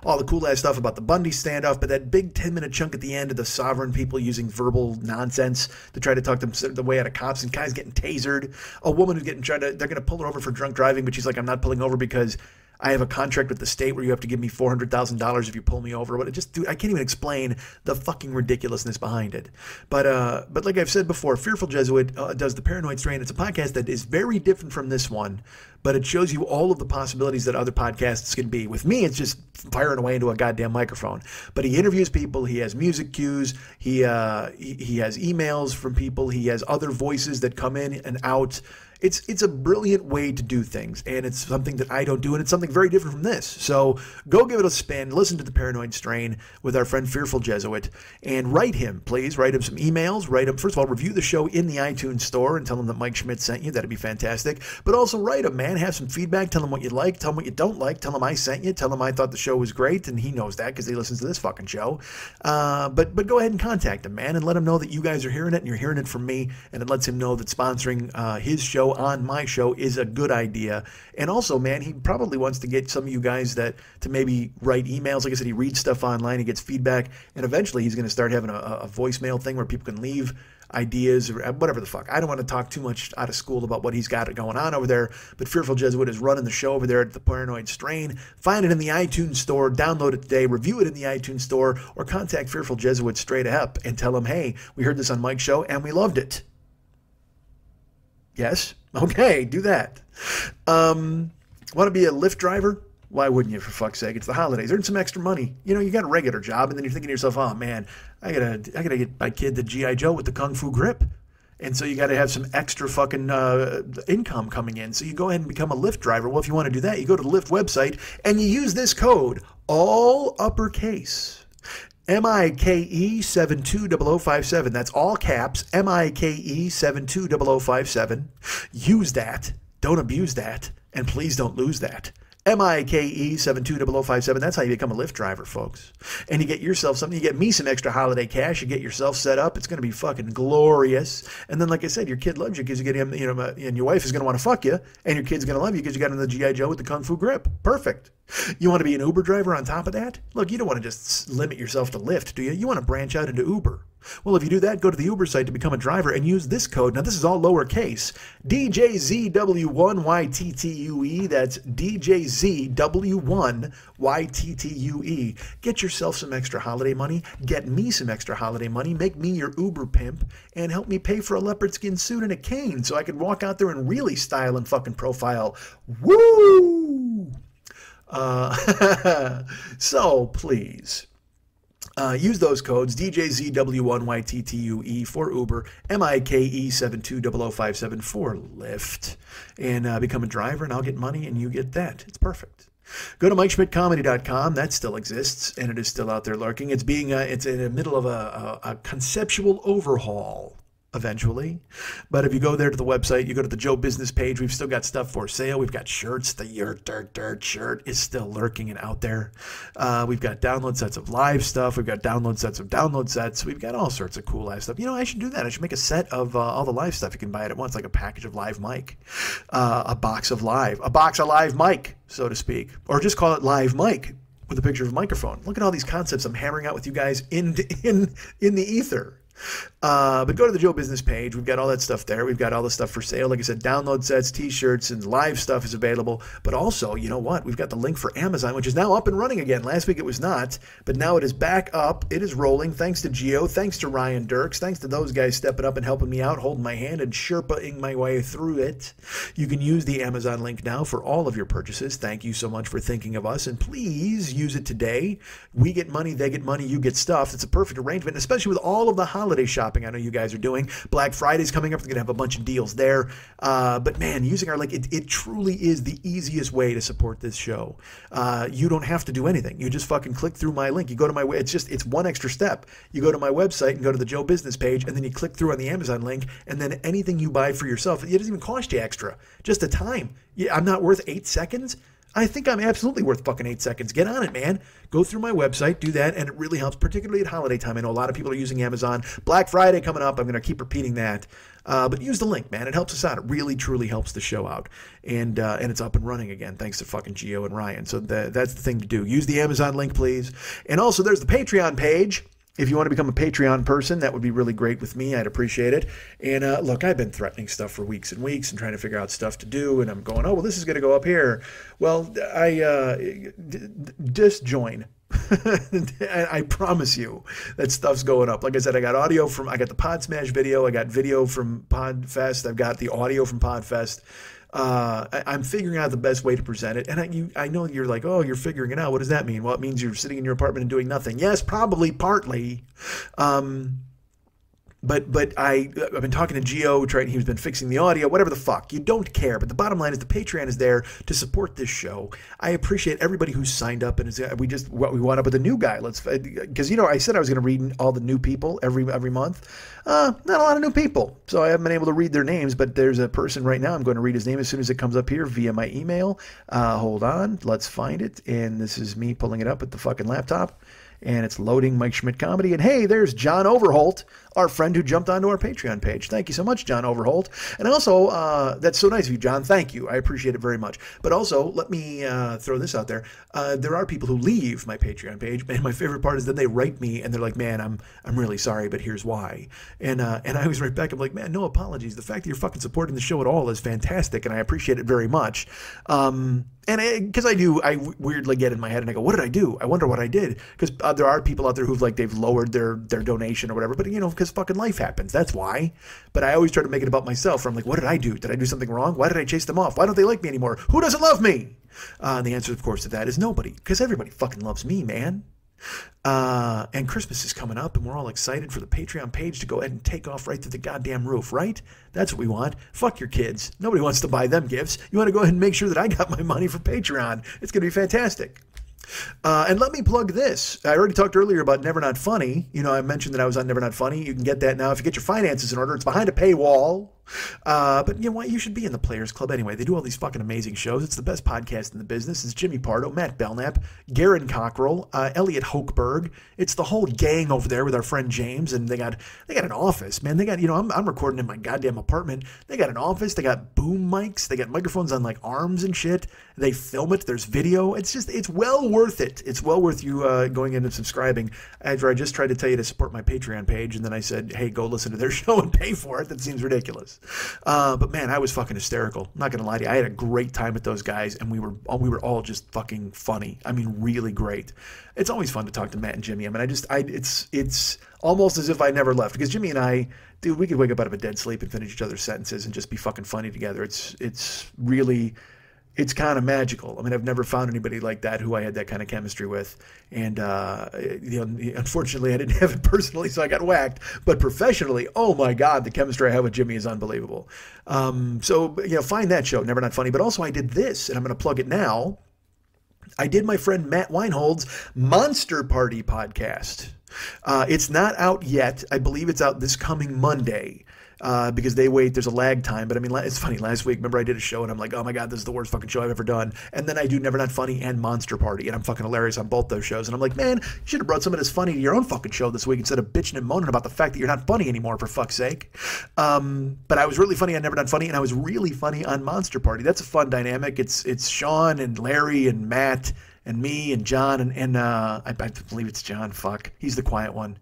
Speaker 2: all the cool-ass stuff about the Bundy standoff, but that big 10-minute chunk at the end of the sovereign people using verbal nonsense to try to talk them the way out of cops and guys getting tasered. A woman who's they're going to pull her over for drunk driving, but she's like, I'm not pulling over because I have a contract with the state where you have to give me $400,000 if you pull me over. But I can't even explain the fucking ridiculousness behind it. But like I've said before, Fearful Jesuit does the Paranoid Strain. It's a podcast that is very different from this one, but it shows you all of the possibilities that other podcasts can be. With me, it's just firing away into a goddamn microphone. But he interviews people. He has music cues. He has emails from people. He has other voices that come in and out. It's a brilliant way to do things, and it's something that I don't do, and it's something very different from this. So go give it a spin, listen to the Paranoid Strain with our friend Fearful Jesuit, and write him, please. Write him some emails. First of all, review the show in the iTunes store and tell him that Mike Schmidt sent you. That'd be fantastic. But also write him, man. Have some feedback. Tell him what you like. Tell him what you don't like. Tell him I sent you. Tell him I thought the show was great, and he knows that because he listens to this fucking show. But go ahead and contact him, man, and let him know that you guys are hearing it, and you're hearing it from me, and it lets him know that sponsoring his show on my show is a good idea. And also, man, he probably wants to get some of you guys to maybe write emails. Like I said, he reads stuff online, he gets feedback, and eventually he's going to start having a voicemail thing where people can leave ideas or whatever the fuck. I don't want to talk too much out of school about what he's got going on over there, but Fearful Jesuit is running the show over there at the Paranoid Strain. Find it in the iTunes store, download it today, review it in the iTunes store, or contact Fearful Jesuit straight up and tell him, hey, we heard this on Mike's show and we loved it. Yes? Okay, do that. Want to be a Lyft driver? Why wouldn't you, for fuck's sake? It's the holidays. Earn some extra money. You got a regular job, and then you're thinking to yourself, oh, man, I gotta get my kid the G.I. Joe with the Kung Fu grip. And so you got to have some extra fucking income coming in. So you go ahead and become a Lyft driver. Well, if you want to do that, you go to the Lyft website, and you use this code, all uppercase. MIKE 720057. That's all caps. MIKE 720057. Use that. Don't abuse that. And please don't lose that. MIKE 720057. That's how you become a Lyft driver, folks. And you get yourself something. You get me some extra holiday cash. You get yourself set up. It's going to be fucking glorious. And then, like I said, your kid loves you because you get him, and your wife is going to want to fuck you. And your kid's going to love you because you got him the G.I. Joe with the Kung Fu grip. Perfect. You want to be an Uber driver on top of that? Look, you don't want to just limit yourself to Lyft, do you? You want to branch out into Uber. Well, if you do that, go to the Uber site to become a driver and use this code. Now, this is all lowercase. DJZW1YTTUE. That's DJZW1YTTUE. Get yourself some extra holiday money. Get me some extra holiday money. Make me your Uber pimp and help me pay for a leopard skin suit and a cane so I can walk out there and really style and fucking profile. Woo! So please use those codes DJZW1YTTUE for Uber, MIKE 720057 for Lyft, and become a driver, and I'll get money and you get that. It's perfect. Go to MikeSchmidtComedy.com. That still exists, and it is still out there lurking. It's it's in the middle of a conceptual overhaul. Eventually. But if you go there to the website, you go to the Joe Business page, we've still got stuff for sale. We've got shirts. The Your Dirt shirt is still lurking and out there. We've got download sets of live stuff. We've got download sets of download sets. We've got all sorts of cool ass stuff. I should do that. I should make a set of all the live stuff. You can buy it at once, like a package of live mic, a box of live mic, so to speak, or just call it live mic with a picture of a microphone. Look at all these concepts I'm hammering out with you guys in the ether. But go to the Joe Business page. We've got all that stuff there. We've got all the stuff for sale. Like I said, download sets, t-shirts, and live stuff is available. But also, you know what? We've got the link for Amazon, which is now up and running again. Last week it was not, but now it is back up. It is rolling. Thanks to Geo. Thanks to Ryan Dirks. Thanks to those guys stepping up and helping me out, holding my hand and Sherpa-ing my way through it. You can use the Amazon link now for all of your purchases. Thank you so much for thinking of us, and please use it today. We get money, they get money, you get stuff. It's a perfect arrangement, especially with all of the holidays holiday shopping I know you guys are doing. Black Friday's coming up. We're going to have a bunch of deals there. But man, using our link, it truly is the easiest way to support this show. You don't have to do anything. You just fucking click through my link. You go to my it's one extra step. You go to my website and go to the Joe Business page, and then you click through on the Amazon link, and then anything you buy for yourself, it doesn't even cost you extra. Just the time. Yeah, I'm not worth 8 seconds. I think I'm absolutely worth fucking 8 seconds. Get on it, man. Go through my website, do that, and it really helps, particularly at holiday time. I know a lot of people are using Amazon. Black Friday coming up. I'm going to keep repeating that. But use the link, man. It helps us out. It really, truly helps the show out. And it's up and running again, thanks to fucking Gio and Ryan. So that's the thing to do. Use the Amazon link, please. And also, there's the Patreon page. If you want to become a Patreon person, that would be really great with me. I'd appreciate it. And look, I've been threatening stuff for weeks and weeks and trying to figure out stuff to do. And I'm going, oh, well, this is going to go up here. Well, just join. I promise you that stuff's going up. Like I said, I got the Pod Smash video. I got video from Podfest. I've got the audio from Podfest. I'm figuring out the best way to present it. And I know you're like, oh, you're figuring it out. What does that mean? Well, it means you're sitting in your apartment and doing nothing. Yes, probably, partly. But I've been talking to Gio, he's been fixing the audio, whatever the fuck. You don't care. But the bottom line is the Patreon is there to support this show. I appreciate everybody who's signed up, and we wound up with a new guy. Because I said I was going to read all the new people every month. Not a lot of new people, so I haven't been able to read their names. But there's a person right now. I'm going to read his name as soon as it comes up here via my email. Hold on, let's find it. And this is me pulling it up at the fucking laptop. And it's loading Mike Schmidt Comedy. And hey, there's John Overholt, our friend who jumped onto our Patreon page. Thank you so much, John Overholt. And also, that's so nice of you, John. Thank you. I appreciate it very much. But also, let me throw this out there. There are people who leave my Patreon page, and my favorite part is that they write me, and they're like, man, I'm really sorry, but here's why. And I always write back, I'm like, man, no apologies. The fact that you're fucking supporting the show at all is fantastic, and I appreciate it very much. And because I weirdly get in my head and I go, what did I do? I wonder what I did. Because there are people out there they've lowered their donation or whatever. But, because fucking life happens. That's why. But I always try to make it about myself. I'm like, what did I do? Did I do something wrong? Why did I chase them off? Why don't they like me anymore? Who doesn't love me? And the answer, of course, to that is nobody. Because everybody fucking loves me, man. And Christmas is coming up, and we're all excited for the Patreon page to go ahead and take off right through the goddamn roof, right? That's what we want. Fuck your kids. Nobody wants to buy them gifts. You want to go ahead and make sure that I got my money for Patreon. It's going to be fantastic. And let me plug this. I already talked earlier about Never Not Funny. I mentioned that I was on Never Not Funny. You can get that now if you get your finances in order. It's behind a paywall. But you know what? You should be in the Players Club anyway. They do all these fucking amazing shows. It's the best podcast in the business. It's Jimmy Pardo, Matt Belknap, Garen Cockrell, Elliot Hochberg. It's the whole gang over there with our friend James, and they got an office, man. They got I'm recording in my goddamn apartment. They got an office. They got boom mics. They got microphones on like arms and shit. They film it. There's video. It's well worth it. It's well worth you going in and subscribing. After I just tried to tell you to support my Patreon page, and then I said, hey, go listen to their show and pay for it. That seems ridiculous. But man, I was fucking hysterical. I'm not gonna lie to you. I had a great time with those guys, and we were all just fucking funny. I mean, really great. It's always fun to talk to Matt and Jimmy. I mean, it's almost as if I never left, because Jimmy and I, dude, we could wake up out of a dead sleep and finish each other's sentences and just be fucking funny together. It's really. It's kind of magical. I mean, I've never found anybody like that who I had that kind of chemistry with. And, unfortunately, I didn't have it personally, so I got whacked. But professionally, oh, my God, the chemistry I have with Jimmy is unbelievable. So find that show, Never Not Funny. But also I did this, and I'm going to plug it now. I did my friend Matt Weinhold's Monster Party podcast. It's not out yet. I believe it's out this coming Monday. Because they wait, there's a lag time. But I mean, it's funny. Last week, remember I did a show and I'm like, oh my God, this is the worst fucking show I've ever done. And then I do Never Not Funny and Monster Party, and I'm fucking hilarious on both those shows. And I'm like, man, you should have brought some of this funny to your own fucking show this week instead of bitching and moaning about the fact that you're not funny anymore, for fuck's sake. But I was really funny on Never Not Funny, and I was really funny on Monster Party. That's a fun dynamic. It's Sean and Larry and Matt and me and John and I believe it's John. Fuck, he's the quiet one.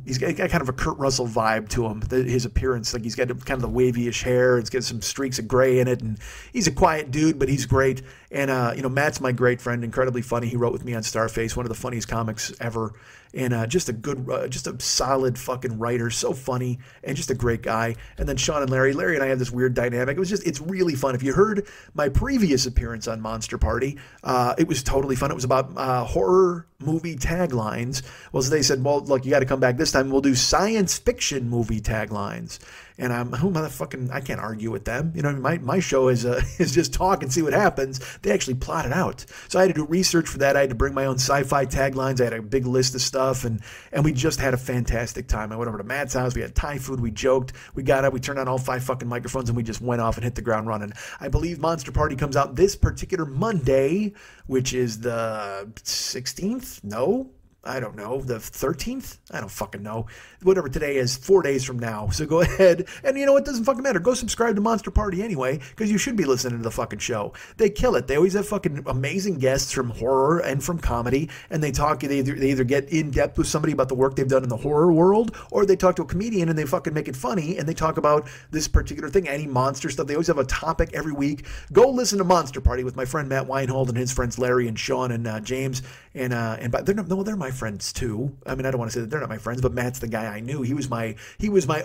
Speaker 2: He's got kind of a Kurt Russell vibe to him. His appearance, like he's got kind of the wavy-ish hair. It's got some streaks of gray in it, and he's a quiet dude, but he's great. And Matt's my great friend, incredibly funny. He wrote with me on Starface, one of the funniest comics ever. and just a solid fucking writer, so funny, and just a great guy. And then Sean and Larry and I have this weird dynamic. It's really fun. If you heard my previous appearance on Monster Party, it was totally fun. It was about horror movie taglines. Well, so they said, well, look, you got to come back this time. We'll do science fiction movie taglines. And I can't argue with them. You know, my show is just talk and see what happens. They actually plot it out. So I had to do research for that. I had to bring my own sci-fi taglines. I had a big list of stuff, and we just had a fantastic time. I went over to Matt's house. We had Thai food. We joked. We got up. We turned on all 5 fucking microphones, and we just went off and hit the ground running. I believe Monster Party comes out this particular Monday, which is the 16th? No? I don't know, the 13th? I don't fucking know. Whatever today is, 4 days from now. So go ahead, and you know what, doesn't fucking matter. Go subscribe to Monster Party anyway, because you should be listening to the fucking show. They kill it. They always have fucking amazing guests from horror and from comedy, and they talk, they either get in depth with somebody about the work they've done in the horror world, or they talk to a comedian and they fucking make it funny, and they talk about this particular thing, any monster stuff. They always have a topic every week. Go listen to Monster Party with my friend Matt Weinhold and his friends Larry and Sean and James, and they're my friends too. I mean, I don't want to say that they're not my friends, but Matt's the guy I knew. He was my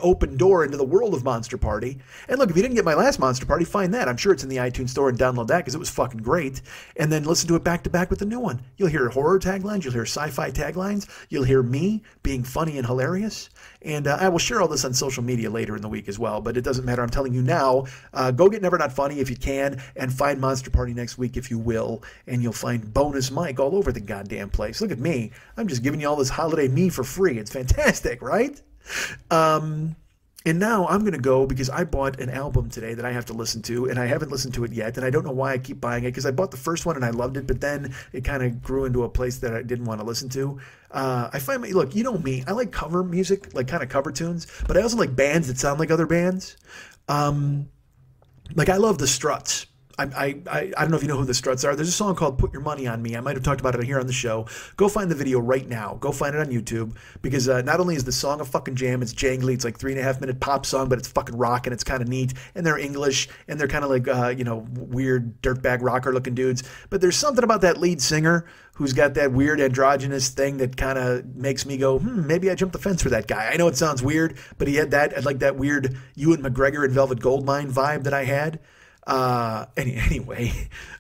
Speaker 2: open door into the world of Monster Party. And look, if you didn't get my last Monster Party, find that. I'm sure it's in the iTunes store, and download that because it was fucking great. And then listen to it back to back with the new one. You'll hear horror taglines. You'll hear sci-fi taglines. You'll hear me being funny and hilarious. And I will share all this on social media later in the week as well, but it doesn't matter. I'm telling you now, go get Never Not Funny if you can, and find Monster Party next week if you will, and you'll find Bonus Mike all over the goddamn place. Look at me. I'm just giving you all this holiday me for free. It's fantastic, right? And now I'm going to go because I bought an album today that I have to listen to, and I haven't listened to it yet, and I don't know why I keep buying it, because I bought the first one and I loved it, but then it kind of grew into a place that I didn't want to listen to. Look, you know me, I like cover music, like kind of cover tunes, but I also like bands that sound like other bands. Like I love the Struts. I don't know if you know who the Struts are. There's a song called Put Your Money on Me. I might have talked about it here on the show. Go find the video right now. Go find it on YouTube, because not only is the song a fucking jam, it's jangly. It's like 3.5-minute pop song, but it's fucking rock, and it's kind of neat. And they're English, and they're kind of like, weird dirtbag rocker looking dudes. But there's something about that lead singer who's got that weird androgynous thing that kind of makes me go, maybe I jumped the fence for that guy. I know it sounds weird, but he had that weird Ewan McGregor and Velvet Goldmine vibe that I had. Anyway,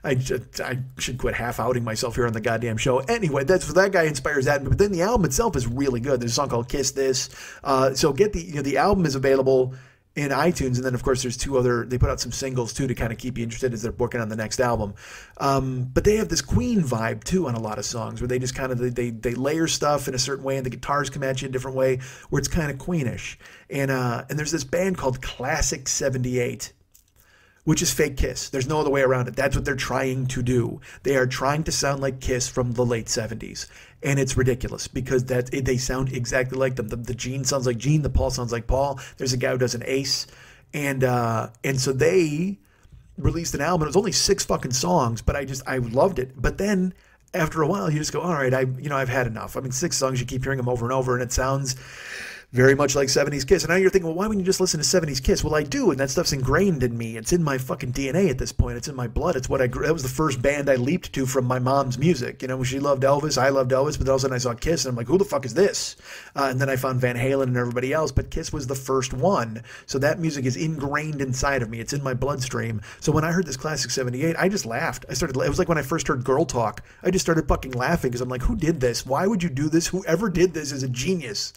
Speaker 2: I should quit half outing myself here on the goddamn show. Anyway, that guy inspires that. But then the album itself is really good. There's a song called Kiss This. So get the album is available in iTunes, and then of course there's they put out some singles too to kind of keep you interested as they're working on the next album. But they have this Queen vibe too on a lot of songs, where they just kind of they layer stuff in a certain way, and the guitars come at you in a different way, where it's kind of Queenish. And there's this band called Classic 78, which is fake Kiss. There's no other way around it. That's what they're trying to do. They are trying to sound like Kiss from the late 70s. And it's ridiculous, because they sound exactly like them. The Gene sounds like Gene. The Paul sounds like Paul. There's a guy who does an Ace. And so they released an album. It was only 6 fucking songs, but I loved it. But then after a while, you just go, all right, I've had enough. I mean, 6 songs, you keep hearing them over and over, and it sounds very much like 70s Kiss. And now you're thinking, well, why wouldn't you just listen to 70s Kiss? Well, I do, and that stuff's ingrained in me. It's in my fucking DNA at this point. It's in my blood. It's what I grew. That was the first band I leaped to from my mom's music. You know, she loved Elvis, I loved Elvis, but all of a sudden I saw Kiss, and I'm like, who the fuck is this? And then I found Van Halen and everybody else, but Kiss was the first one. So that music is ingrained inside of me. It's in my bloodstream. So when I heard this Classic 78, I just laughed. It was like when I first heard Girl Talk. I just started fucking laughing, because I'm like, who did this? Why would you do this? Whoever did this is a genius.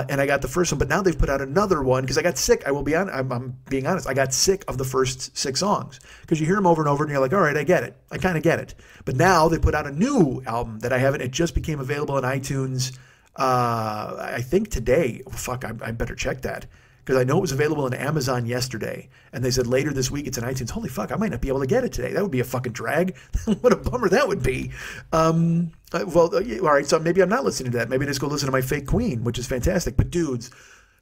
Speaker 2: And I got the first one, but now they've put out another one, because I got sick. I will be honest. I'm being honest. I got sick of the first 6 songs, because you hear them over and over, and you're like, all right, I get it. I kind of get it. But now they put out a new album that I haven't. It just became available on iTunes. I think today. Oh, fuck, I better check that, because I know it was available on Amazon yesterday, and they said later this week it's on iTunes. Holy fuck, I might not be able to get it today. That would be a fucking drag. What a bummer that would be. All right, so maybe I'm not listening to that. Maybe I just go listen to my fake Queen, which is fantastic. But dudes,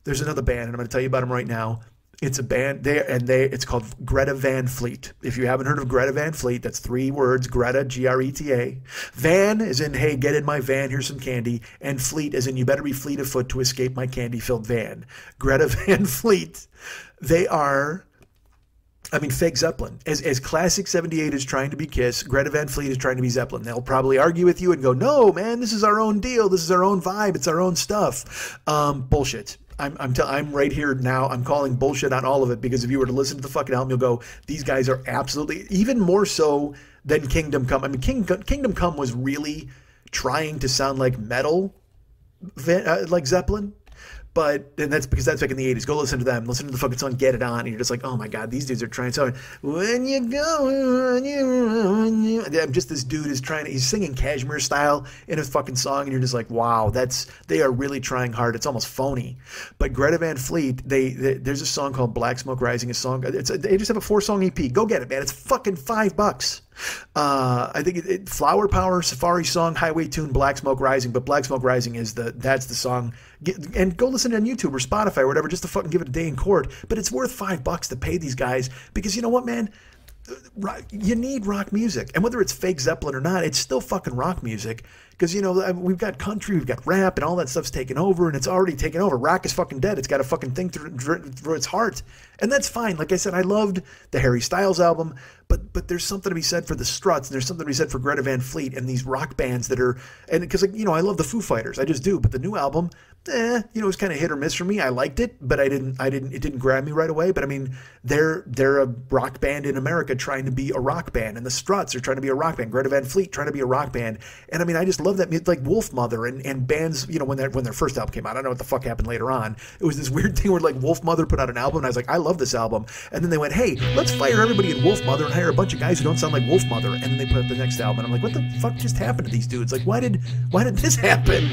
Speaker 2: there's another band, and I'm going to tell you about them right now. It's a band, it's called Greta Van Fleet. If you haven't heard of Greta Van Fleet, that's 3 words, Greta, Greta. Van is in, hey, get in my van, here's some candy. And Fleet is in, you better be fleet of foot to escape my candy-filled van. Greta Van Fleet, they are I mean, fake Zeppelin. As classic 78 is trying to be Kiss, Greta Van Fleet is trying to be Zeppelin. They'll probably argue with you and go, no, man, this is our own deal. This is our own vibe. It's our own stuff. Bullshit. I'm right here now. I'm calling bullshit on all of it, because if you were to listen to the fucking album, you'll go, these guys are absolutely, even more so than Kingdom Come. I mean, Kingdom Come was really trying to sound like metal, like Zeppelin. And that's because that's back in the 80s. Go listen to them. Listen to the fucking song Get It On. And you're just like, oh my God, these dudes are trying so hard. When you go, just this dude is he's singing Kashmir style in a fucking song. And you're just like, wow, they are really trying hard. It's almost phony. But Greta Van Fleet, there's a song called Black Smoke Rising, they just have a 4-song EP. Go get it, man. It's fucking $5. I think Flower Power, Safari Song, Highway Tune, Black Smoke Rising, but Black Smoke Rising that's the song. And go listen on YouTube or Spotify or whatever, just to fucking give it a day in court. But it's worth $5 to pay these guys, because you know what, man? You need rock music, and whether it's fake Zeppelin or not, it's still fucking rock music. Because, you know, we've got country, we've got rap, and all that stuff's taken over, and it's already taken over. Rock is fucking dead. It's got a fucking thing through its heart. And that's fine. Like I said, I loved the Harry Styles album, but there's something to be said for the Struts, and there's something to be said for Greta Van Fleet and these rock bands that are, and because, like, you know, I love the Foo Fighters. I just do. But the new album, you know, it was kind of hit or miss for me. I liked it, but it didn't grab me right away. But I mean, they're a rock band in America trying to be a rock band, and the Struts are trying to be a rock band. Greta Van Fleet trying to be a rock band. And I mean, I just love that music, like Wolf Mother and bands, you know, when their first album came out. I don't know what the fuck happened later on. It was this weird thing where like Wolf Mother put out an album, and I was like, I love this album. And then they went, hey, let's fire everybody in Wolf Mother and hire a bunch of guys who don't sound like Wolf Mother. And then they put out the next album, and I'm like, what the fuck just happened to these dudes? Like, why did this happen?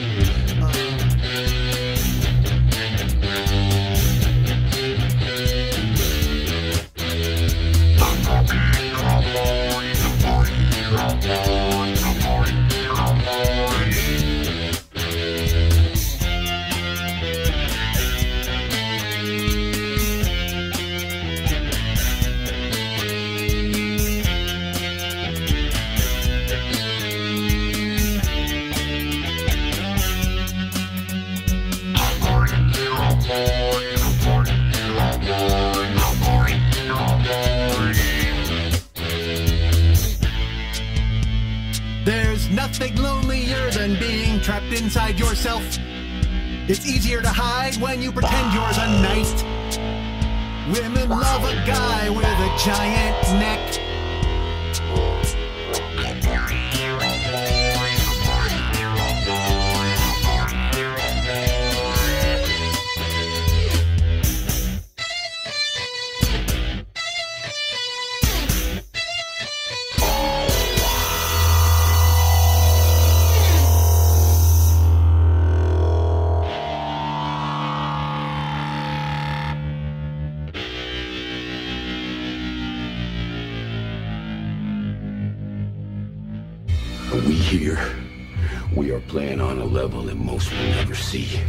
Speaker 1: There's nothing lonelier than being trapped inside yourself. It's easier to hide when you pretend you're the knight. Women love a guy with a giant neck.
Speaker 4: We here, we are playing on a level that most will never see.